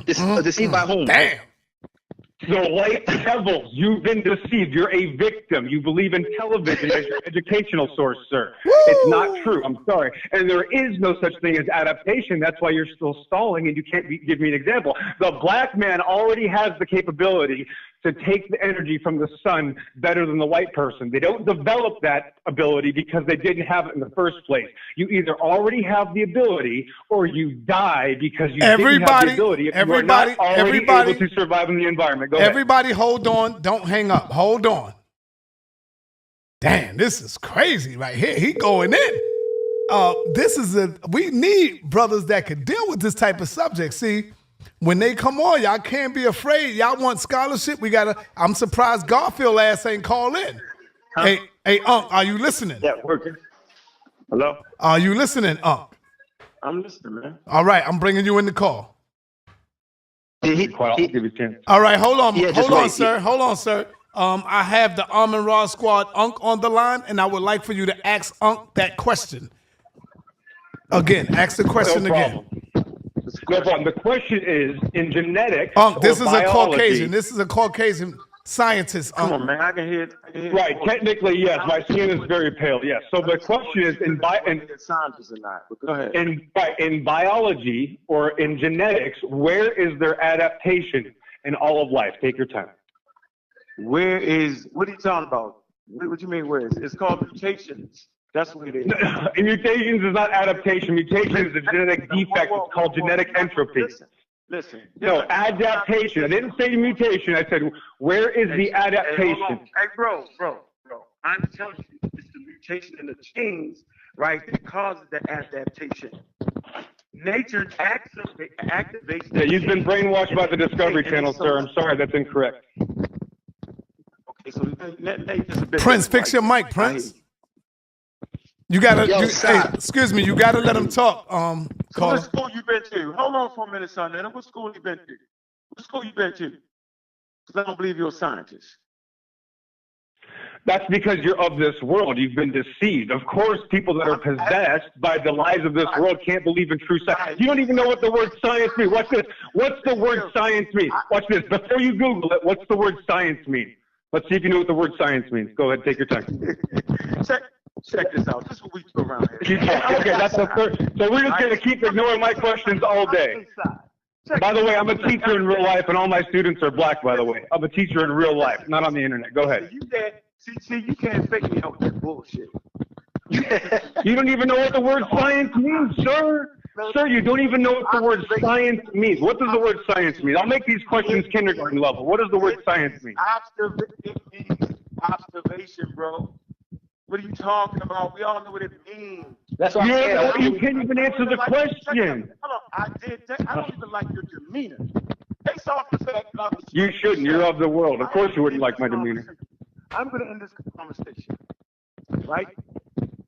Deceived by whom? Damn. The white devils, you've been deceived. You're a victim. You believe in television as your educational source, sir. It's not true. I'm sorry. And there is no such thing as adaptation. That's why you're still stalling and you can't give me an example. The black man already has the capability to take the energy from the sun better than the white person. They don't develop that ability because they didn't have it in the first place. You either already have the ability or you die because you didn't have the ability. If you are not already able to survive in the environment. Go ahead. Everybody hold on. Don't hang up. Hold on. Damn, this is crazy right here. He going in. We need brothers that can deal with this type of subject. See, when they come on, y'all can't be afraid. Y'all want scholarship? I'm surprised Garfield ass ain't call in. Huh? Hey, Unc, are you listening? Yeah, working. Hello? Are you listening, Unc? I'm listening, man. All right, I'm bringing you in the call. I'll give you a chance. All right, hold on, sir. Hold on, sir. I have the Almond Raw Squad Unc on the line, and I would like for you to ask Unc that question. Again, ask the question again. No problem. The question is, in genetics, this is biology, a Caucasian. This is a Caucasian scientist. Come on, man. I can hear it. Right. Technically, yes. My skin is very pale. Yes. So the question is, scientists or not? But go ahead. In biology or in genetics, where is their adaptation in all of life? Take your time. What are you talking about? What do you mean where is? It's called mutations. That's what it is. Mutations is not adaptation. Mutation is a genetic defect. It's called genetic entropy. Listen. No, adaptation. I didn't say mutation. I said, where is the adaptation? Hey, bro. I'm telling you, it's the mutation in the genes, right, that causes the adaptation. Nature activates. Yeah, you've been brainwashed by the Discovery Channel, sir. I'm sorry, that's incorrect. Okay, so nature's a bit. Prince, fix your mic, Prince. You gotta, excuse me, you gotta let him talk. So what school you been to? Hold on for a minute, son. What school you been to? What school you been to? Because I don't believe you're a scientist. That's because you're of this world. You've been deceived. Of course, people that are possessed by the lies of this world can't believe in true science. You don't even know what the word science means. Watch this. What's the word science mean? Watch this. Before you Google it, what's the word science mean? Let's see if you know what the word science means. Go ahead, take your time. Check this out. This is what we do around here. Okay, that's the first. So we're just going to keep ignoring my questions all day. By the way, I'm a teacher in real life, and all my students are black, by the way. I'm a teacher in real life, not on the internet. Go ahead. See, you can't fake me out with that bullshit. You don't even know what the word science means, sir. Sir, you don't even know what the word science means. What does the word science mean? I'll make these questions kindergarten level. What does the word science mean? It means observation, bro. What are you talking about? We all know what it means. That's what I'm saying. You can't even answer the question. Hold on. I don't even like your demeanor. Based off the fact that I was. You shouldn't. You're of the world. Of course you wouldn't like my demeanor. I'm going to end this conversation. Right?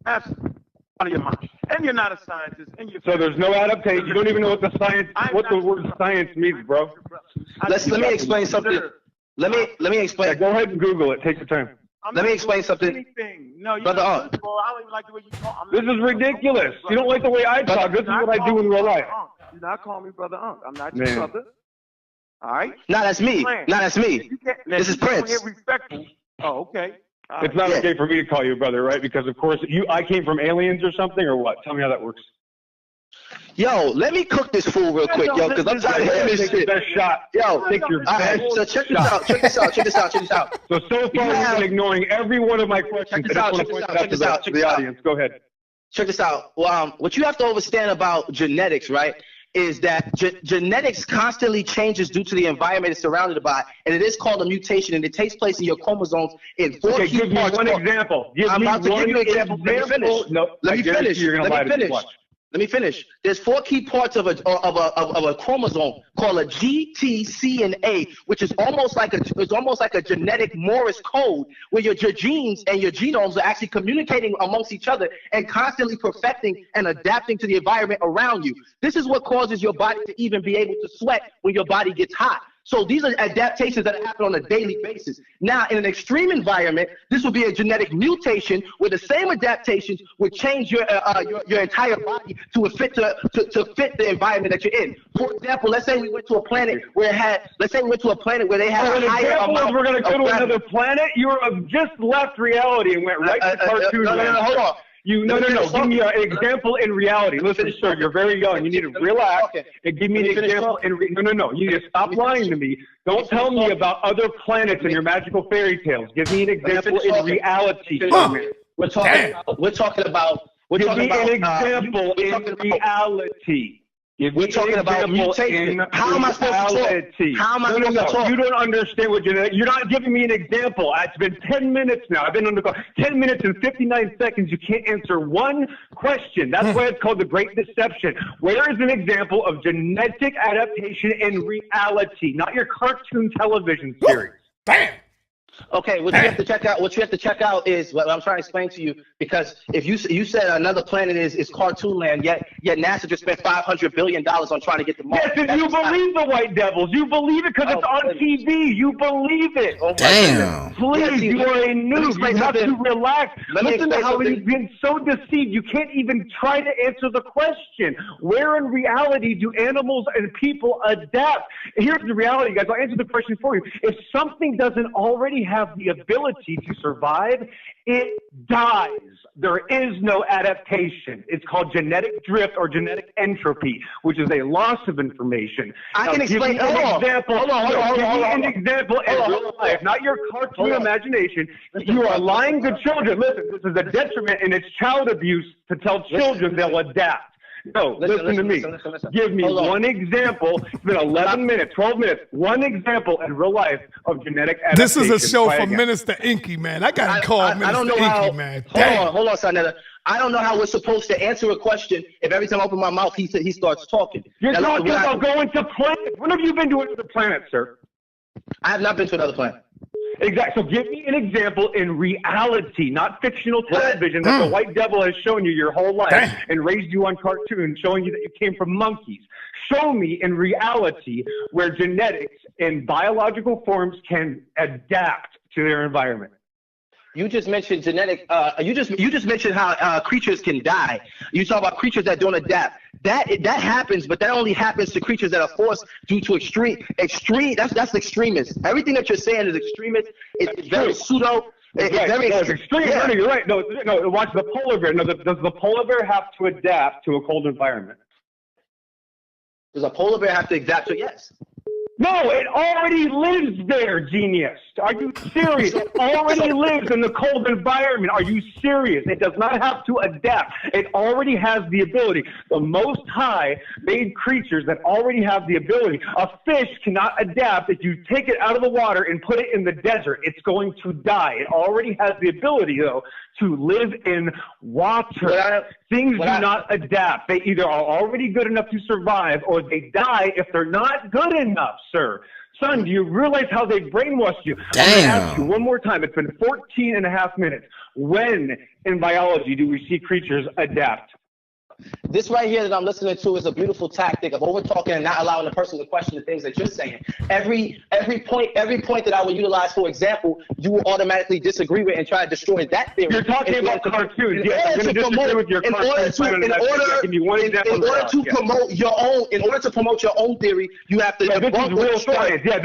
Absolutely. Out of your mind. And you're not a scientist. So there's no adaptation. You don't even know what the word science means, bro. Let me explain something. Let me explain. Yeah, go ahead and Google it. Take your time. Let me explain something. No, Brother I don't even like the way you talk. This is ridiculous. You don't like the way I talk. This is what I do in real life. Do not call me Brother Unc. I'm not your brother. All right? No, that's me. This is Prince. Oh, okay. It's not okay for me to call you a brother, right? Because, of course, I came from aliens or something, or what? Tell me how that works. Yo, let me cook this fool real quick, yo, because I'm tired of hearing this shit. Best shot. Yo, take your best so check this out. Check this out. So far, you've been ignoring every one of my questions. Check this out. To the audience. Go ahead. check this out. What you have to understand about genetics, right, is that genetics constantly changes due to the environment it's surrounded by, and it is called a mutation, and it takes place in your chromosomes in 4 key give parts. Me one example. I'm about to give you an example. Let me finish. No, Let me finish. You're gonna lie to me. Watch. Let me finish. There's 4 key parts of a chromosome called a G, T, C, and A, which is almost like a genetic Morse code where your genes and your genomes are actually communicating amongst each other and constantly perfecting and adapting to the environment around you. This is what causes your body to even be able to sweat when your body gets hot. So these are adaptations that happen on a daily basis. Now, in an extreme environment, this would be a genetic mutation where the same adaptations would change your entire body to fit the environment that you're in. For example, let's say we went to a planet where they had a higher amount. We're going to go to another planet. You just left reality and went right to cartoon. No, hold on. No. Give me an example in reality. Listen, sir, you're very young. You need to relax and give me an example. No. You need to stop lying to me. Don't tell me about other planets and your magical fairy tales. Give me an example in reality. We're talking about Give me an example in reality. We're talking about mutation. How am I supposed to talk? How am I supposed to talk? You don't understand what you're not giving me an example. It's been 10 minutes now. I've been on the call. 10 minutes and 59 seconds. You can't answer one question. That's why it's called the Great Deception. Where is an example of genetic adaptation in reality, not your cartoon television series? Damn. Okay, what you have to check out is what I'm trying to explain to you, because if you said another planet is cartoon land, yet NASA just spent $500 billion on trying to get the Mars. Yes, and you believe the White Devils. You believe it because it's on TV. You believe it. Damn. Please, you are a noob. You have to relax. Listen to how you've been so deceived. You can't even try to answer the question. Where in reality do animals and people adapt? Here's the reality, guys. I'll answer the question for you. If something doesn't already have the ability to survive, it dies. There is no adaptation. It's called genetic drift or genetic entropy, which is a loss of information. I can explain. Hold on. An example in real life, not your cartoon imagination. You are lying to children. Listen, this is a detriment, and it's child abuse to tell children they'll adapt. No, listen to me. Give me one example. It's been 11 minutes, 12 minutes. One example in real life of genetic adaptation. This is a show for Minister Inky, man. I got to call Minister Inky, man. Hold on, Sanetta. I don't know how we're supposed to answer a question if every time I open my mouth, he starts talking. You're talking about going to planets. When have you been to another planet, sir? I have not been to another planet. Exactly. So give me an example in reality, not fictional television that the White Devil has shown you your whole life and raised you on cartoons, showing you that you came from monkeys. Show me in reality where genetics in biological forms can adapt to their environment. You just mentioned genetic. You just mentioned how creatures can die. You talk about creatures that don't adapt. That happens, but that only happens to creatures that are forced due to extreme. That's extremist. Everything that you're saying is extremist. It's very pseudo. It's very extreme. Yeah. No, you're right. No. Watch the polar bear. No, does the polar bear have to adapt to a cold environment? Does a polar bear have to adapt to? Yes. No, it already lives there, genius. Are you serious? It already lives in the cold environment. Are you serious? It does not have to adapt. It already has the ability. The Most High made creatures that already have the ability. A fish cannot adapt. If you take it out of the water and put it in the desert, it's going to die. It already has the ability, though, to live in water. Things do not adapt. They either are already good enough to survive or they die if they're not good enough, sir. Son, do you realize how they brainwashed you? Damn. I'm going to ask you one more time. It's been 14 and a half minutes. When in biology do we see creatures adapt? This right here that I'm listening to is a beautiful tactic of over-talking and not allowing the person to question the things that you're saying. Every point that I would utilize, for example, you will automatically disagree with and try to destroy that theory. You're talking about cartoons. Yes, I'm going to disagree with your cartoons. In order to promote your own theory, you have to debunk real science. Yeah,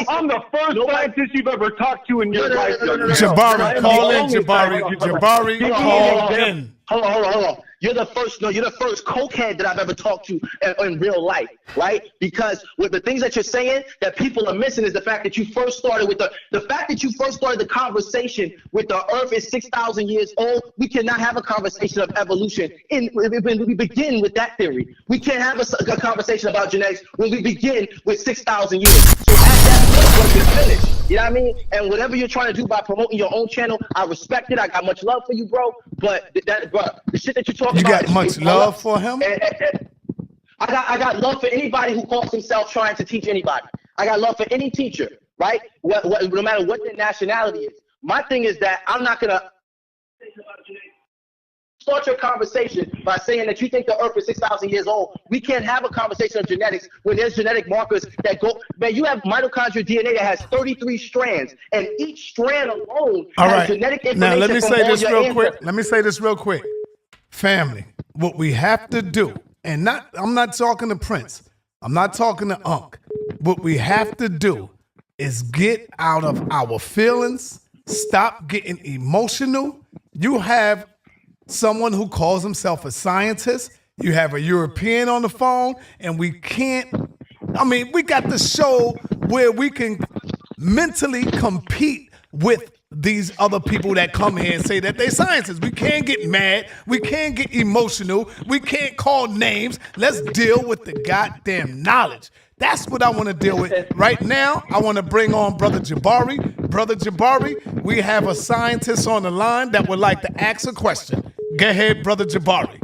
I'm the first scientist you've ever talked to in your life. Jabari, call in, Jabari. Jabari, call in. Hold on. You're the first cokehead that I've ever talked to in real life, right? Because with the things that you're saying that people are missing is the fact that you first started with the conversation with the earth is 6,000 years old. We cannot have a conversation of evolution when we begin with that theory. We can't have a conversation about genetics when we begin with 6,000 years. So at that point, we're finished. You know what I mean? And whatever you're trying to do by promoting your own channel, I respect it. I got much love for you, bro. But the shit that you're talking about. You got much love for him? I got love for anybody who calls himself trying to teach anybody. I got love for any teacher, right? No matter what their nationality is. My thing is that I'm not gonna start your conversation by saying that you think the earth is 6,000 years old. We can't have a conversation of genetics when there's genetic markers that go, man, you have mitochondrial DNA that has 33 strands, and each strand alone has genetic information. Now, let me say this real quick. Let me say this real quick. Family, what we have to do, and I'm not talking to Prince. I'm not talking to Unc. What we have to do is get out of our feelings, stop getting emotional. You have someone who calls himself a scientist. You have a European on the phone, and we got the show where we can mentally compete with these other people that come here and say that they scientists. We can't get mad. We can't get emotional. We can't call names. Let's deal with the goddamn knowledge. That's what I want to deal with. Right now, I want to bring on Brother Jabari. Brother Jabari, we have a scientist on the line that would like to ask a question. Go ahead, Brother Jabari.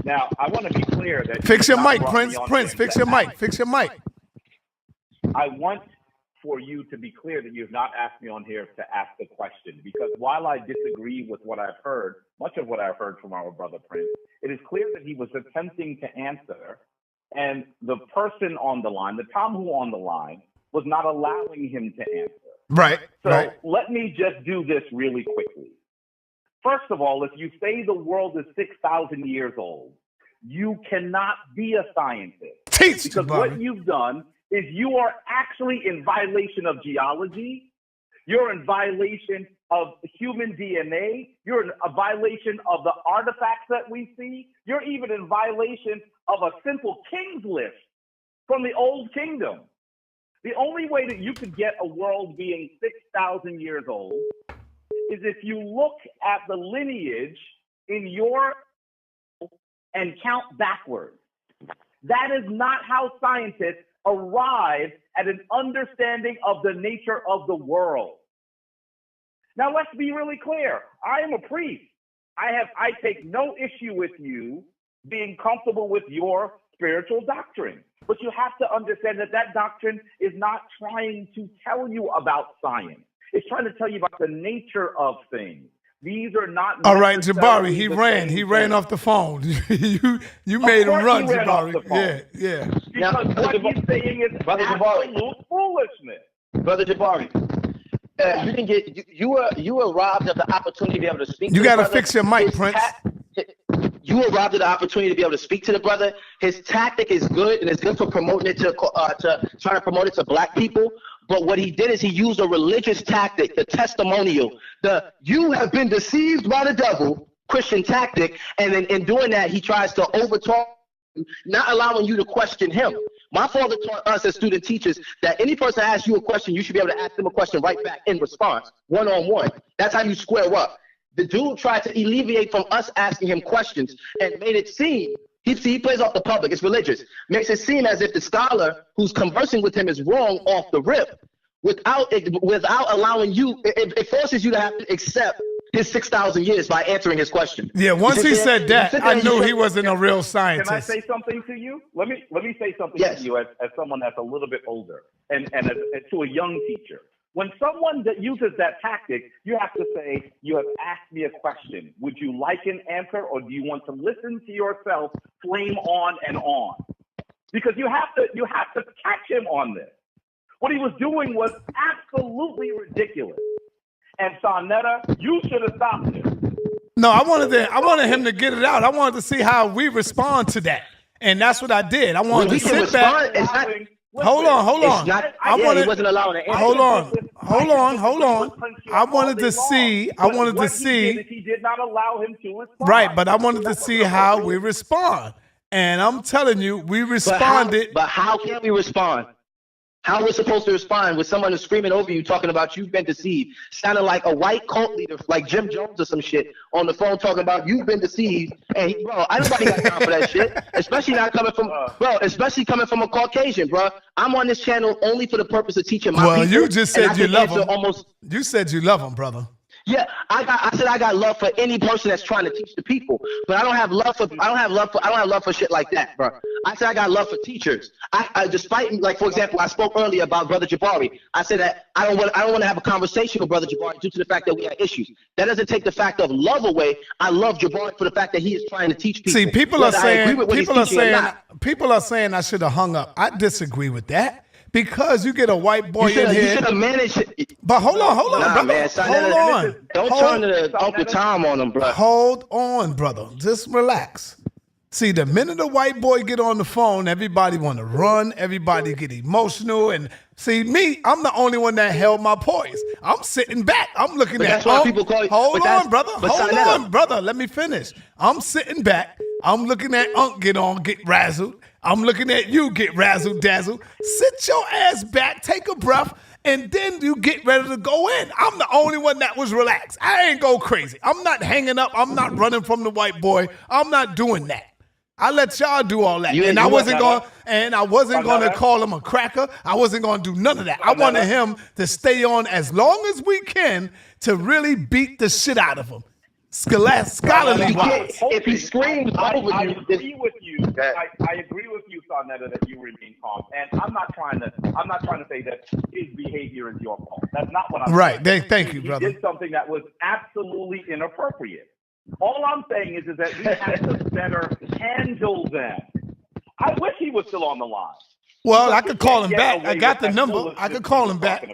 Now, I want to be clear that... Fix your mic, Prince. Prince, fix your mic. Fix your mic. I want for you to be clear that you have not asked me on here to ask a question, because while I disagree with what I've heard, much of what I've heard from our brother Prince, it is clear that he was attempting to answer, and the person on the line, the Tom who on the line, was not allowing him to answer. Right. So let me just do this really quickly. First of all, if you say the world is 6,000 years old, you cannot be a scientist. Teach because what you've done is you are actually in violation of geology. You're in violation of human DNA. You're in a violation of the artifacts that we see. You're even in violation of a simple king's list from the Old Kingdom. The only way that you could get a world being 6,000 years old is if you look at the lineage in your and count backwards. That is not how scientists arrive at an understanding of the nature of the world. Now, let's be really clear. I am a priest. I take no issue with you being comfortable with your spiritual doctrine. But you have to understand that that doctrine is not trying to tell you about science. It's trying to tell you about the nature of things. These are not. All right, Jabari, he ran off the phone. you made him run, Jabari. Yeah. Because what he's saying is absolute foolishness. Brother Jabari, you can get you were robbed of the opportunity to be able to speak. You got to fix your mic, Prince. You were robbed of the opportunity to be able to speak to the brother. His tactic is good, and it's good for promoting it to trying to promote it to black people. But what he did is he used a religious tactic, the testimonial, you have been deceived by the devil, Christian tactic. And then in doing that, he tries to overtalk, not allowing you to question him. My father taught us as student teachers that any person asks you a question, you should be able to ask them a question right back in response, one-on-one. That's how you square up. The dude tried to alleviate from us asking him questions and made it seem, he plays off the public, it's religious, makes it seem as if the scholar who's conversing with him is wrong off the rip without allowing you, it forces you to have to accept his 6,000 years by answering his question. Yeah, once he said that, I knew he wasn't a real scientist. Can I say something to you? Let me say something to you as someone that's a little bit older and as to a young teacher. When someone that uses that tactic, you have to say, you have asked me a question. Would you like an answer, or do you want to listen to yourself flame on and on? Because you have to catch him on this. What he was doing was absolutely ridiculous. And Sonetta, you should have stopped him. No, I wanted him to get it out. I wanted to see how we respond to that. And that's what I did. I wanted to sit back. Hold on. He wasn't allowing to answer. Hold on. I wanted to see. He did not allow him to respond. Right, but I wanted to see how we respond. And I'm telling you, we responded. But how can we respond? How we're supposed to respond with someone who's screaming over you, talking about you've been deceived, sounding like a white cult leader, like Jim Jones or some shit, on the phone talking about you've been deceived. And bro, nobody got time for that shit. Especially coming from a Caucasian, bro. I'm on this channel only for the purpose of teaching my people. Well, you just said you love him. You said you love him, brother. Yeah, I said I got love for any person that's trying to teach the people, but I don't have love for shit like that, bro. I said I got love for teachers. Despite, like, for example, I spoke earlier about Brother Jabari. I said that I don't want to have a conversation with Brother Jabari due to the fact that we had issues. That doesn't take the fact of love away. I love Jabari for the fact that he is trying to teach people. See, people are saying I should have hung up. I disagree with that. Because you get a white boy in here. You should have managed it. But hold on, brother. Man, hold on. Don't turn to Uncle Tom on him, bro. Hold on, brother. Just relax. See, the minute the white boy get on the phone, everybody want to run. Everybody get emotional. And see, me, I'm the only one that held my poise. I'm sitting back. I'm looking at. That's why people call you. Hold on, brother. Let me finish. I'm sitting back. I'm looking at Unc get razzled. I'm looking at you get razzle dazzle. Sit your ass back, take a breath, and then you get ready to go in. I'm the only one that was relaxed. I ain't go crazy. I'm not hanging up. I'm not running from the white boy. I'm not doing that. I let y'all do all that. I wasn't going to call him a cracker. I wasn't going to do none of that. I wanted him to stay on as long as we can to really beat the shit out of him. Scholarly wise. If he screams over you, I agree with you, Sarnetta, that you remain calm. And I'm not trying to say that his behavior is your fault. That's not what I'm saying. Right. Thank you, brother. He did something that was absolutely inappropriate. All I'm saying is that we had to better handle them. I wish he was still on the line. Well, I could call him back. I got the number. I could call him back.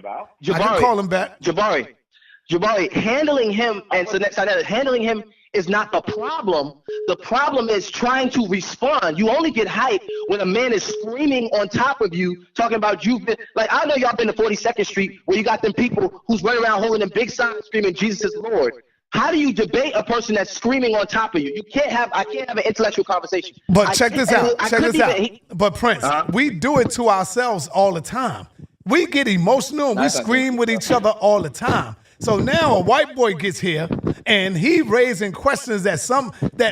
Jabari, handling him handling him is not the problem. The problem is trying to respond. You only get hype when a man is screaming on top of you, talking about you've been, like, I know y'all been to 42nd Street where you got them people who's running around holding them big signs screaming Jesus is Lord. How do you debate a person that's screaming on top of you? I can't have an intellectual conversation. But check this out. But Prince, we do it to ourselves all the time. We get emotional and we scream with each other all the time. So now a white boy gets here and he raising questions that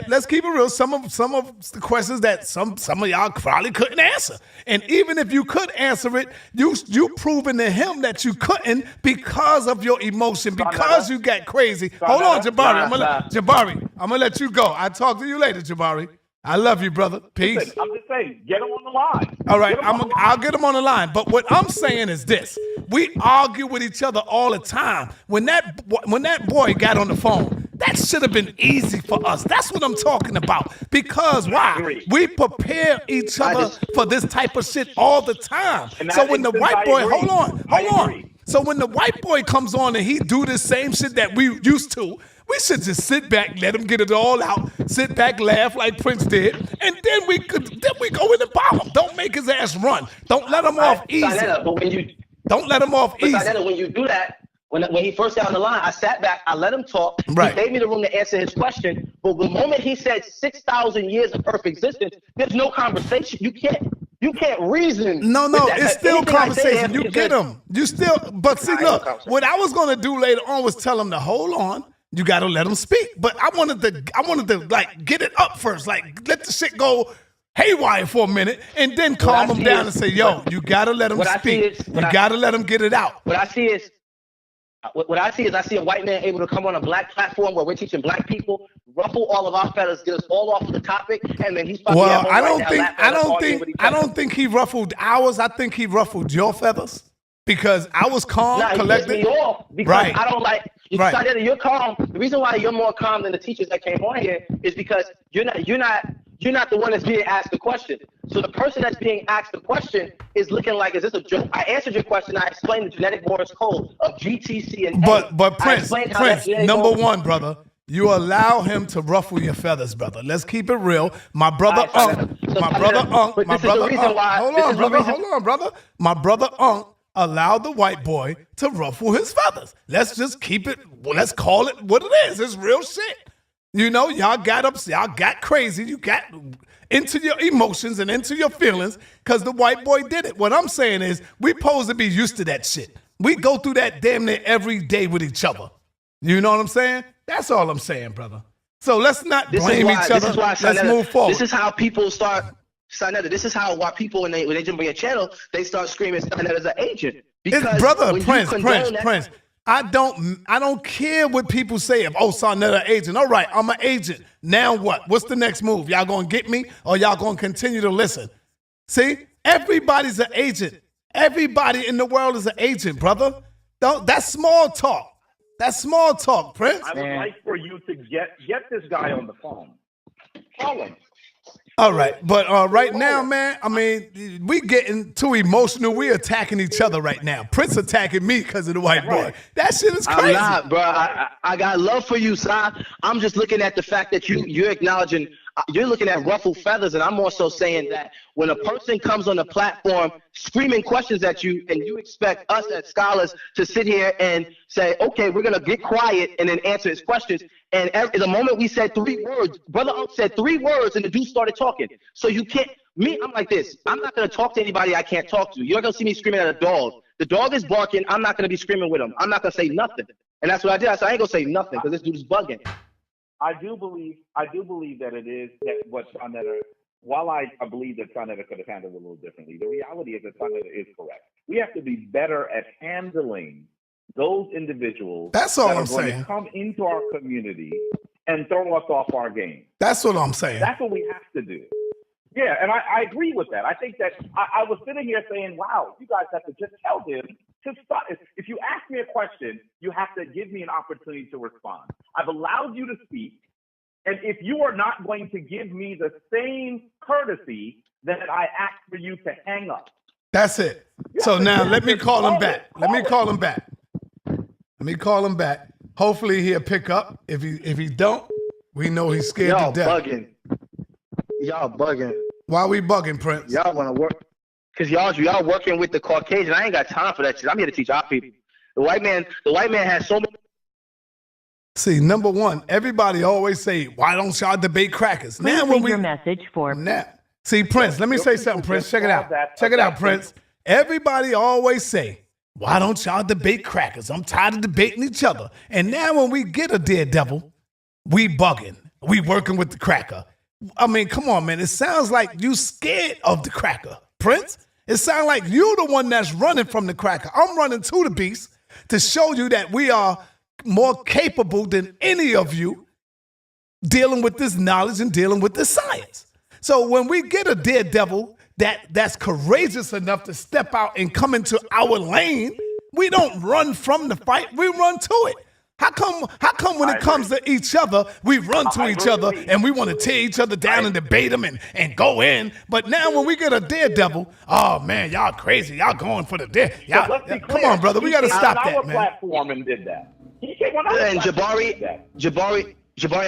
let's keep it real, some of the questions that some of y'all probably couldn't answer. And even if you could answer it, you proving to him that you couldn't because of your emotion, because you got crazy. Hold on, Jabari. I'm gonna let you go. I'll talk to you later, Jabari. I love you, brother. Peace. Listen, I'm just saying, get him on the line. All right, I'll get him on the line. But what I'm saying is this. We argue with each other all the time. When that boy got on the phone, that should have been easy for us. That's what I'm talking about. Because why? We prepare each other for this type of shit all the time. So when the white boy, hold on. So when the white boy comes on and he do the same shit that we used to, we should just sit back, let him get it all out, sit back, laugh like Prince did, and then we go in the bottom. Don't make his ass run. Don't let him off easy. Don't let him off easy. When you do that, when he first got on the line, I sat back, I let him talk. Right. He gave me the room to answer his question. But the moment he said 6,000 years of Earth existence, there's no conversation. You can't reason. No, it's still conversation. You get him. But see, look, what I was gonna do later on was tell him to hold on. You gotta let him speak. But I wanted to like get it up first, like let the shit go haywire for a minute, and then calm him down and say, yo, you gotta let him speak. You gotta let him get it out. What I see is I see a white man able to come on a black platform where we're teaching black people, ruffle all of our feathers, get us all off of the topic, and then he's probably I don't think he ruffled ours. I think he ruffled your feathers because I was calm, collected. He pissed me off because I don't like. You're calm. The reason why you're more calm than the teachers that came on here is because you're not the one that's being asked the question. So the person that's being asked the question is looking like, is this a joke? I answered your question. I explained the genetic Morse code of GTC and But Prince, number one, brother, you allow him to ruffle your feathers, brother. Let's keep it real. My brother Unk, hold on, brother. My brother Unk allowed the white boy to ruffle his feathers. Let's just keep it, let's call it what it is. It's real shit. You know, y'all got upset, y'all got crazy, you got into your emotions and into your feelings because the white boy did it. What I'm saying is we supposed to be used to that shit. We go through that damn near every day with each other. You know what I'm saying? That's all I'm saying, brother. So let's not blame each other. Let's move forward. This is how people start, Sanetta, this is how why people, when they jump on your channel, they start screaming Sanetta as an agent. Because it's brother, Prince. I don't care what people say of, Sanetta agent. All right, I'm an agent. Now what? What's the next move? Y'all gonna get me or y'all gonna continue to listen? See, everybody's an agent. Everybody in the world is an agent, brother. That's small talk. That's small talk, Prince. I would like for you to get this guy on the phone. Call him. All right, but right now, man, I mean, we getting too emotional. We attacking each other right now. Prince attacking me because of the white boy. That shit is crazy. I'm not, bro. I got love for you, son. I'm just looking at the fact that you're acknowledging, you're looking at ruffled feathers, and I'm also saying that when a person comes on the platform screaming questions at you, and you expect us as scholars to sit here and say, okay, we're going to get quiet and then answer his questions. And the moment we said 3 words, Brother Unk said 3 words, and the dude started talking. So you can't, I'm like this. I'm not going to talk to anybody I can't talk to. You're going to see me screaming at a dog. The dog is barking. I'm not going to be screaming with him. I'm not going to say nothing. And that's what I did. I said, I ain't going to say nothing because this dude is bugging. I do believe that it is that what Sanetta, while I believe that Sanetta could have handled it a little differently, the reality is that Sanetta is correct. We have to be better at handling those individuals That's all that I'm are going saying. to come into our community and throw us off our game. That's what I'm saying. That's what we have to do. Yeah, and I agree with that. I think that I was sitting here saying, wow, you guys have to just tell him to stop. If you ask me a question, you have to give me an opportunity to respond. I've allowed you to speak, and if you are not going to give me the same courtesy, then I ask for you to hang up. That's it. So now let me call him back. Let me call him back. Hopefully he'll pick up. If he don't, we know he's scared to death. Y'all bugging. Why we bugging, Prince? Y'all want to work because y'all working with the Caucasian. I ain't got time for that shit. I'm here to teach our people. The white man has so many. See, number one, everybody always say, "Why don't y'all debate crackers?" Now when your message for see, Prince, let me say something, Prince. Check it out. Check it out, Prince. Everybody always say, "Why don't y'all debate crackers?" I'm tired of debating each other. And now when we get a daredevil, we bugging. We working with the cracker. I mean, come on, man. It sounds like you scared of the cracker, Prince. It sounds like you the one that's running from the cracker. I'm running to the beast to show you that we are more capable than any of you dealing with this knowledge and dealing with this science. So when we get a daredevil that's courageous enough to step out and come into our lane, we don't run from the fight, we run to it. How come when it comes to each other, we run to each other and we want to tear each other down and debate them and go in? But now when we get a daredevil, oh man, y'all crazy. Y'all going for the dare. Come on, brother. We got to stop that, man. Platform and did that. And Jabari,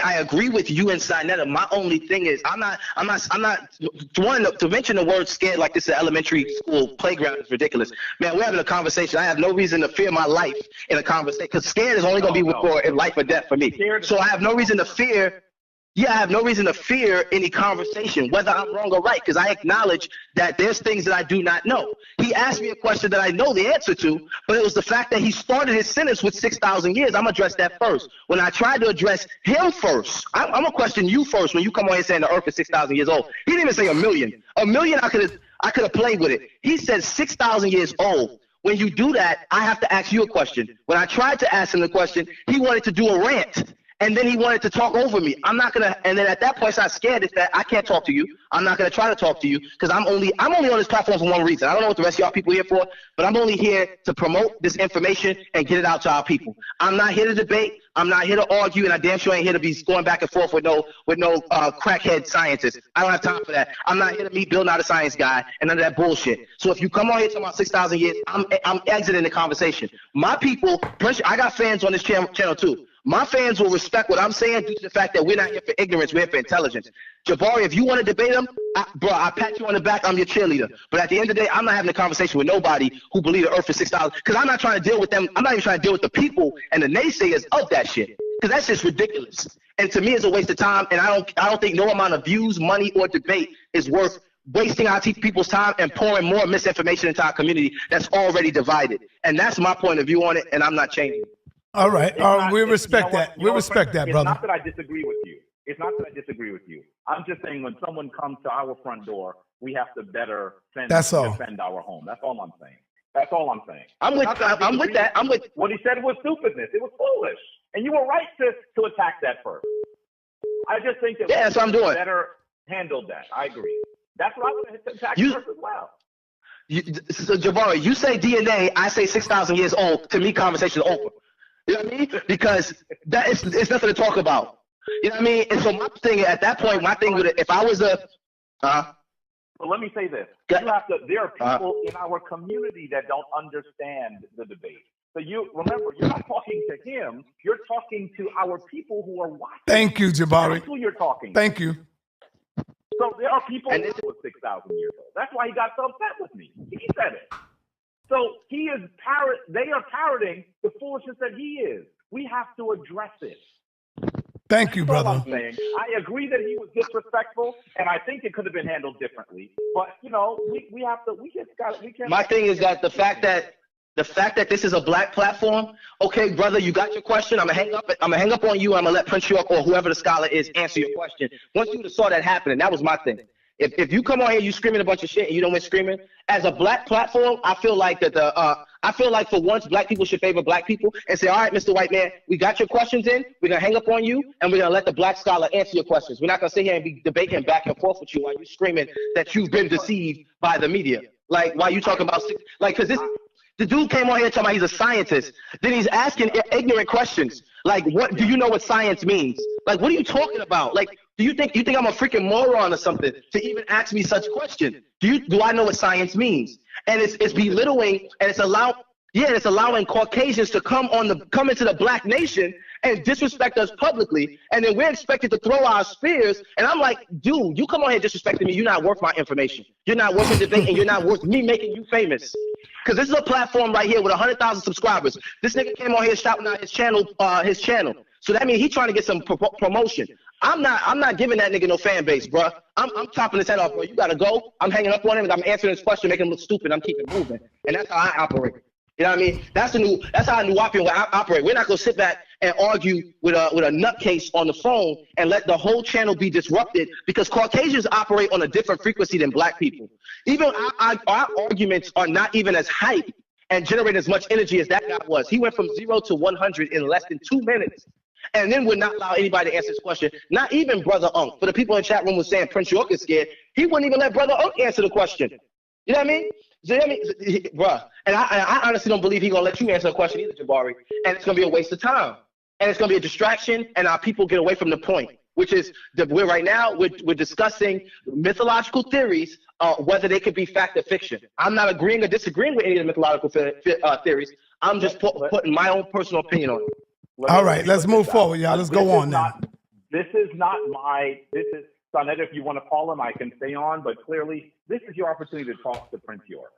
I agree with you and Sinetta. My only thing is I'm not to mention the word scared like this is an elementary school playground is ridiculous. Man, we're having a conversation. I have no reason to fear my life in a conversation because scared is only going to be for life or death for me. So I have no reason to fear. Yeah, I have no reason to fear any conversation, whether I'm wrong or right, because I acknowledge that there's things that I do not know. He asked me a question that I know the answer to, but it was the fact that he started his sentence with 6,000 years. I'm going to address that first. When I tried to address him first, I'm going to question you first when you come on here saying the earth is 6,000 years old. He didn't even say a million. A million, I could have played with it. He said 6,000 years old. When you do that, I have to ask you a question. When I tried to ask him the question, he wanted to do a rant. And then he wanted to talk over me. I'm not gonna. And then at that point, I scared is that I can't talk to you. I'm not gonna try to talk to you because I'm only on this platform for one reason. I don't know what the rest of y'all people are here for, but I'm only here to promote this information and get it out to our people. I'm not here to debate. I'm not here to argue, and I damn sure ain't here to be going back and forth with no crackhead scientists. I don't have time for that. I'm not here to meet Bill, not a science guy, and none of that bullshit. So if you come on here talking about 6,000 years, I'm exiting the conversation. My people, I got fans on this channel too. My fans will respect what I'm saying due to the fact that we're not here for ignorance, we're here for intelligence. Jabari, if you want to debate him, I pat you on the back, I'm your cheerleader. But at the end of the day, I'm not having a conversation with nobody who believes the earth is $6. Because I'm not trying to deal with them. I'm not even trying to deal with the people and the naysayers of that shit. Because that's just ridiculous. And to me, it's a waste of time. And I don't think no amount of views, money, or debate is worth wasting our people's time and pouring more misinformation into our community that's already divided. And that's my point of view on it, and I'm not changing it. All right. We respect that. We respect that, brother. It's not that I disagree with you. It's not that I disagree with you. I'm just saying when someone comes to our front door, we have to better defend our home. That's all I'm saying. That's all I'm saying. I'm with that. What he said was stupidness. It was foolish. And you were right to attack that first. I just think that that's what I'm doing. Better handled that. I agree. That's what I would have attacked first as well. So Jabari, you say DNA, I say 6,000 years old. To me, conversation is over. You know what I mean? Because it's nothing to talk about. You know what I mean? And so my thing at that point, my thing would if I was Well, let me say this. There are people in our community that don't understand the debate. So you remember, you're not talking to him. You're talking to our people who are watching. Thank you, Jabari. That's who you're talking to. Thank you. So there are people who are 6,000 years old. That's why he got so upset with me. He said it. So he is they are parroting the foolishness that he is. We have to address it. Thank you, brother. I'm saying. I agree that he was disrespectful, and I think it could have been handled differently. But we can't. My thing is that the fact that this is a black platform, okay, brother, you got your question. I'm gonna hang up on you. I'm gonna let Prince York or whoever the scholar is answer your question. Once you saw that happening, that was my thing. If you come on here, you screaming a bunch of shit, and you don't win screaming. As a black platform, I feel like for once, black people should favor black people and say, all right, Mr. White Man, we got your questions in. We're gonna hang up on you, and we're gonna let the black scholar answer your questions. We're not gonna sit here and be debating back and forth with you while you screaming that you've been deceived by the media. Like, why you talking about because the dude came on here talking about he's a scientist. Then he's asking ignorant questions. Like, what do you know what science means? Like, what are you talking about? Like, do you think I'm a freaking moron or something to even ask me such question? Do I know what science means? And it's belittling, and it's allowing Caucasians to come into the black nation and disrespect us publicly, and then we're expected to throw our spears. And I'm like, dude, you come on here disrespecting me. You're not worth my information. You're not worth the debate, and you're not worth me making you famous. Because this is a platform right here with 100,000 subscribers. This nigga came on here shouting out his channel. So that means he's trying to get some promotion. I'm not giving that nigga no fan base, bro. I'm chopping his head off, bro. You gotta go. I'm hanging up on him, and I'm answering his question, making him look stupid. I'm keeping moving, and that's how I operate. You know what I mean? That's how wu-nuwaupu operate. We're not gonna sit back and argue with a nutcase on the phone and let the whole channel be disrupted because Caucasians operate on a different frequency than black people. Even our arguments are not even as hype and generate as much energy as that guy was. He went from 0 to 100 in less than 2 minutes. And then would not allow anybody to answer his question. Not even Brother Unk. For the people in the chat room was saying Prince York is scared. He wouldn't even let Brother Unk answer the question. You know what I mean? So, bruh. And I honestly don't believe he's going to let you answer the question either, Jabari. And it's going to be a waste of time. And it's going to be a distraction, and our people get away from the point, which is that we're discussing mythological theories, whether they could be fact or fiction. I'm not agreeing or disagreeing with any of the mythological theories. I'm just putting my own personal opinion on it. All right, let's move forward, y'all. Let's go on now. This is Sonetta, if you want to call him, I can stay on, but clearly this is your opportunity to talk to Prince York.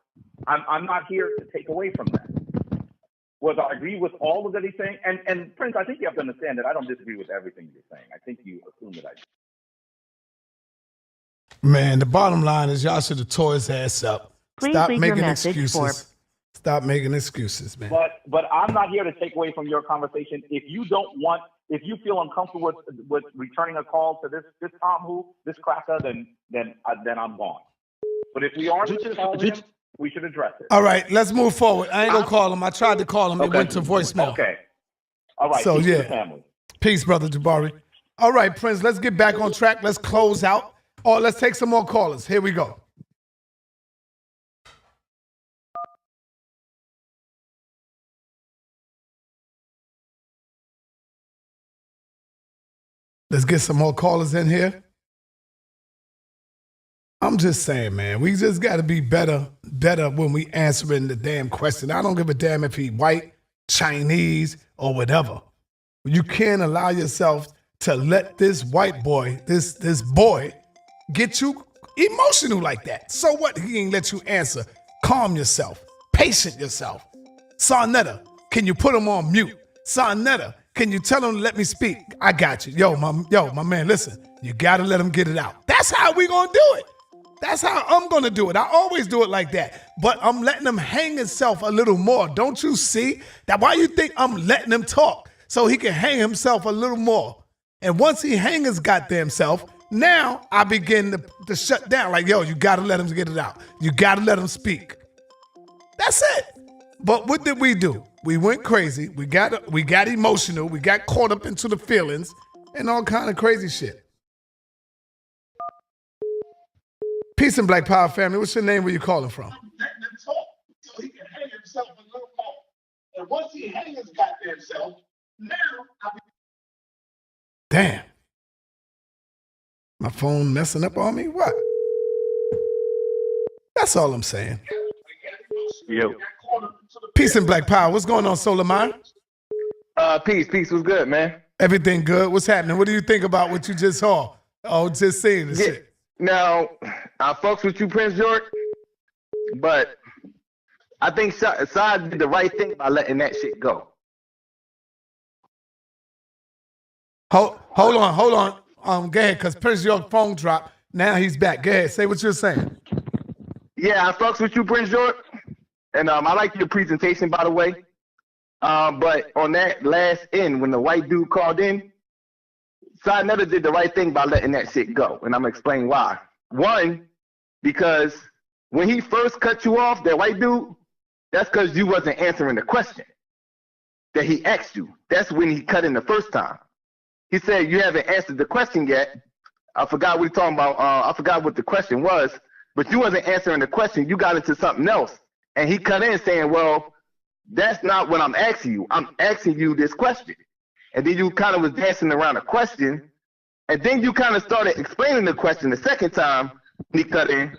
I'm not here to take away from that. Whether I agree with all of that he's saying, and Prince, I think you have to understand that I don't disagree with everything you're saying. I think you assume that I do. Man, the bottom line is y'all should have tore his ass up. Stop making excuses. Stop making excuses, man. But I'm not here to take away from your conversation. If you feel uncomfortable with returning a call to this this cracker, then I'm gone. But if we are to call him, we should address it. All right, let's move forward. I ain't gonna call him. I tried to call him. It went to voicemail. Okay. All right. So peace yeah. to the family. Peace, brother Jabari. All right, Prince. Let's get back on track. Let's close out. Or let's take some more callers. Here we go. Let's get some more callers in here. I'm just saying, man, we just got to be better when we answering the damn question. I don't give a damn if he white, Chinese, or whatever. You can't allow yourself to let this white boy, this boy, get you emotional like that. So what? He ain't let you answer. Calm yourself. Patient yourself. Sarnetta, can you put him on mute? Sarnetta, can you tell him to let me speak? I got you. Yo, my man, listen. You gotta let him get it out. That's how we gonna do it. That's how I'm gonna do it. I always do it like that. But I'm letting him hang himself a little more. Don't you see? That why you think I'm letting him talk? So he can hang himself a little more. And once he hang his goddamn self, now I begin to shut down. Like, yo, you gotta let him get it out. You gotta let him speak. That's it. But what did we do? We went crazy. We got emotional. We got caught up into the feelings and all kind of crazy shit. Peace and Black Power family. What's your name? Where you calling from? So he can hang himself a little more. And once he hangs his goddamn self, now damn. My phone messing up on me? What? That's all I'm saying. Yo. Peace and Black Power. What's going on, Solamai? Peace. What's good, man? Everything good. What's happening? What do you think about what you just saw? Oh, just seeing this shit. Now, I fucks with you, Prince George, but I think Side did the right thing by letting that shit go. Hold on. Go ahead, because Prince York phone dropped. Now he's back. Go ahead. Say what you're saying. Yeah, I fucks with you, Prince George. And I like your presentation, by the way. But on that last end, when the white dude called in, Side never did the right thing by letting that shit go. And I'm going to explain why. One, because when he first cut you off, that white dude, that's because you wasn't answering the question that he asked you. That's when he cut in the first time. He said, you haven't answered the question yet. I forgot what he's talking about. I forgot what the question was, but you wasn't answering the question. You got into something else. And he cut in saying, well, that's not what I'm asking you. I'm asking you this question. And then you kind of was dancing around the question. And then you kind of started explaining the question the second time he cut in.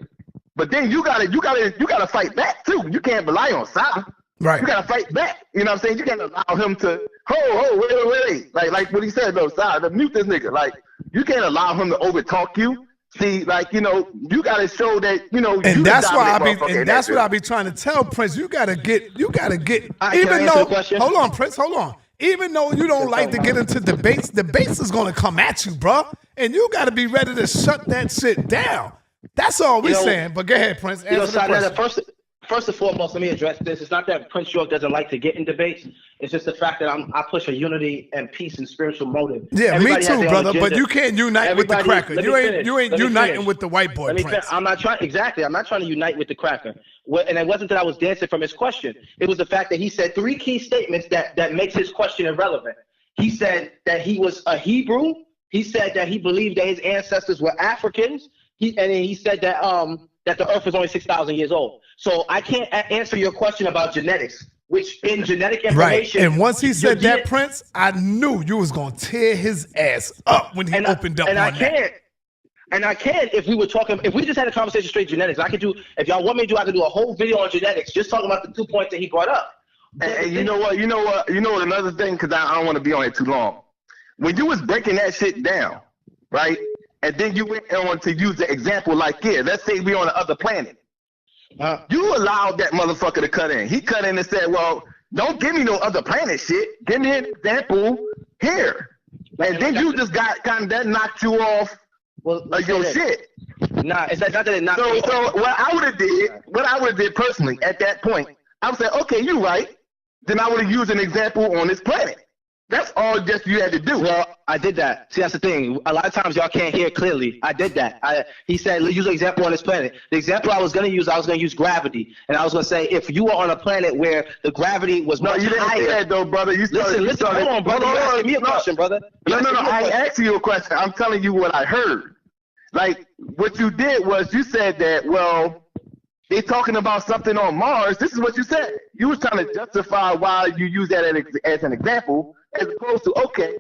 But then you gotta fight back too. You can't rely on Side. Right. You gotta fight back. You know what I'm saying? You can't allow him to wait. Like what he said though, Side, mute this nigga. Like you can't allow him to overtalk you. See, like, you know, you gotta show that, you know, and you that's why that's what I be trying to tell Prince. You gotta get Right, even though hold on, Prince, hold on. Even though you don't like to get into debates is gonna come at you, bro. And you gotta be ready to shut that shit down. That's all we're saying. But go ahead, Prince. Answer the question. First and foremost, let me address this. It's not that Prince York doesn't like to get in debates. It's just the fact that I push a unity and peace and spiritual motive. Yeah, Everybody me too, brother. But you can't unite with the cracker. You ain't uniting with the white boy, Prince. I'm not trying to unite with the cracker. And it wasn't that I was dancing from his question. It was the fact that he said three key statements that makes his question irrelevant. He said that he was a Hebrew. He said that he believed that his ancestors were Africans. And then he said that that the earth was only 6,000 years old. So I can't answer your question about genetics, which in genetic information. Right. And once he said that, Prince, I knew you was going to tear his ass up when he opened up on that. And I can if we just had a conversation straight genetics. I could do, if y'all want me to do, I could do a whole video on genetics, just talking about the 2 points that he brought up. And you know what, another thing, because I don't want to be on it too long. When you was breaking that shit down, right? And then you went on to use the example like, yeah, let's say we on the other planet. You allowed that motherfucker to cut in. He cut in and said, well, don't give me no other planet shit. Give me an example here. And then you just got kind of, that knocked you off your shit. Nah, it's not that it knocked me off. So what I would have did personally at that point, I would say, okay, you're right. Then I would have used an example on this planet. That's all just you had to do. Well, I did that. See, that's the thing. A lot of times y'all can't hear clearly. I did that. He said, use an example on this planet. The example I was going to use gravity. And I was going to say, if you were on a planet where the gravity was much higher. No, you didn't say that, though, brother. Listen, hold on, brother. You're asking me a question, brother. No, I ain't asking you a question. I'm telling you what I heard. Like, what you did was you said that, well, they're talking about something on Mars. This is what you said. You was trying to justify why you use that as an example, as opposed to, okay,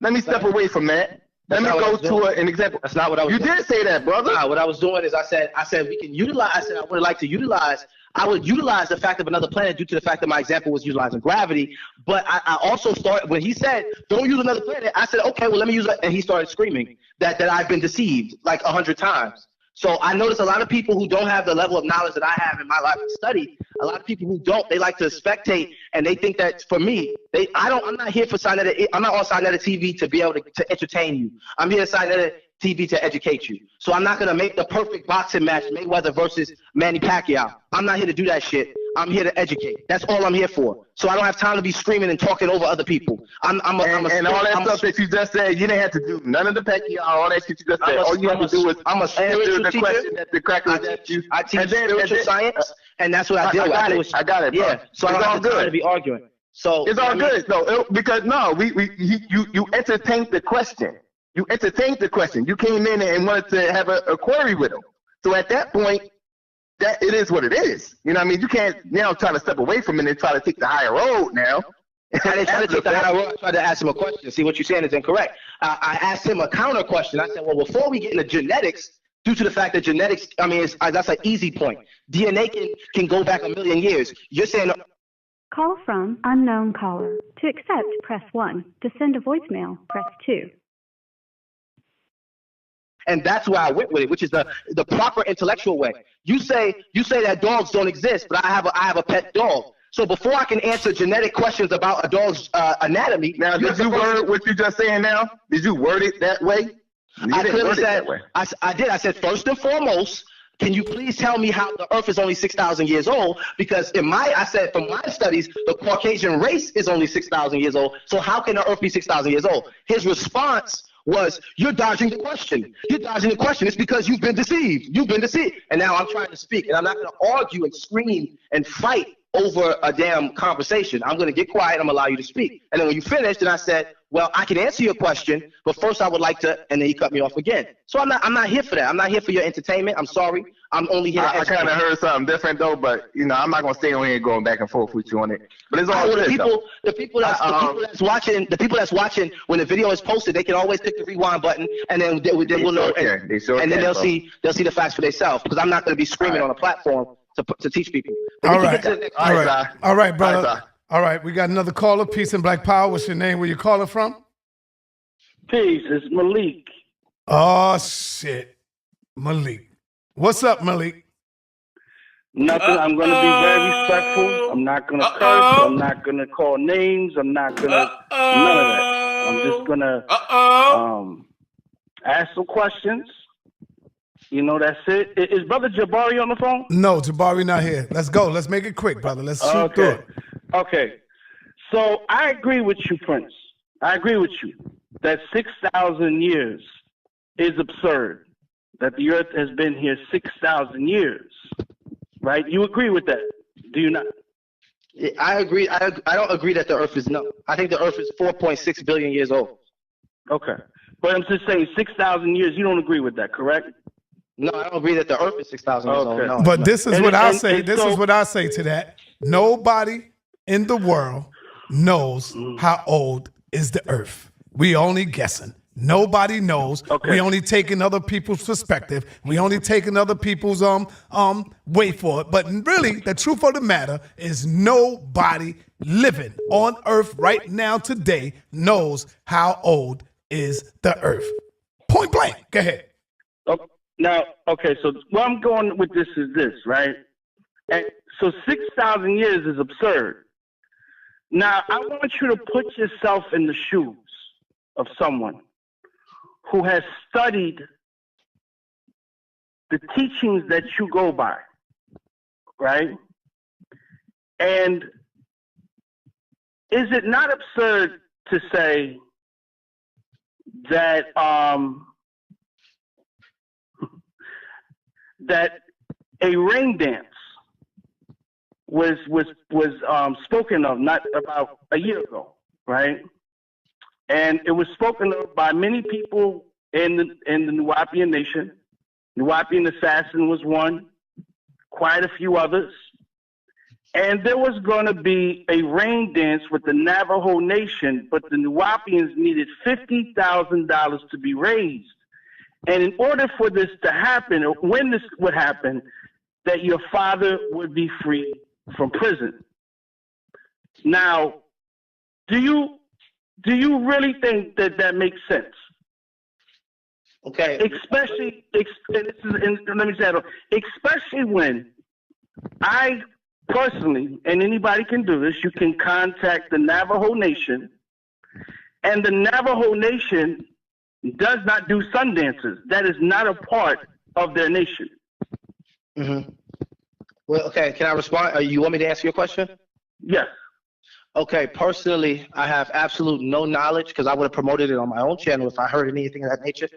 let me step away from that. Let me go to an example. That's not what I was doing. You did say that, brother. Nah, what I was doing is I said we can utilize. I said I would like to utilize. I would utilize the fact of another planet due to the fact that my example was utilizing gravity. But I also started when he said don't use another planet. I said okay, well let me use it, and he started screaming that I've been deceived like 100 times. So I notice a lot of people who don't have the level of knowledge that I have in my life of study. A lot of people who don't, they like to spectate, and they think that for me, I'm not here for Sinetta. I'm not on Sinetta TV to be able to entertain you. I'm here to Sinetta TV to educate you. So I'm not gonna make the perfect boxing match, Mayweather versus Manny Pacquiao. I'm not here to do that shit. I'm here to educate. That's all I'm here for. So I don't have time to be screaming and talking over other people. And all that stuff that you just said, you didn't have to do none of the Pacquiao, all that shit you just said. All you have to do is answer the question that the crackers asked you. I teach spiritual science, and that's what I deal with. I got it. Bro. Yeah. So I don't have time to be arguing. So it's all good. No, because you entertained the question. You entertained the question. You came in and wanted to have a query with him. So at that point, that it is what it is. You know what I mean? You can't now try to step away from it and try to take the higher road now. I didn't try to take the higher road. I tried to ask him a question. See, what you're saying is incorrect. I asked him a counter question. I said, well, before we get into genetics, due to the fact that genetics, that's an easy point. DNA can go back a million years. You're saying... Call from unknown caller. To accept, press 1. To send a voicemail, press 2. And that's where I went with it, which is the proper intellectual way. You say that dogs don't exist, but I have a pet dog. So before I can answer genetic questions about a dog's anatomy, now did you word what you just saying now? Did you word it that way? I clearly said I did. I said first and foremost, can you please tell me how the Earth is only 6,000 years old? Because I said from my studies, the Caucasian race is only 6,000 years old. So how can the Earth be 6,000 years old? His response was, you're dodging the question. You're dodging the question. It's because you've been deceived. You've been deceived. And now I'm trying to speak, and I'm not going to argue and scream and fight over a damn conversation. I'm going to get quiet. I'm going to allow you to speak. And then when you finished, and I said, well, I can answer your question, but first I would like to, and then he cut me off again. So I'm not here for that. I'm not here for your entertainment. I'm sorry. I'm only here to I kind of heard something different though, but I'm not going to stay on here going back and forth with you on it. But it's all good. The people that's watching when the video is posted, they can always click the rewind button, and then they will know, and then they'll see the facts for themselves, because I'm not going to be screaming on a platform to teach people. All right, brother. All right, we got another caller. Peace and Black Power. What's your name? Where you calling from? Peace. It's Malik. Oh, shit. Malik. What's up, Malik? Nothing. I'm going to be very respectful. I'm not going to curse. I'm not going to call names. I'm not going to none of that. I'm just going to ask some questions. That's it. Is Brother Jabari on the phone? No, Jabari not here. Let's go. Let's make it quick, brother. Let's shoot through it. Okay. So I agree with you, Prince. I agree with you that 6,000 years is absurd, that the earth has been here 6,000 years, right? You agree with that, do you not? I agree. I don't agree that the earth is I think the earth is 4.6 billion years old. Okay. But I'm just saying 6,000 years, you don't agree with that, correct? No, I don't agree that the earth is 6,000 years old. No, but this is what I say. This is what I say to that. Nobody in the world knows how old is the earth. We only guessing. Nobody knows. Okay. We only taking other people's perspective. We only taking other people's wait for it. But really, the truth of the matter is nobody living on earth right now today knows how old is the earth. Point blank. Go ahead. Now, okay, so where I'm going with this is this, right? And so 6,000 years is absurd. Now, I want you to put yourself in the shoes of someone who has studied the teachings that you go by, right? And is it not absurd to say that that a rain dance was spoken of not about a year ago, right? And it was spoken of by many people in the wu-nuwaupu nation. Nuwaupu Assassin was one, quite a few others. and there was going to be a rain dance with the Navajo Nation, but the Nuwaupians needed $50,000 to be raised. And in order for this to happen, or when this would happen, that your father would be free from prison. Now, do you really think that that makes sense? Okay. Especially, let me say it, especially when I personally, and anybody can do this, you can contact the Navajo Nation, and the Navajo Nation does not do sun dances. That is not a part of their nation. Mm-hmm. Well, okay, can I respond? You want me to answer your question? Yes. Okay, personally, I have absolute no knowledge because I would have promoted it on my own channel if I heard anything of that nature.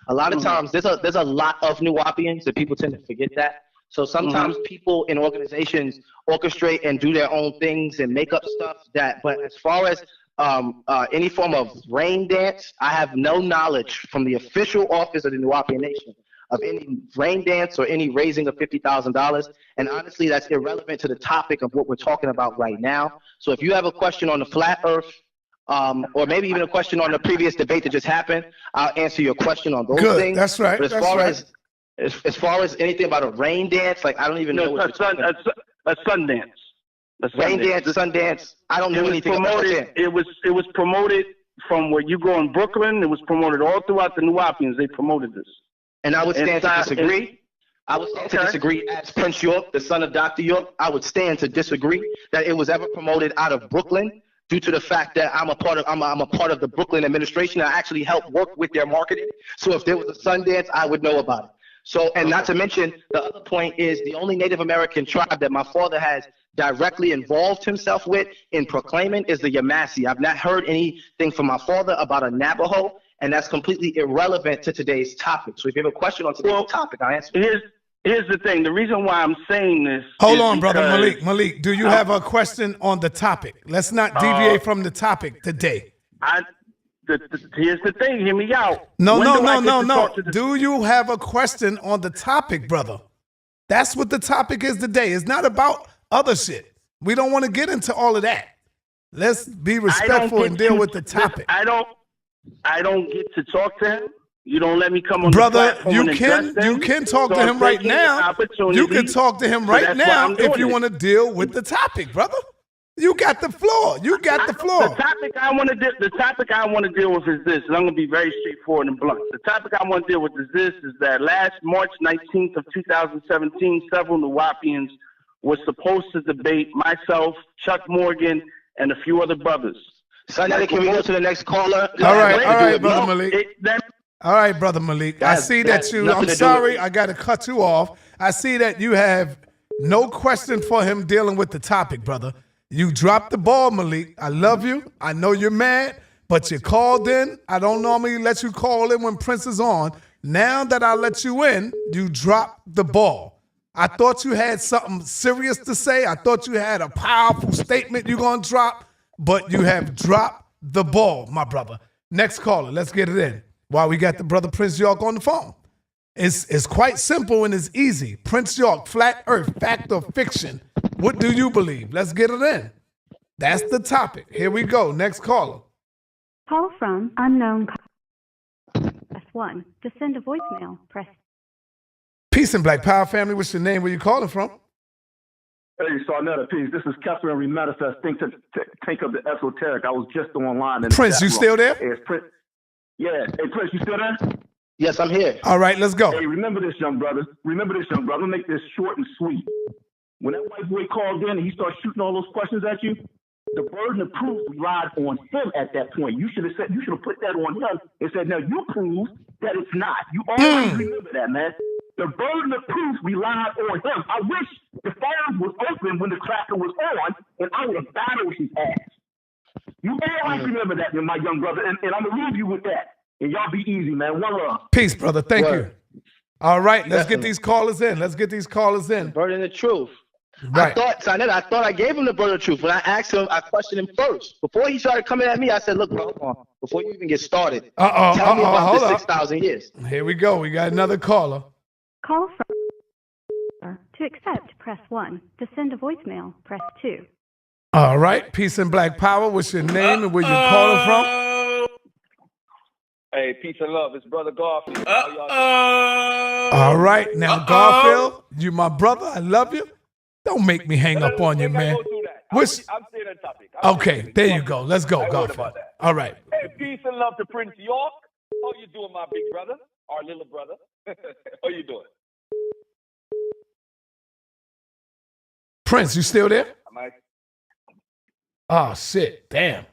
A lot of times, there's a lot of Nuwaupians and people tend to forget that. So sometimes people in organizations orchestrate and do their own things and make up stuff but as far as any form of rain dance, I have no knowledge from the official office of the Nuwaupian Nation of any rain dance or any raising of $50,000. And honestly, that's irrelevant to the topic of what we're talking about right now. So if you have a question on the flat earth, or maybe even a question on the previous debate that just happened, I'll answer your question on those things. That's right. But as far as anything about a rain dance, like I don't even know what you're talking about. A sun dance. Rain dance, sun dance. I don't know anything about that. It was promoted from where you go in Brooklyn. It was promoted all throughout the Nuwaupians. They promoted this. And I would stand to disagree. I would stand to disagree as Prince York, the son of Dr. York. I would stand to disagree that it was ever promoted out of Brooklyn due to the fact that I'm a part of the Brooklyn administration. I actually helped work with their marketing. So if there was a sun dance, I would know about it. So, and not to mention, the other point is the only Native American tribe that my father has directly involved himself with in proclaiming is the Yamasee. I've not heard anything from my father about a Navajo, and that's completely irrelevant to today's topic. So if you have a question on today's topic, I'll answer it. Here's the thing. The reson why I'm saying this. Hold on, brother Malik. Do you have a question on the topic? Let's not deviate from the topic today. Here's the thing. Hear me out. No. Do you have a question on the topic, brother? That's what the topic is today. It's not about other shit. We don't want to get into all of that. Let's be respectful and deal with the topic. I don't get to talk to him. You don't let me come on brother, the platform. You can talk to him right now. You can talk to him right now if you want to deal with the topic, brother. You got the floor. The topic I want to deal with is this, and I'm going to be very straightforward and blunt. The topic I want to deal with is this: is that last March 19th of 2017, several Nuwaupians were supposed to debate myself, Chuck Morgan, and a few other brothers. So now can we go to the next caller? All right, brother Malik. All right, brother Malik. I see that you. I'm sorry, I got to cut you off. I see that you have no question for him dealing with the topic, brother. You dropped the ball, Malik. I love you. I know you're mad, but you called in. I don't normally let you call in when Prince is on. Now that I let you in, you dropped the ball. I thought you had something serious to say. I thought you had a powerful statement you're going to drop, but you have dropped the ball, my brother. Next caller, let's get it in. While we got the brother Prince York on the phone. It's quite simple and it's easy. Prince York, flat earth, fact or fiction. What do you believe? Let's get it in. That's the topic. Here we go. Next caller. Call from unknown. Press 1. To send a voicemail, press. Peace and Black Power family. What's your name? Where you calling from? Hey, Sarnetta, peace. This is Kessler and Remanifest. Think of the esoteric. I was just online. In Prince, you still there? Hey, Prince. Yeah. Hey, Prince, you still there? Yes, I'm here. All right, let's go. Hey, remember this, young brother. Make this short and sweet. When that white boy called in and he started shooting all those questions at you, the burden of proof relied on him at that point. You should have put that on him and said, now you prove that it's not. You always remember that, man. The burden of proof relied on him. I wish the phone was open when the cracker was on, and I would have battled his ass. You always remember that, my young brother, and I'm going to leave you with that. And y'all be easy, man. One love. Peace, brother. Thank you. All right, let's get these callers in. Burden of truth. Right. I thought I gave him the burden of truth. When I asked him, I questioned him first. Before he started coming at me, I said, look, bro, hold on. Before you even get started, tell me about the 6,000 years. Here we go. We got another caller. Call from To accept, press 1. To send a voicemail, press 2. All right. Peace and Black Power. What's your name and where you calling from? Hey, peace and love. It's Brother Garfield. How y'all doing? All right. Now, Garfield, you my brother. I love you. Don't make me hang up on you, man. I'm staying on topic. Okay, there you go. Let's go, Garfield. All right. Hey, peace and love to Prince York. How you doing, my big brother? Our little brother. How you doing? Prince, you still there? Am I? Oh, shit. Damn,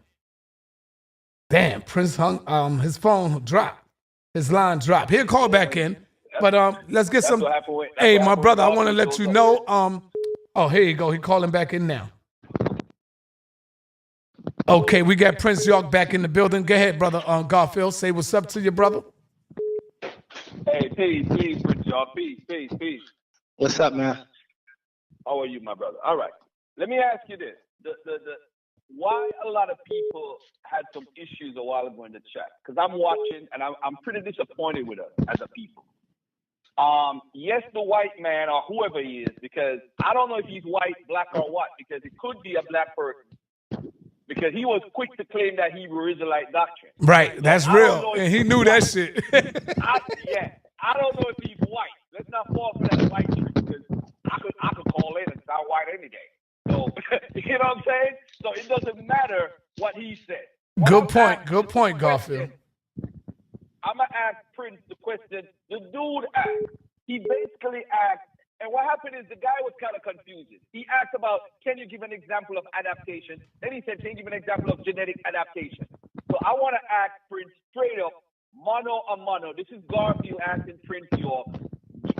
Prince hung, his phone dropped. His line dropped. He'll call back in. But let's get some. Hey, my brother, I want to let you know. Oh, here you go. He calling back in now. Okay, we got Prince York back in the building. Go ahead, brother Garfield. Say what's up to your brother. Hey, peace, Prince York. Peace. What's up, man? How are you, my brother? All right. Let me ask you this. Why a lot of people had some issues a while ago in the chat? Because I'm watching and I'm pretty disappointed with us as a people. Yes, the white man or whoever he is, because I don't know if he's white, black, or what, because it could be a black person. Because he was quick to claim that Hebrew Israelite doctrine. Right, that's real. And he knew that shit. I don't know if he's white. Let's not fall for that white trick, because I could call in and sound white any day. So, you know what I'm saying? So it doesn't matter what he said. Good point, Garfield. I'm going to ask Prince the question the dude asked. He basically asked, and what happened is the guy was kind of confused. He asked about, can you give an example of adaptation? Then he said, can you give an example of genetic adaptation? So I want to ask Prince straight up, mano a mano. This is Garfield asking Prince York.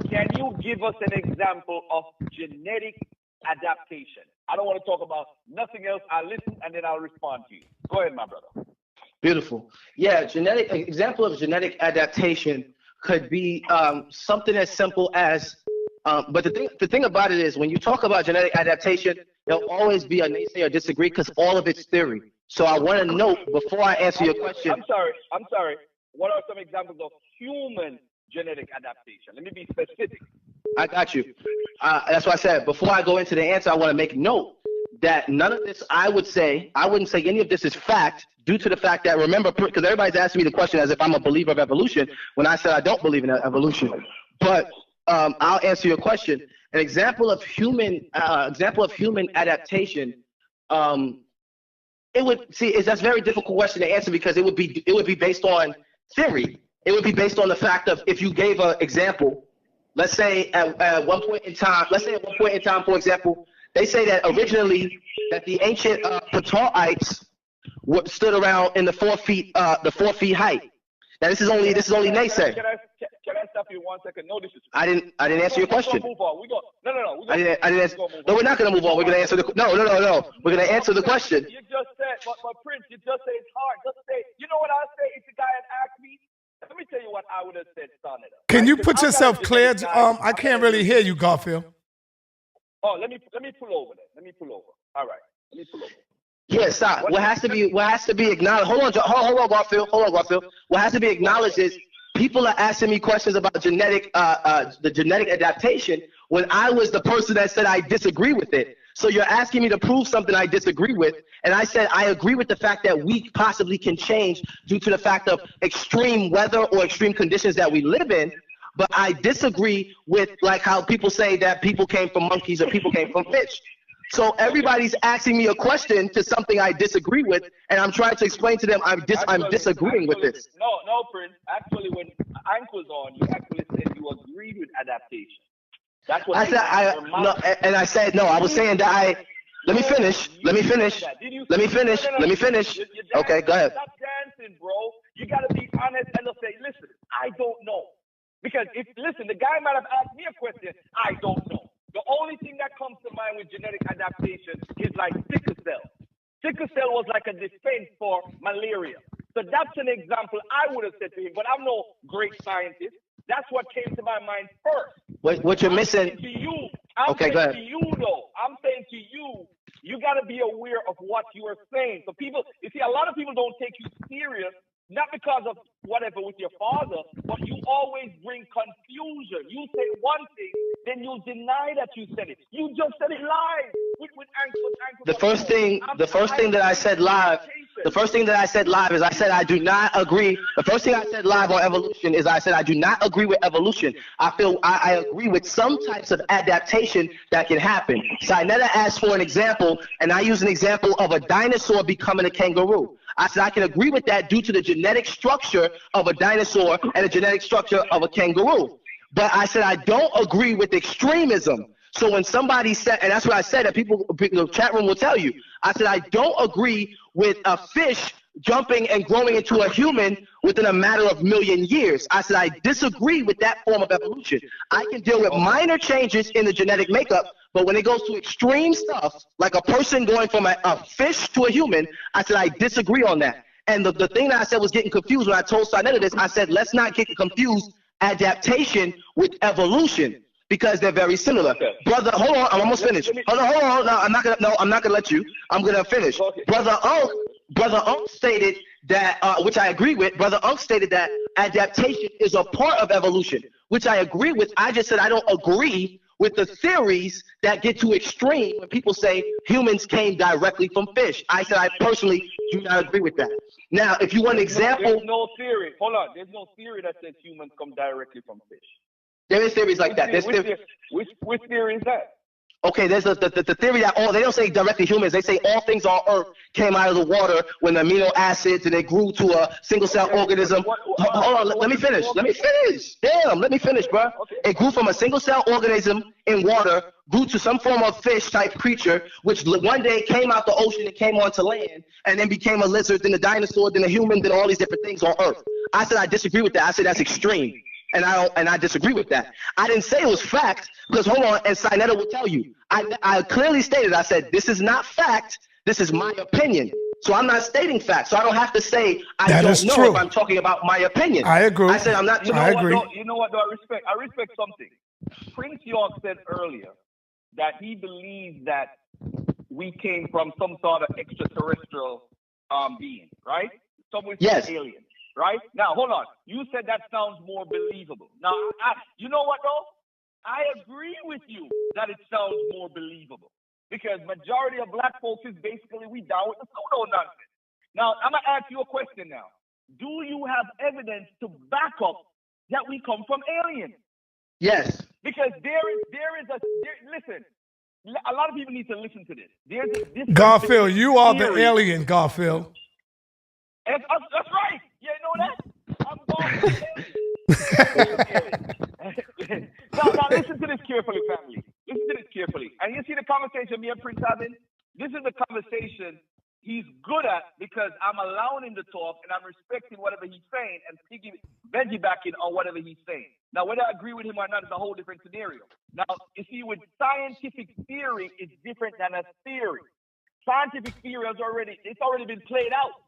Can you give us an example of genetic adaptation? I don't want to talk about nothing else. I'll listen and then I'll respond to you. Go ahead, my brother. Beautiful. Yeah, example of genetic adaptation could be something as simple as, but the thing about it is when you talk about genetic adaptation, there'll always be a naysay or disagree because all of it's theory. So I want to note before I answer your question. I'm sorry. What are some examples of human genetic adaptation? Let me be specific. I got you. That's why I said before I go into the answer, I want to make note that none of this, I wouldn't say any of this is fact due to the fact that, remember, because everybody's asking me the question as if I'm a believer of evolution when I said I don't believe in evolution. But I'll answer your question. An example of human adaptation. That's a very difficult question to answer because it would be based on theory. It would be based on the fact of if you gave an example. Let's say at one point in time, for example, they say that originally that the ancient Ptolemites stood around in the 4 feet height. Now this is only naysay. Can I stop you 1 second? No, this is. I didn't answer your question. Move on. No. I didn't answer. No, we're not gonna move on. We're gonna answer the. No. We're gonna answer the question. You just said, but Prince, you just say it's hard. Just say, you know what I say if the guy had asked me. Let me tell you what I would have said, Sonnet. Can you put yourself clear? I can't really hear you, Garfield. Oh, let me pull over then. All right. Let me pull over. Yeah, stop. What has to be acknowledged. Hold on, Garfield. What has to be acknowledged is people are asking me questions about the genetic adaptation when I was the person that said I disagree with it. So you're asking me to prove something I disagree with, and I said I agree with the fact that we possibly can change due to the fact of extreme weather or extreme conditions that we live in, but I disagree with like how people say that people came from monkeys or people came from fish. So everybody's asking me a question to something I disagree with, and I'm trying to explain to them I'm disagreeing with this. No, Prince. Actually, when Hank was on, you actually said you agreed with adaptation. That's what I said. I said no. I was saying that Let me finish. Okay, go ahead. Stop dancing, bro. You gotta be honest and say, listen, I don't know. Because the guy might have asked me a question. I don't know. The only thing that comes to mind with genetic adaptation is like sickle cell. Sickle cell was like a defense for malaria. So that's an example I would have said to him. But I'm no great scientist. That's what came to my mind first. What you're missing? I'm saying to you, though. I'm saying to you, you got to be aware of what you are saying. So people, you see, a lot of people don't take you serious not because of whatever with your father, but you always bring confusion. You say one thing, then you deny that you said it. You just said it live. The first thing that I said live is I said I do not agree. The first thing I said live on evolution is I said I do not agree with evolution. I feel I agree with some types of adaptation that can happen. Sinetta asked for an example, and I use an example of a dinosaur becoming a kangaroo. I said I can agree with that due to the genetic structure of a dinosaur and the genetic structure of a kangaroo. But I said I don't agree with extremism. So when somebody said, and that's what I said, that people in the chat room will tell you, I said I don't agree with a fish jumping and growing into a human within a matter of million years. I said I disagree with that form of evolution. I can deal with minor changes in the genetic makeup, but when it goes to extreme stuff, like a person going from a fish to a human, I said I disagree on that. And the thing that I said was getting confused when I told Sinetta this, I said let's not get confused adaptation with evolution, because they're very similar. Brother, hold on, I'm almost finished. Hold on. No, I'm not gonna let you. I'm gonna finish. Brother Unk stated that, which I agree with. Brother Unk stated that adaptation is a part of evolution, which I agree with. I just said I don't agree with the theories that get too extreme when people say humans came directly from fish. I said I personally do not agree with that. Now, if you want an example, there's no theory. Hold on, there's no theory that says humans come directly from fish. There is theories like that. Which theory is that? Okay, there's the theory that they don't say directly humans. They say all things on Earth came out of the water when the amino acids and they grew to a single cell organism. Hold on, let me finish. Damn, let me finish, bro. It grew from a single cell organism in water, grew to some form of fish type creature, which one day came out the ocean and came onto land, and then became a lizard, then a dinosaur, then a human, then all these different things on Earth. I said I disagree with that. I said that's extreme. And I disagree with that. I didn't say it was fact, because hold on, and Sinetta will tell you. I clearly stated, I said, this is not fact, this is my opinion. So I'm not stating fact. So I don't have to say I don't know if I'm talking about my opinion. I agree. I said I'm not. I agree. You know what, though, I respect something. Prince York said earlier that he believes that we came from some sort of extraterrestrial being, right? Some would say alien. Right? Now, hold on. You said that sounds more believable. Now, you know what, though? I agree with you that it sounds more believable. Because majority of black folks is basically we down with the pseudo nonsense. Now, I'm going to ask you a question now. Do you have evidence to back up that we come from aliens? Yes. Because listen, a lot of people need to listen to this. Garfield, you are the alien, Garfield. That's right. You know that? I'm going Now listen to this carefully, family. Listen to this carefully. And you see the conversation me and Prince having? This is the conversation he's good at because I'm allowing him to talk and I'm respecting whatever he's saying and piggybacking on whatever he's saying. Now, whether I agree with him or not is a whole different scenario. Now, you see, with scientific theory, it's different than a theory. Scientific theory it's already been played out.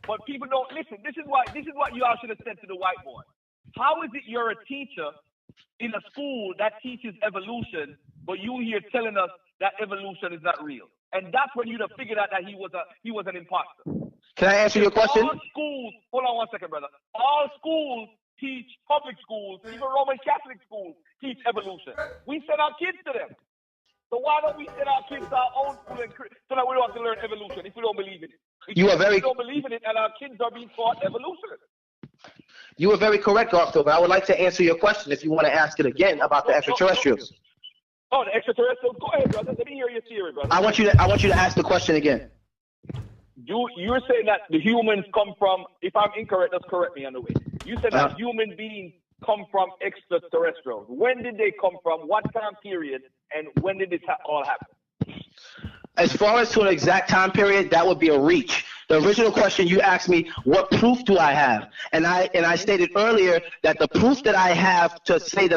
But people don't listen. This is what you all should have said to the white boy. How is it you're a teacher in a school that teaches evolution, but you here telling us that evolution is not real? And that's when you'd have figured out that he was an imposter. Can I answer your question? All schools, hold on one second, brother. All schools teach, public schools, even Roman Catholic schools teach evolution. We send our kids to them. So why don't we send our kids to our own school so that we don't have to learn evolution if we don't believe in it? We don't believe in it, and our kids are being taught evolution. You were very correct, Garfield, but I would like to answer your question if you want to ask it again about the extraterrestrials. Oh, the extraterrestrials? Go ahead, brother. Let me hear your theory, brother. I want you to ask the question again. You're saying that the humans come from, if I'm incorrect, just correct me on the way. You said that human beings come from extraterrestrials. When did they come from? What time period? And when did this all happen? As far as to an exact time period, that would be a reach. The original question you asked me, what proof do I have? And I stated earlier that the proof that I have to say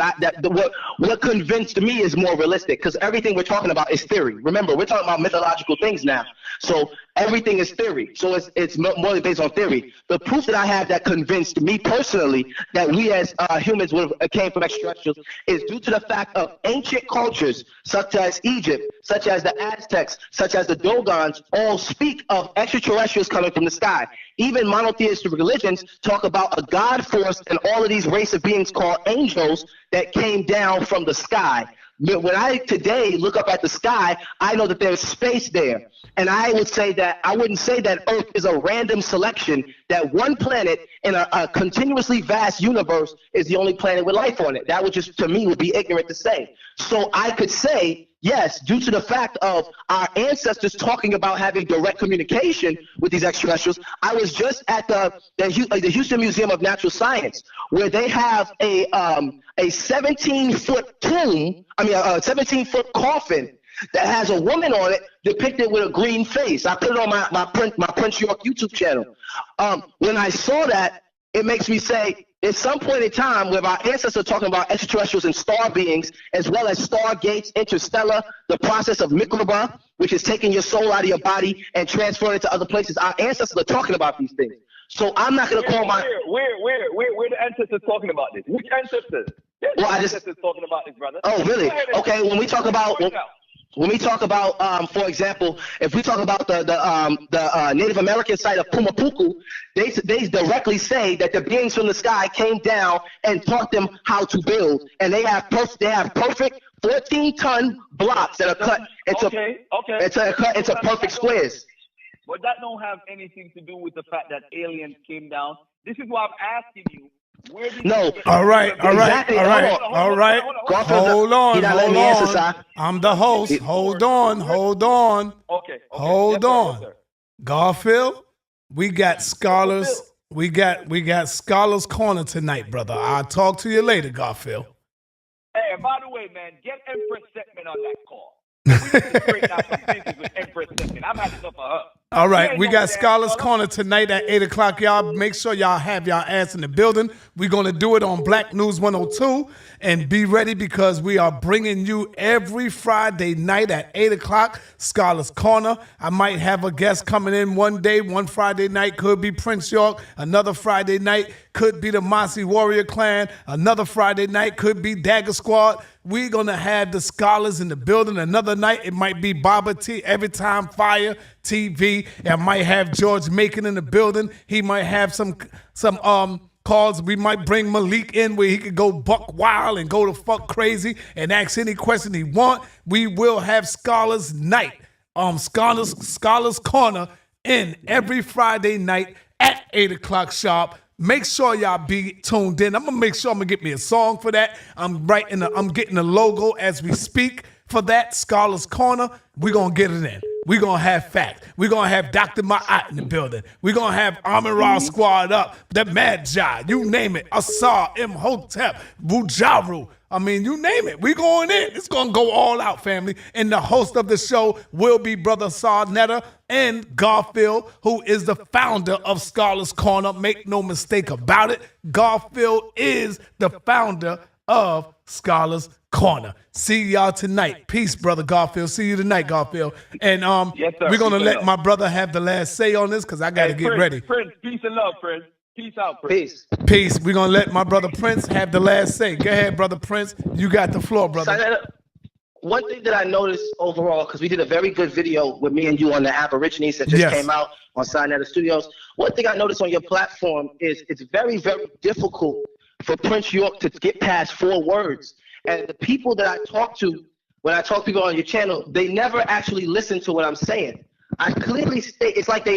what convinced me is more realistic, because everything we're talking about is theory. Remember, we're talking about mythological things now. So everything is theory. So it's more based on theory. The proof that I have that convinced me personally that we as humans came from extraterrestrials is due to the fact of ancient cultures such as Egypt, such as the Aztecs, such as the Dogons, all speak of extraterrestrials coming from the sky. Even monotheistic religions talk about a God force and all of these race of beings called angels that came down from the sky. When I today look up at the sky, I know that there's space there. And I wouldn't say that Earth is a random selection, that one planet in a continuously vast universe is the only planet with life on it. That would just, to me, would be ignorant to say. So I could say, yes, due to the fact of our ancestors talking about having direct communication with these extraterrestrials. I was just at the Houston Museum of Natural Science, where they have a 17-foot tomb, a 17-foot coffin that has a woman on it depicted with a green face. I put it on my Prince York YouTube channel. When I saw that, it makes me say, at some point in time, where our ancestors are talking about extraterrestrials and star beings, as well as stargates, interstellar, the process of Mikrobah, which is taking your soul out of your body and transferring it to other places, our ancestors are talking about these things. So I'm not going to call my... Where the ancestors talking about this? Which ancestors? Well, ancestors talking about this, brother. Oh, really? Okay, when we talk about... for example, if we talk about the Native American site of Pumapuku, they directly say that the beings from the sky came down and taught them how to build, and they have perfect 14-ton blocks that are cut into perfect squares. But that don't have anything to do with the fact that aliens came down. This is why I'm asking you. All right. Hold on. I'm the host. Hold on. Okay. Hold on. Garfield, we got scholars. We got Scholars Corner tonight, brother. I'll talk to you later, Garfield. Hey, and by the way, man, get Empress Setman on that call. We need to break down some business with Empress Setman. I'm having enough of her. All right, we got Scholars Corner tonight at 8 o'clock, y'all. Make sure y'all have y'all ass in the building. We're going to do it on Black News 102. And be ready, because we are bringing you every Friday night at 8 o'clock, Scholars Corner. I might have a guest coming in one day. One Friday night could be Prince York. Another Friday night could be the Mossy Warrior Clan. Another Friday night could be Dagger Squad. We're going to have the scholars in the building. Another night, it might be Baba T, Every Time Fire TV. I might have George Macon in the building. He might have some calls. We might bring Malik in where he could go buck wild and go to fuck crazy and ask any question he want. We will have Scholars Night, Scholars Corner in every Friday night at 8 o'clock sharp. Make sure y'all be tuned in. I'm gonna make sure I'm gonna get me a song for that. I'm getting the logo as we speak for that Scholars Corner. We're gonna get it in. We're gonna have fact. We're gonna have Dr. Ma'at in the building. We're gonna have Amir Squad up, the Magi, you name it, Asar, Imhotep, Wujaru. I mean, you name it. We going in. It's gonna go all out, family. And the host of the show will be Brother Sarnetta and Garfield, who is the founder of Scholars Corner. Make no mistake about it. Garfield is the founder of Scholars Corner. See y'all tonight. Peace, Brother Garfield. See you tonight, Garfield. And yes, sir. We're gonna let my brother have the last say on this, because I gotta get ready. Prince, peace and love, Prince. Peace out, Prince. Peace. We're gonna let my brother Prince have the last say. Go ahead, Brother Prince. You got the floor, brother. One thing that I noticed overall, because we did a very good video with me and you on the Aborigines that just came out on Sinetta Studios. One thing I noticed on your platform is it's very, very difficult for Prince York to get past 4 words. And the people that I talk to, when I talk to people on your channel, they never actually listen to what I'm saying. I clearly state, it's like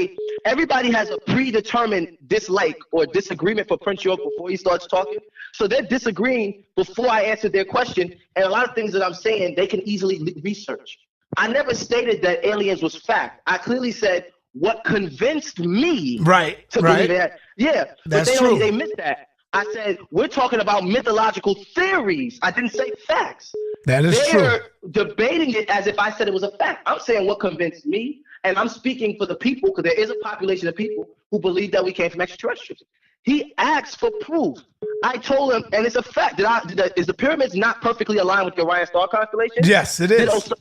everybody has a predetermined dislike or disagreement for Prince York before he starts talking. So they're disagreeing before I answer their question. And a lot of things that I'm saying, they can easily research. I never stated that aliens was fact. I clearly said what convinced me to believe that. Yeah, that's but true. They missed that. I said, we're talking about mythological theories. I didn't say facts. That is true. They're debating it as if I said it was a fact. I'm saying what convinced me, and I'm speaking for the people, because there is a population of people who believe that we came from extraterrestrials. He asked for proof. I told him, and it's a fact, is the pyramids not perfectly aligned with the Orion star constellation? Yes, it is.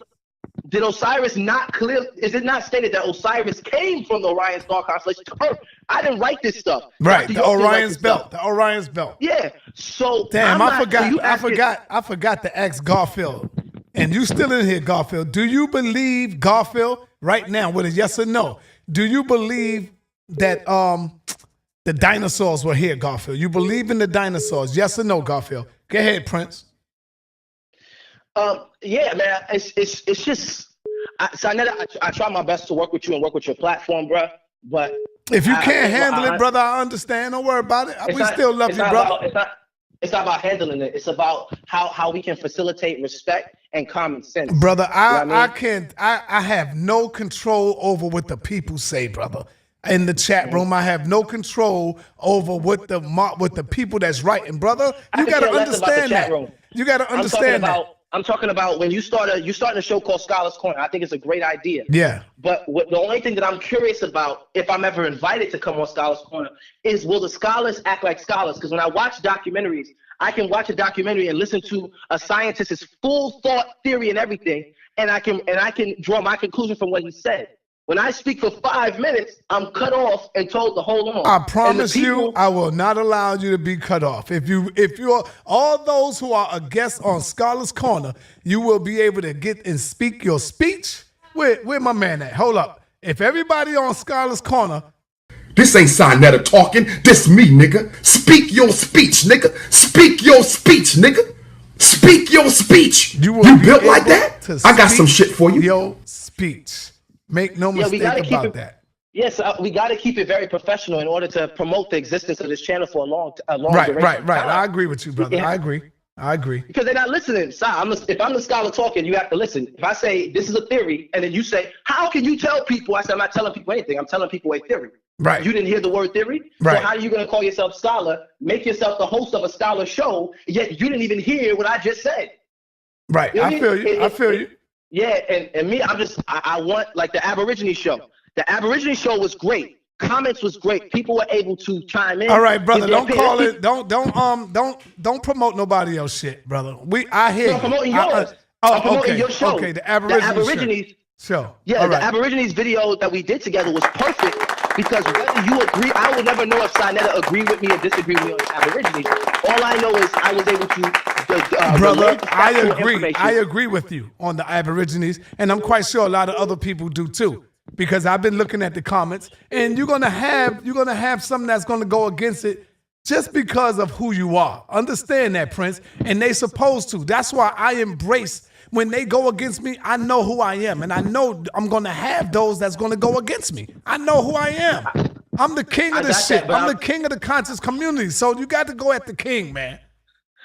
Did Osiris not clear? Is it not stated that Osiris came from the Orion star constellation to Earth? I didn't write this stuff. Right, the Orion's belt. The Orion's belt. Yeah. So damn, I forgot to ask Garfield. And you still in here, Garfield. Do you believe, Garfield, right now, with a yes or no? Do you believe that the dinosaurs were here, Garfield? You believe in the dinosaurs? Yes or no, Garfield? Go ahead, Prince. Yeah, man. It's just. I try my best to work with you and work with your platform, bro. But if you can't handle it, brother, I understand. Don't worry about it. We still love you, brother. It's not about handling it. It's about how we can facilitate respect and common sense. Brother, I have no control over what the people say, brother. In the chat room, I have no control over what the people that's writing, brother. You gotta understand that. You gotta understand that. I'm talking about when you starting a show called Scholars Corner. I think it's a great idea. Yeah. But the only thing that I'm curious about, if I'm ever invited to come on Scholars Corner, is will the scholars act like scholars? Because when I watch documentaries, I can watch a documentary and listen to a scientist's full thought theory and everything, and I can draw my conclusion from what he said. When I speak for 5 minutes, I'm cut off and told to hold on. I promise you, I will not allow you to be cut off. If you're all those who are a guest on Scholars Corner, you will be able to get and speak your speech. Where my man at? Hold up. If everybody on Scholars Corner. This ain't Sinetta talking. This me, nigga. Speak your speech, nigga. Speak your speech, nigga. Speak your speech. You built like that? I got some shit for you. Your speech. Make no mistake about that. Yes, we got to keep it very professional in order to promote the existence of this channel for a long right, duration. Right. I agree with you, brother. Yeah. I agree. Because they're not listening. If I'm the scholar talking, you have to listen. If I say this is a theory, and then you say, how can you tell people? I said, I'm not telling people anything. I'm telling people a theory. Right. You didn't hear the word theory? Right. So how are you going to call yourself scholar, make yourself the host of a scholar show, yet you didn't even hear what I just said? Right. You know I feel you. Yeah, and me, I want like the Aborigine show. The Aborigine show was great. Comments was great. People were able to chime in. All right, brother. Don't call it. Don't promote nobody else shit, brother. I hear. I'm promoting yours. I'm promoting your show. Okay, the Aborigines show. Yeah, the Aborigines video that we did together was perfect because whether you agree, I would never know if Sinetta agreed with me or disagreed with me on the Aborigines. All I know is I was able to. Brother, I agree. I agree with you on the Aborigines, and I'm quite sure a lot of other people do too. Because I've been looking at the comments, and you're gonna have something that's gonna go against it just because of who you are. Understand that, Prince, and they supposed to. That's why I embrace when they go against me. I know who I am, and I know I'm gonna have those that's gonna go against me. I know who I am. I'm the king of the shit. I'm the king of the conscious community. So you got to go at the king, man.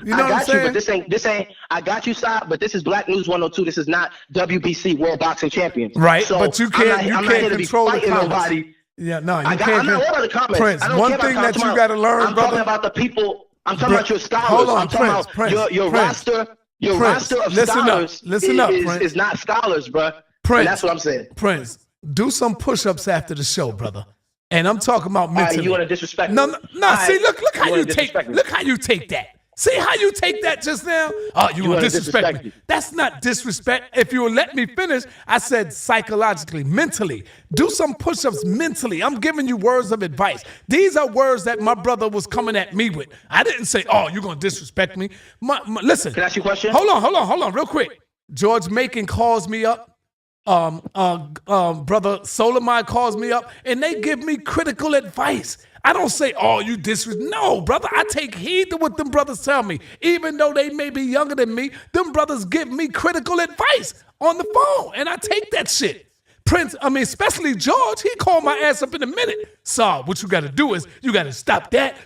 You know what I'm saying? But this ain't. I got you, Stop. But this is Black News 102. This is not WBC World Boxing Champions. Right. So but you can't. You can't control the comments. Nobody. Yeah. No. You I'm can't. not worried about the comments. Prince, one thing that you got to learn, I'm talking about the people. I'm talking about your scholars. Hold on, I'm talking about your roster. Your roster of scholars is not scholars, bro. Prince, and that's what I'm saying. Prince, do some push-ups after the show, brother. And I'm talking about mentally. You want to disrespect me? No. See, look how you take. Look how you take that. See how you take that just now? Oh, you want to disrespect me. That's not disrespect. If you will let me finish, I said psychologically, mentally. Do some push-ups mentally. I'm giving you words of advice. These are words that my brother was coming at me with. I didn't say, oh, you're going to disrespect me. Listen. Can I ask you a question? Hold on, real quick. George Macon calls me up. Brother Solamai calls me up, and they give me critical advice. I don't say, oh, you disrespect. No, brother, I take heed to what them brothers tell me. Even though they may be younger than me, them brothers give me critical advice on the phone, and I take that shit. Prince, especially George, he called my ass up in a minute. So what you got to do is you got to stop that.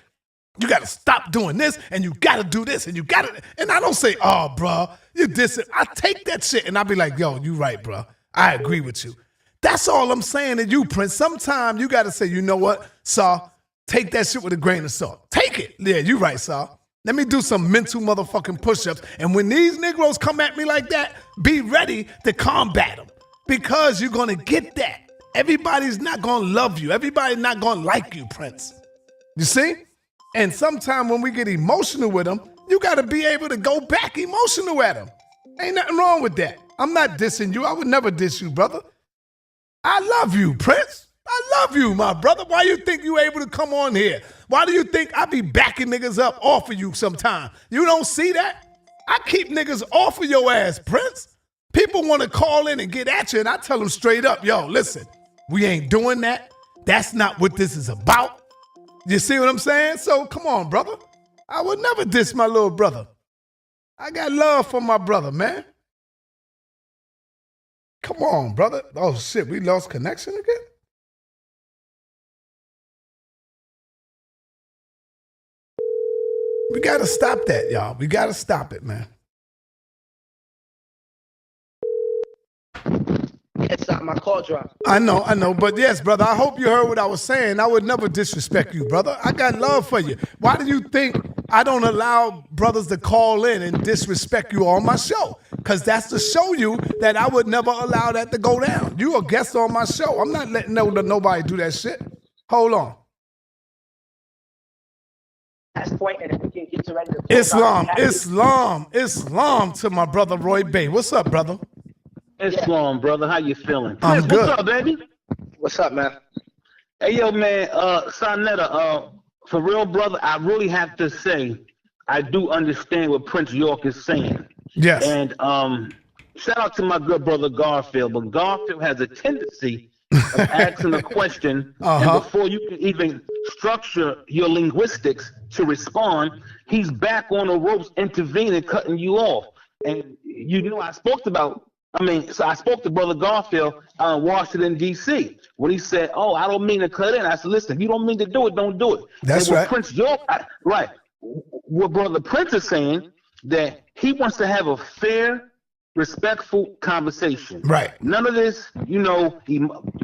You got to stop doing this, and you got to do this, and you got to. And I don't say, oh, bro, you dissing. I take that shit, and I be like, yo, you right, bro. I agree with you. That's all I'm saying to you, Prince. Sometimes you got to say, you know what, Saw? Take that shit with a grain of salt. Take it. Yeah, you right, Saw. Let me do some mental motherfucking push-ups. And when these Negroes come at me like that, be ready to combat them. Because you're going to get that. Everybody's not going to love you. Everybody's not going to like you, Prince. You see? And sometimes when we get emotional with them, you got to be able to go back emotional at them. Ain't nothing wrong with that. I'm not dissing you. I would never diss you, brother. I love you, Prince. I love you, my brother. Why you think you able to come on here? Why do you think I be backing niggas up off of you sometime? You don't see that? I keep niggas off of your ass, Prince. People want to call in and get at you, and I tell them straight up, yo, listen, we ain't doing that. That's not what this is about. You see what I'm saying? So come on, brother. I would never diss my little brother. I got love for my brother, man. Come on, brother. Oh, shit, we lost connection again? We got to stop that, y'all. We got to stop it, man. It's not my call drop. I know. But yes, brother, I hope you heard what I was saying. I would never disrespect you, brother. I got love for you. Why do you think I don't allow brothers to call in and disrespect you on my show? Because that's to show you that I would never allow that to go down. You a guest on my show. I'm not letting nobody do that shit. Hold on. Last point, and if we can get to ready to Islam to my brother Roy Bay. What's up, brother? Islam, brother. How you feeling? I'm good. What's up, baby? What's up, man? Hey, yo, man. Sonetta, for real, brother, I really have to say I do understand what Prince York is saying. Yes. And shout out to my good brother Garfield, but Garfield has a tendency of asking a question, and before you can even structure your linguistics to respond, he's back on the ropes, intervening, cutting you off. And I spoke to Brother Garfield in Washington, D.C. when he said, "Oh, I don't mean to cut in." I said, "Listen, if you don't mean to do it, don't do it." That's and right. Prince York, right. What Brother Prince is saying, that he wants to have a fair, respectful conversation. Right. None of this,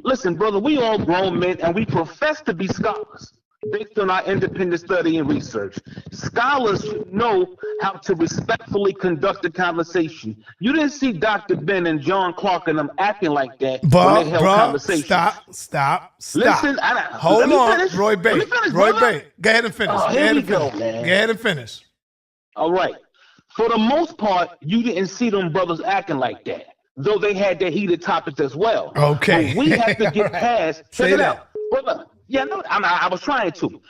listen, brother, we all grown men and we profess to be scholars based on our independent study and research. Scholars should know how to respectfully conduct a conversation. You didn't see Dr. Ben and John Clark and them acting like that when they held conversations. Stop. Listen, Hold on, finish. Roy Bay. Let me finish, Roy brother. Bay. Go ahead and finish. Oh, here we go, man. Go ahead and finish. All right. For the most part, you didn't see them brothers acting like that, though they had their heated topics as well. Okay. But we have to get past. Check it out. Brother, I was trying to.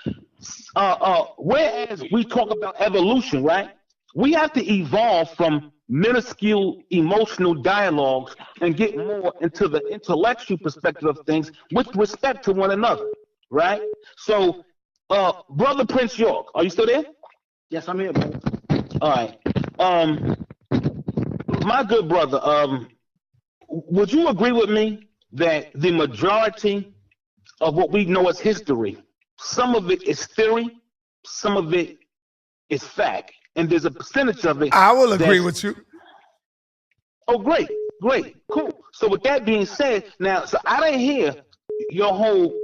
Whereas we talk about evolution, right? We have to evolve from minuscule emotional dialogues and get more into the intellectual perspective of things with respect to one another, right? So, Brother Prince York, are you still there? Yes, I'm here, man. All right. My good brother, would you agree with me that the majority of what we know as history, some of it is theory, some of it is fact, and there's a percentage of it. I will agree with you. Oh, great, cool. So with that being said, so I didn't hear your whole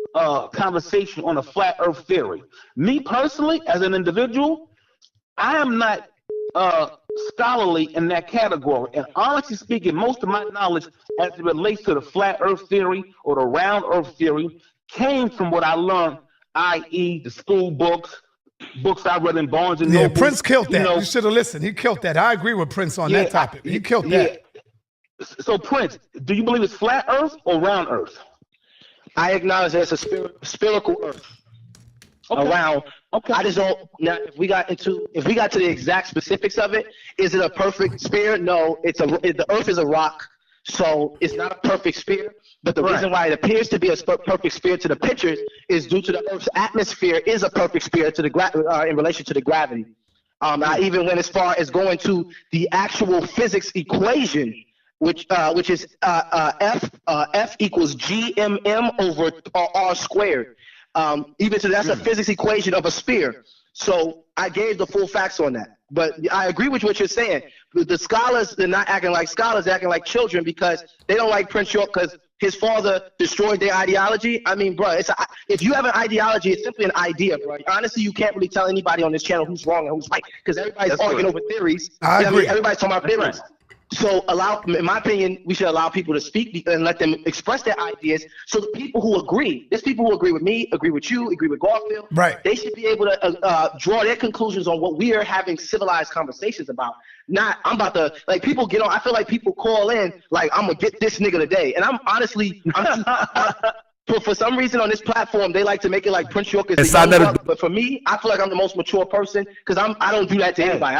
conversation on a flat earth theory. Me personally, as an individual, I am not scholarly in that category. And honestly speaking, most of my knowledge as it relates to the flat earth theory or the round earth theory came from what I learned, i.e. the school books I read in Barnes and Noble. Yeah, Prince killed that. You should have listened. He killed that. I agree with Prince on that topic. He killed that. So Prince, do you believe it's flat earth or round earth? I acknowledge that it's a spherical earth. Around. Okay. I just don't. Now, if we got to the exact specifics of it, is it a perfect sphere? No, the Earth is a rock, so it's not a perfect sphere. But the reason why it appears to be a perfect sphere to the pictures is due to the Earth's atmosphere is a perfect sphere to the in relation to the gravity. I even went as far as going to the actual physics equation, which is F equals GMM over R squared. Even so, that's a physics equation of a sphere. So I gave the full facts on that. But I agree with what you're saying. The scholars, they're not acting like scholars, they're acting like children because they don't like Prince York because his father destroyed their ideology. I mean, bro, if you have an ideology, it's simply an idea, bro. Honestly, you can't really tell anybody on this channel who's wrong and who's right because everybody's arguing over theories. I agree. Everybody's talking about theories. So in my opinion, we should allow people to speak and let them express their ideas. So the people who agree, there's people who agree with me, agree with you, agree with Garfield. Right. They should be able to draw their conclusions on what we are having civilized conversations about. Not, I'm about to, like, people get on, I feel like people call in, like, I'm going to get this nigga today. And I'm honestly, for some reason on this platform, they like to make it like Prince York is the young brother. But for me, I feel like I'm the most mature person because I don't do that to anybody.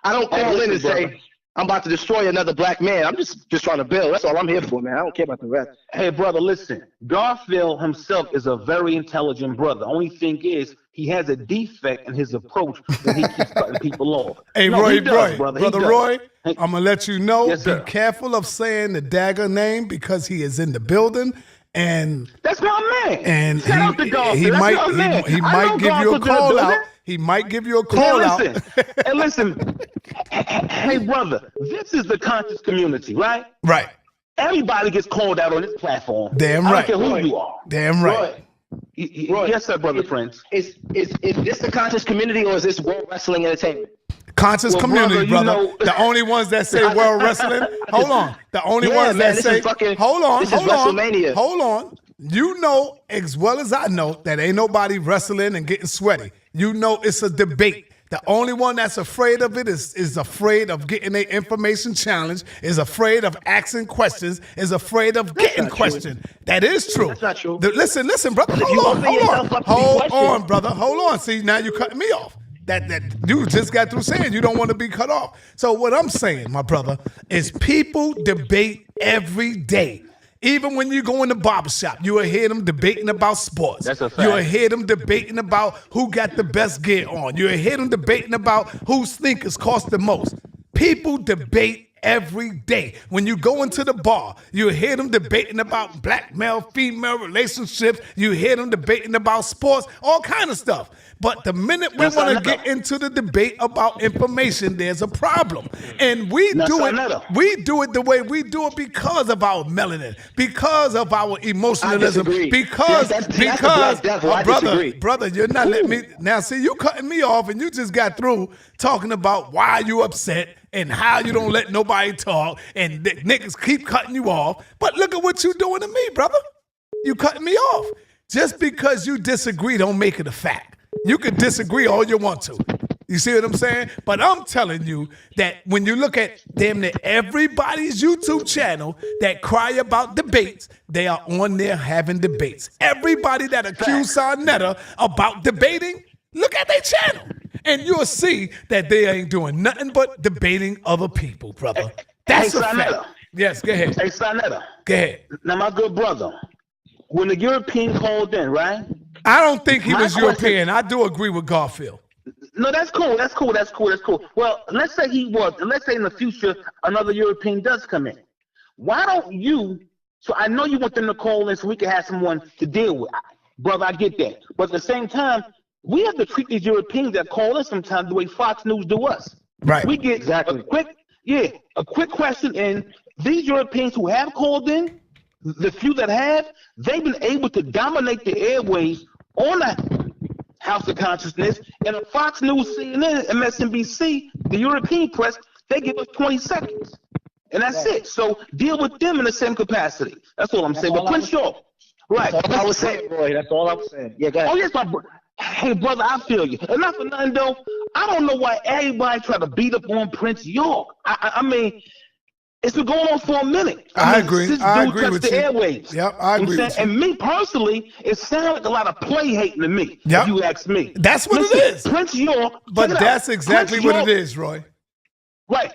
I don't call in and say, I'm about to destroy another black man. I'm just trying to build. That's all I'm here for, man. I don't care about the rest. Hey, brother, listen. Garfield himself is a very intelligent brother. Only thing is, he has a defect in his approach when he keeps cutting people off. Hey, no, Roy, brother Roy, I'm going to let you know, yes, be careful of saying the Dagger name because he is in the building. And that's my man. And shout out to Garfield. he That's might my man. he might give you a call out. He might give you a call out. And listen, hey brother, this is the conscious community, right? Right. Everybody gets called out on this platform. Damn I right. don't care who you are. Damn right. Roy, yes, sir, brother Prince. Is this the conscious community or is this World Wrestling Entertainment? Conscious community, brother. The only ones that say World Wrestling. Hold on. The only ones that say. Hold on. Hold on. You know as well as I know that ain't nobody wrestling and getting sweaty. You know it's a debate. The only one that's afraid of it is afraid of getting their information challenged, is afraid of asking questions, is afraid of getting questioned. That is true. That's not true. Listen, brother. Hold on, brother. Hold on. See, now you're cutting me off. That you just got through saying you don't want to be cut off. So what I'm saying, my brother, is people debate every day. Even when you go in the barbershop, you will hear them debating about sports. That's a fact. You will hear them debating about who got the best gear on. You will hear them debating about whose sneakers cost the most. People debate every day. When you go into the bar, you hear them debating about black male-female relationships. You hear them debating about sports, all kind of stuff. But the minute we want to get into the debate about information, there's a problem. And we do it the way we do it because of our melanin, because of our emotionalism, because brother, you're not letting me. Now, see, you cutting me off and you just got through talking about why you upset and how you don't let nobody talk and niggas keep cutting you off. But look at what you doing to me, brother. You cutting me off. Just because you disagree don't make it a fact. You can disagree all you want to. You see what I'm saying? But I'm telling you that when you look at damn near everybody's YouTube channel that cry about debates, they are on there having debates. Everybody that accused Sarnetta about debating, look at their channel. And you'll see that they ain't doing nothing but debating other people, brother. That's a fact. Yes, go ahead. Hey, Sarnetta. Go ahead. Now, my good brother, when the European called in, right? I don't think he was European. I do agree with Garfield. No, that's cool. Well, let's say he was. And let's say in the future another European does come in. Why don't you? So I know you want them to call in so we can have someone to deal with. Brother, I get that. But at the same time, we have to treat these Europeans that call in sometimes the way Fox News do us. Right. We get a quick question, and these Europeans who have called in, the few that have, they've been able to dominate the airways on the House of Consciousness. And on Fox News, CNN, MSNBC, the European press, they give us 20 seconds. And that's it. So deal with them in the same capacity. That's all I'm saying. But Prince York, right. That's all I was saying, Roy. That's all I was saying. Yeah, go ahead. Oh, yes, my brother. Hey, brother, I feel you. And not for nothing, though, I don't know why everybody try to beat up on Prince York. I mean, it's been going on for a minute. I agree. This I dude agree with touched the you. airwaves. Yep, I agree with you. And me personally, it sounds like a lot of play hating to me. Yep. If you ask me. That's what it is. Prince York. But that's exactly what it is, Roy. Right.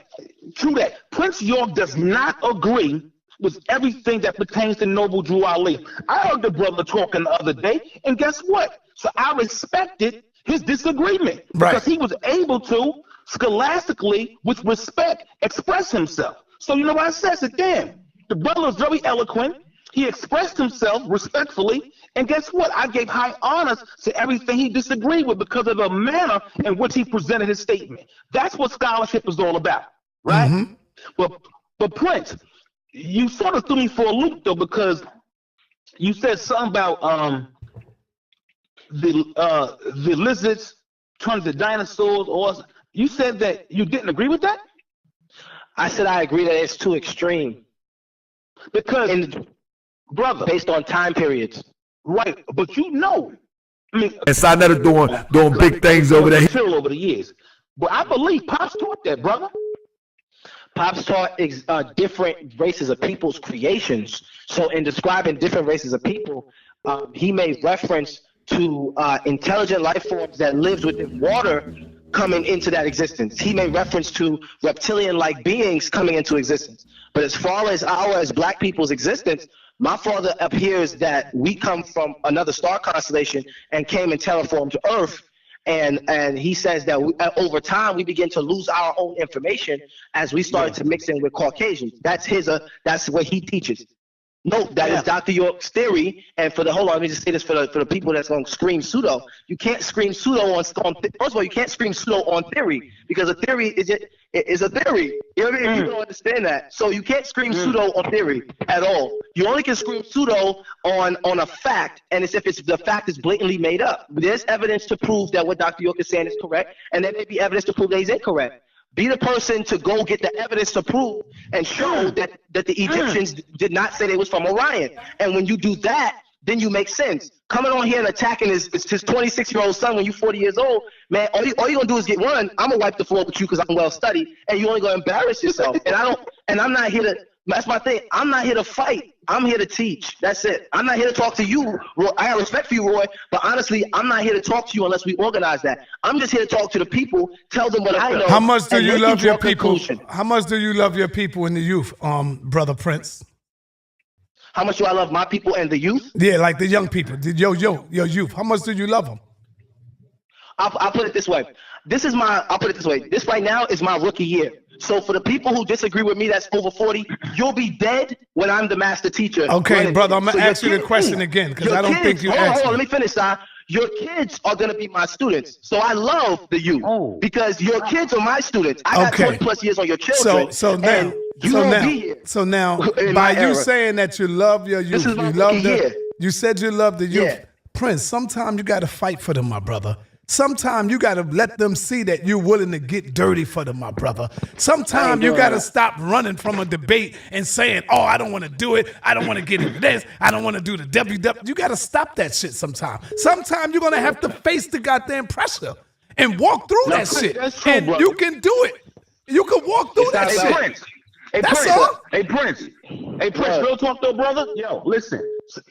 True that. Prince York does not agree with everything that pertains to Noble Drew Ali. I heard the brother talking the other day, and guess what? So I respected his disagreement because he was able to scholastically, with respect, express himself. So you know what I said? I said, damn, the brother was very eloquent. He expressed himself respectfully. And guess what? I gave high honors to everything he disagreed with because of the manner in which he presented his statement. That's what scholarship is all about, right? Mm-hmm. But Prince, you sort of threw me for a loop, though, because you said something about the lizards turned to dinosaurs. Or you said that you didn't agree with that? I said I agree that it's too extreme. Because, brother, based on time periods. Right, but you know, I mean, And Sinetta doing big things over there. Over the years. But I believe Pops taught that, brother. Pops taught different races of people's creations. So in describing different races of people, he made reference to intelligent life forms that lived within water coming into that existence. He made reference to reptilian-like beings coming into existence. But as far as as black people's existence, my father appears that we come from another star constellation and came and terraformed Earth. And he says that over time we begin to lose our own information as we started to mix in with Caucasians. That's what he teaches. Note that is Dr. York's theory. And hold on, let me just say this for the people that's going to scream pseudo. You can't scream pseudo on first of all, you can't scream pseudo on theory, because a theory is a theory. You know what I mean? People don't understand that. So you can't scream pseudo on theory at all. You only can scream pseudo on a fact, and it's if the fact is blatantly made up. There's evidence to prove that what Dr. York is saying is correct, and there may be evidence to prove that he's incorrect. Be the person to go get the evidence to prove and show that the Egyptians did not say they was from Orion. And when you do that, then you make sense. Coming on here and attacking his 26-year-old son when you're 40 years old, man, all you're gonna do is get one. I'm gonna wipe the floor with you because I'm well studied, and you're only gonna embarrass yourself. And I'm not here to. That's my thing. I'm not here to fight. I'm here to teach. That's it. I'm not here to talk to you, Roy. I have respect for you, Roy, but honestly, I'm not here to talk to you unless we organize that. I'm just here to talk to the people, tell them what I know. How much do you love your people? How much do you love your people in the youth, Brother Prince? How much do I love my people and the youth? Yeah, like the young people, your youth. How much do you love them? I'll put it this way. I'll put it this way. This right now is my rookie year. So for the people who disagree with me that's over 40, you'll be dead when I'm the master teacher. Okay, brother, I'm going to ask you the question again because I don't think you answered. Hold on, let me finish, Si. Your kids are going to be my students. So I love the youth because your kids are my students. I got 20 plus years on your children. So now, by you saying that you love your youth, you said you love the youth. Yeah. Prince, sometimes you got to fight for them, my brother. Sometimes you got to let them see that you're willing to get dirty for them, my brother. Sometimes you got to stop running from a debate and saying, oh, I don't want to do it. I don't want to get into this. I don't want to do the WW. You got to stop that shit sometimes. Sometimes you're going to have to face the goddamn pressure and walk through that shit. And brother. You can do it. You can walk through that shit. Prince. That's all. Hey, Prince, real talk though, brother. Yo, listen,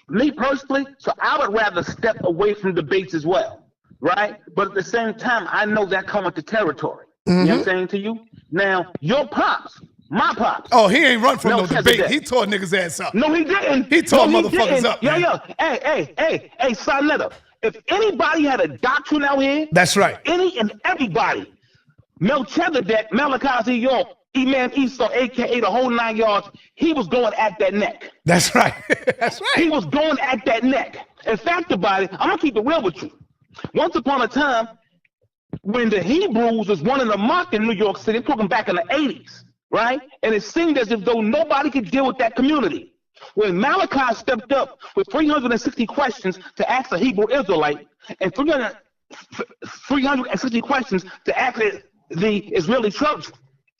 me personally, so I would rather step away from debates as well. Right? But at the same time, I know that comes with the territory. You know what I'm saying to you? Now, your pops, my pops. Oh, he ain't run from no debate. He tore niggas' ass up. No, he didn't. He tore motherfuckers up. Yo. Hey, Sinetta, if anybody had a doctrine out here. That's right. Any and everybody. Melchizedek, Malachi York, Imam Esau, a.k.a. the whole 9 yards, he was going at that neck. That's right. That's right. He was going at that neck. In fact about it, I'm going to keep it real with you. Once upon a time, when the Hebrews was running amok in New York City, I'm talking back in the 80s, right? And it seemed as if though nobody could deal with that community. When Malachi stepped up with 360 questions to ask a Hebrew Israelite and 360 questions to ask the Israeli church.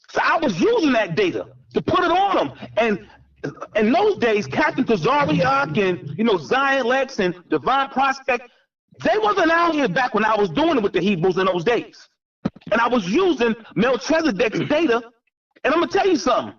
So I was using that data to put it on them. And in those days, Captain Kazariak and, Zion Lex and Divine Prospect, they wasn't out here back when I was doing it with the Hebrews in those days. And I was using Melchizedek's data. And I'm going to tell you something.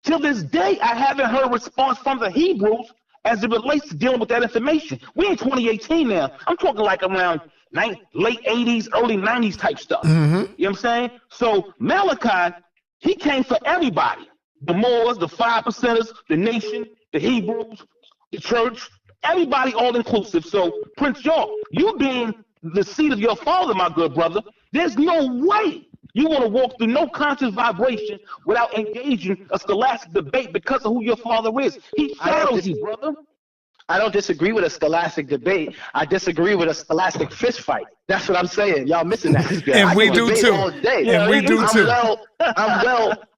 Till this day, I haven't heard a response from the Hebrews as it relates to dealing with that information. We in 2018 now. I'm talking like around late 80s, early 90s type stuff. You know what I'm saying? So Malachi, he came for everybody. The Moors, the 5%ers, the nation, the Hebrews, the church, everybody all inclusive. So Prince York, you being the seed of your father, my good brother, there's no way you want to walk through no conscious vibration without engaging a scholastic debate because of who your father is. He shadows you, brother. I don't disagree with a scholastic debate. I disagree with a scholastic fist fight. That's what I'm saying. Y'all missing that. And we do too. And we do too.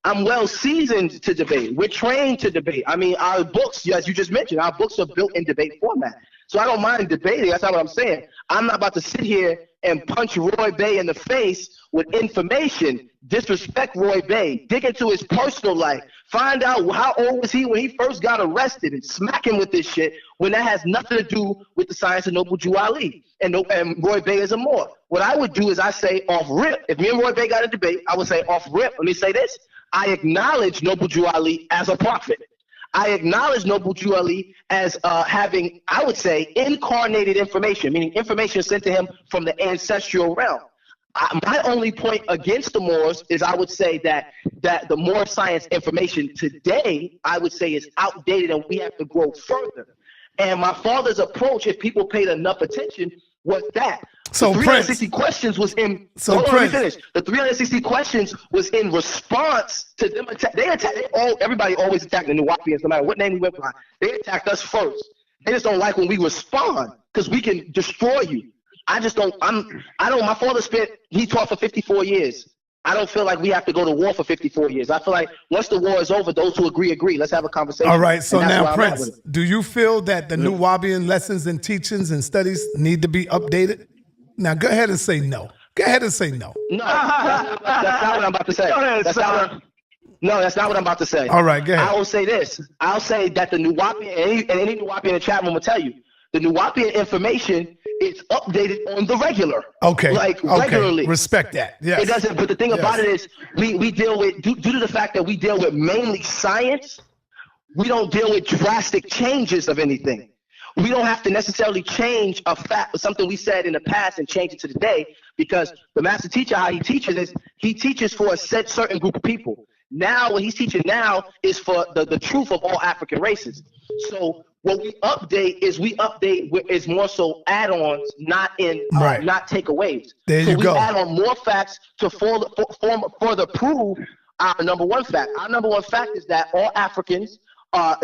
I'm well seasoned to debate. We're trained to debate. I mean, our books, as you just mentioned, our books are built in debate format. So I don't mind debating. That's not what I'm saying. I'm not about to sit here and punch Roy Bay in the face with information, disrespect Roy Bay, dig into his personal life, find out how old was he when he first got arrested, and smack him with this shit when that has nothing to do with the science of Noble Jew Ali and Roy Bay is a Moor. What I would do is I say off rip, if me and Roy Bay got a debate, I would say off rip, let me say this, I acknowledge Noble Jew Ali as a prophet. I acknowledge Noble Jew Ali as having, I would say, incarnated information, meaning information sent to him from the ancestral realm. My only point against the Moors is I would say that the Moor science information today, I would say, is outdated and we have to grow further. And my father's approach, if people paid enough attention, was that. So the 360 questions was in. So hold on, let me finish. The 360 questions was in response to them attack. Everybody always attacked the wu-nuwaupu, no matter what name we went by. They attacked us first. They just don't like when we respond because we can destroy you. I just don't. My father he taught for 54 years. I don't feel like we have to go to war for 54 years. I feel like once the war is over, those who agree. Let's have a conversation. All right. So now, Prince, do you feel that the wu-nuwaupu lessons and teachings and studies need to be updated? Now, go ahead and say no. Go ahead and say no. No, that's not what I'm about to say. That's not what I'm about to say. All right, go ahead. I will say this. I'll say that the wu-nuwaupu, and any wu-nuwaupu in the chat room will tell you, the wu-nuwaupu information is updated on the regular. Okay. Regularly. Respect that. Yes. It doesn't. But the thing about it is, we deal with, due to the fact that we deal with mainly science, we don't deal with drastic changes of anything. We don't have to necessarily change a fact or something we said in the past and change it to today, because the master teacher, how he teaches is he teaches for a certain group of people. Now, what he's teaching now is for the truth of all African races. So what we update is more so add-ons, not takeaways. There so you go. We add on more facts to further prove our number one fact. Our number one fact is that all Africans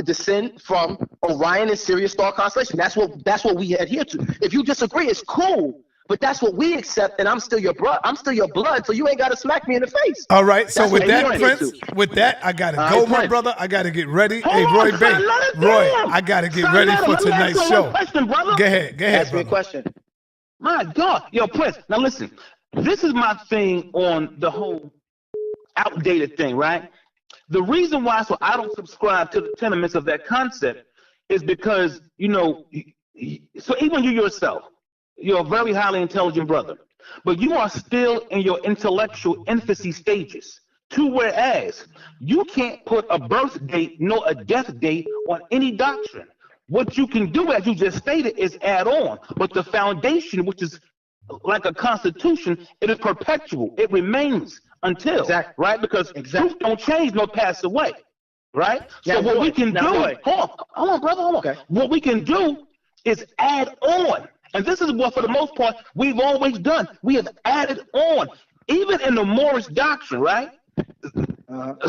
descend from Orion and Sirius star constellation. That's what we adhere to. If you disagree, it's cool. But that's what we accept, and I'm still your blood, so you ain't got to smack me in the face. All right, so with that, Prince, I got to go, my brother. I got to get ready. Hey, Roy Bay. Roy, I got to get ready for tonight's show. Go ahead, ask me a question. My God. Yo, Prince, now listen. This is my thing on the whole outdated thing, right? The reason why I don't subscribe to the tenements of that concept is because, so even you yourself, you're a very highly intelligent brother, but you are still in your intellectual infancy stages. Whereas you can't put a birth date nor a death date on any doctrine. What you can do, as you just stated, is add on. But the foundation, which is like a constitution, it is perpetual. It remains until, right? Because truth don't change nor pass away, right? So what we can do, hold on, brother, hold on. Okay. What we can do is add on. And this is what, for the most part, we've always done. We have added on. Even in the Moorish doctrine, right?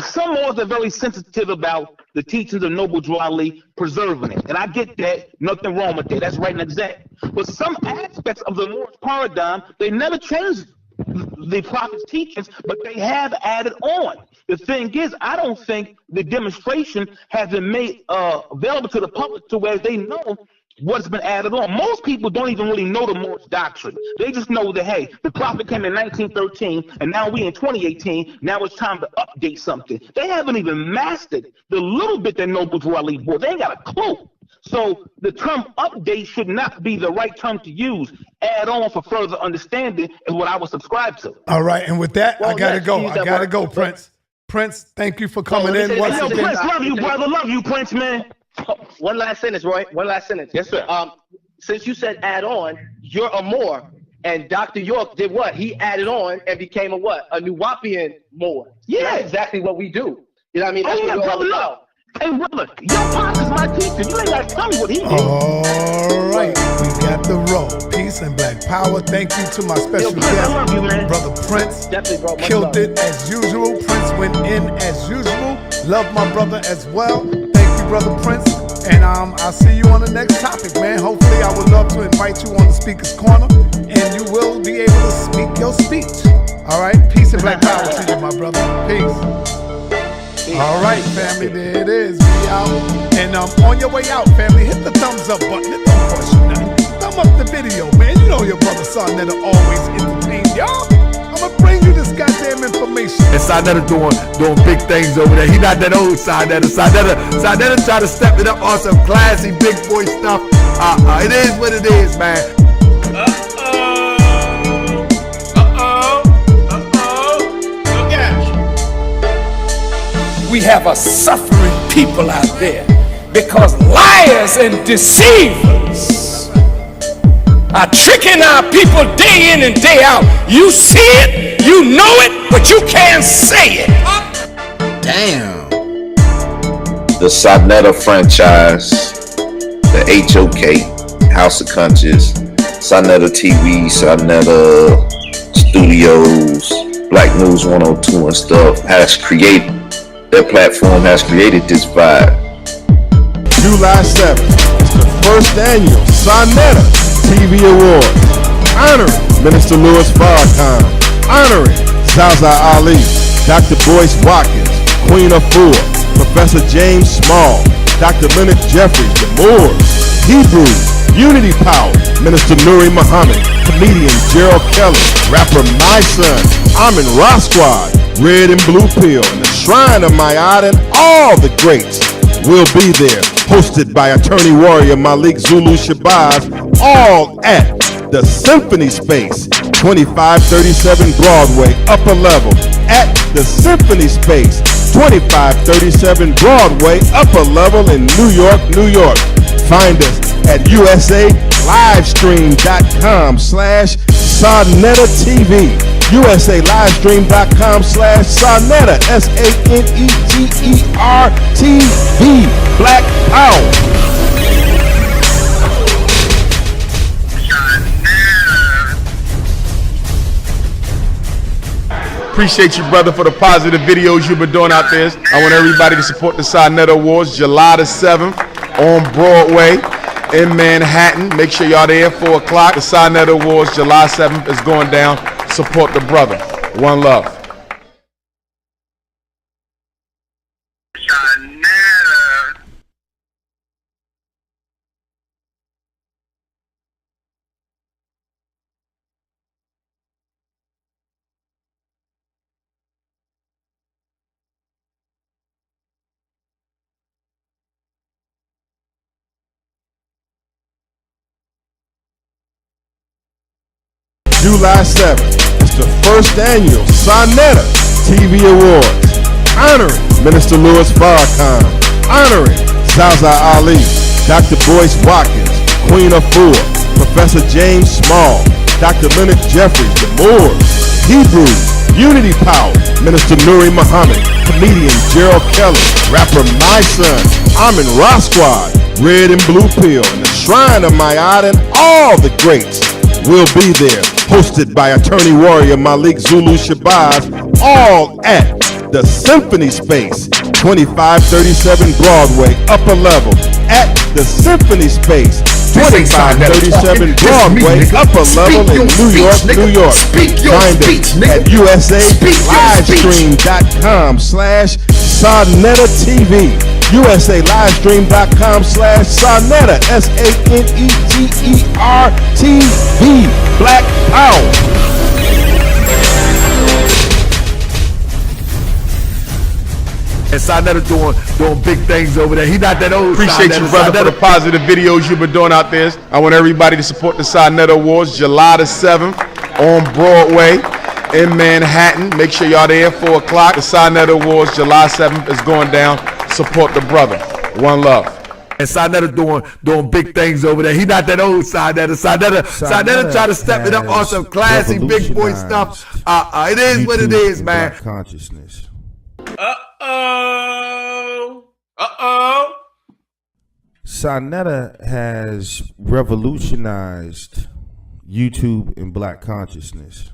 Some Moors are very sensitive about the teachings of Noble Jew Ali preserving it. And I get that. Nothing wrong with that. That's right and exact. But some aspects of the Moorish paradigm, they never changed the prophet's teachings, but they have added on. The thing is, I don't think the demonstration has been made available to the public to where they know what's been added on. Most people don't even really know the Moorish doctrine. They just know that, hey, the prophet came in 1913, and now we in 2018, now it's time to update something. They haven't even mastered the little bit that Noble Jew Ali brought. They ain't got a clue. So the term update should not be the right term to use. Add on for further understanding is what I would subscribe to. All right, and with that, I got to go. I got to go, Prince. Prince, thank you for coming in once again. Prince, love you, brother. Love you, Prince, man. One last sentence, Roy. One last sentence. Yes, sir. Since you said add on, you're a Moor. And Dr. York did what? He added on and became a what? A wu-nuwaupu Moor. Yeah. That's exactly what we do. You know what I mean? That's what we're all about. Hey, brother, your pops is my teacher. You ain't got to tell me what he did. All right. We got the roll. Peace and black power. Thank you to my special guest, Brother Prince. Definitely, bro. Killed it as usual. Prince went in as usual. Love my brother as well. Thank you, Brother Prince. And I'll see you on the next topic, man. Hopefully, I would love to invite you on the Speaker's Corner, and you will be able to speak your speech. All right? Peace and black power to you, my brother. Peace. All right, family, there it is. We out. And on your way out, family, hit the thumbs up button. It don't cost you nothing. Thumb up the video, man. You know your brother Sarnetta always entertain y'all. I'ma bring you this goddamn information. And Sarnetta doing big things over there. He not that old Sarnetta. Sarnetta try to step it up on some classy big boy stuff. It is what it is, man. We have a suffering people out there because liars and deceivers are tricking our people day in and day out. You see it, you know it, but you can't say it. Damn. The Sarnetta franchise, the HOK, House of Conscious, Sarnetta TV, Sarnetta Studios, Black News 102 and stuff has created. Their platform has created this vibe. July 7th is the first annual Sarnetta TV Awards, honoring Minister Louis Farrakhan, honoring Zaza Ali, Dr. Boyce Watkins, Queen Afua, Professor James Small, Dr. Leonard Jeffries, the Moors, Hebrews, Unity Power, Minister Nuri Muhammad, comedian Gerald Kelly, rapper My Son, Amin Ra Squad, Red and Blue Pill, and the Shrine of Mayad, and all the greats will be there. Hosted by attorney warrior Malik Zulu Shabazz, all at the Symphony Space, 2537 Broadway, upper level. At the Symphony Space, 2537 Broadway, upper level in New York, New York. Find us at usalivestream.com/Sarnetta TV. usalivestream.com/Sarnetta, SANEGER TV. Black Power. Appreciate you, brother, for the positive videos you've been doing out there. I want everybody to support the Sarnetta Awards, July the 7th on Broadway in Manhattan. Make sure y'all there, 4 o'clock. The Sarnetta Awards, July 7th is going down. Support the brother. One love. July 7th is the first annual Sarnetta TV Awards, honoring Minister Louis Farrakhan, honoring Zaza Ali, Dr. Boyce Watkins, Queen Afua, Professor James Small, Dr. Leonard Jeffries, the Moors, Hebrews, Unity Power, Minister Nuri Muhammad, comedian Gerald Kelly, rapper My Son, Amin Ra Squad, Red and Blue Pill, and the Shrine of Mayad, and all the greats will be there. Hosted by attorney warrior Malik Zulu Shabazz, all at the Symphony Space, 2537 Broadway, upper level. At the Symphony Space, 2537 Broadway, upper level in New York, New York. Find us at usalivestream.com/Sarnetta TV. usalivestream.com/Sarnetta, SANEGER TV. Black Power. And Sarnetta doing big things over there. He not that old. Appreciate you, brother, for the positive videos you've been doing out there. I want everybody to support the Sarnetta Awards, July the 7th on Broadway in Manhattan. Make sure y'all there, 4 o'clock. The Sarnetta Awards, July 7th is going down. Support the brother. One love. And Sarnetta doing big things over there. He not that old Sarnetta. Sarnetta try to step it up on some classy big boy stuff. It is what it is, man. Consciousness. Sarnetta has revolutionized YouTube and Black consciousness.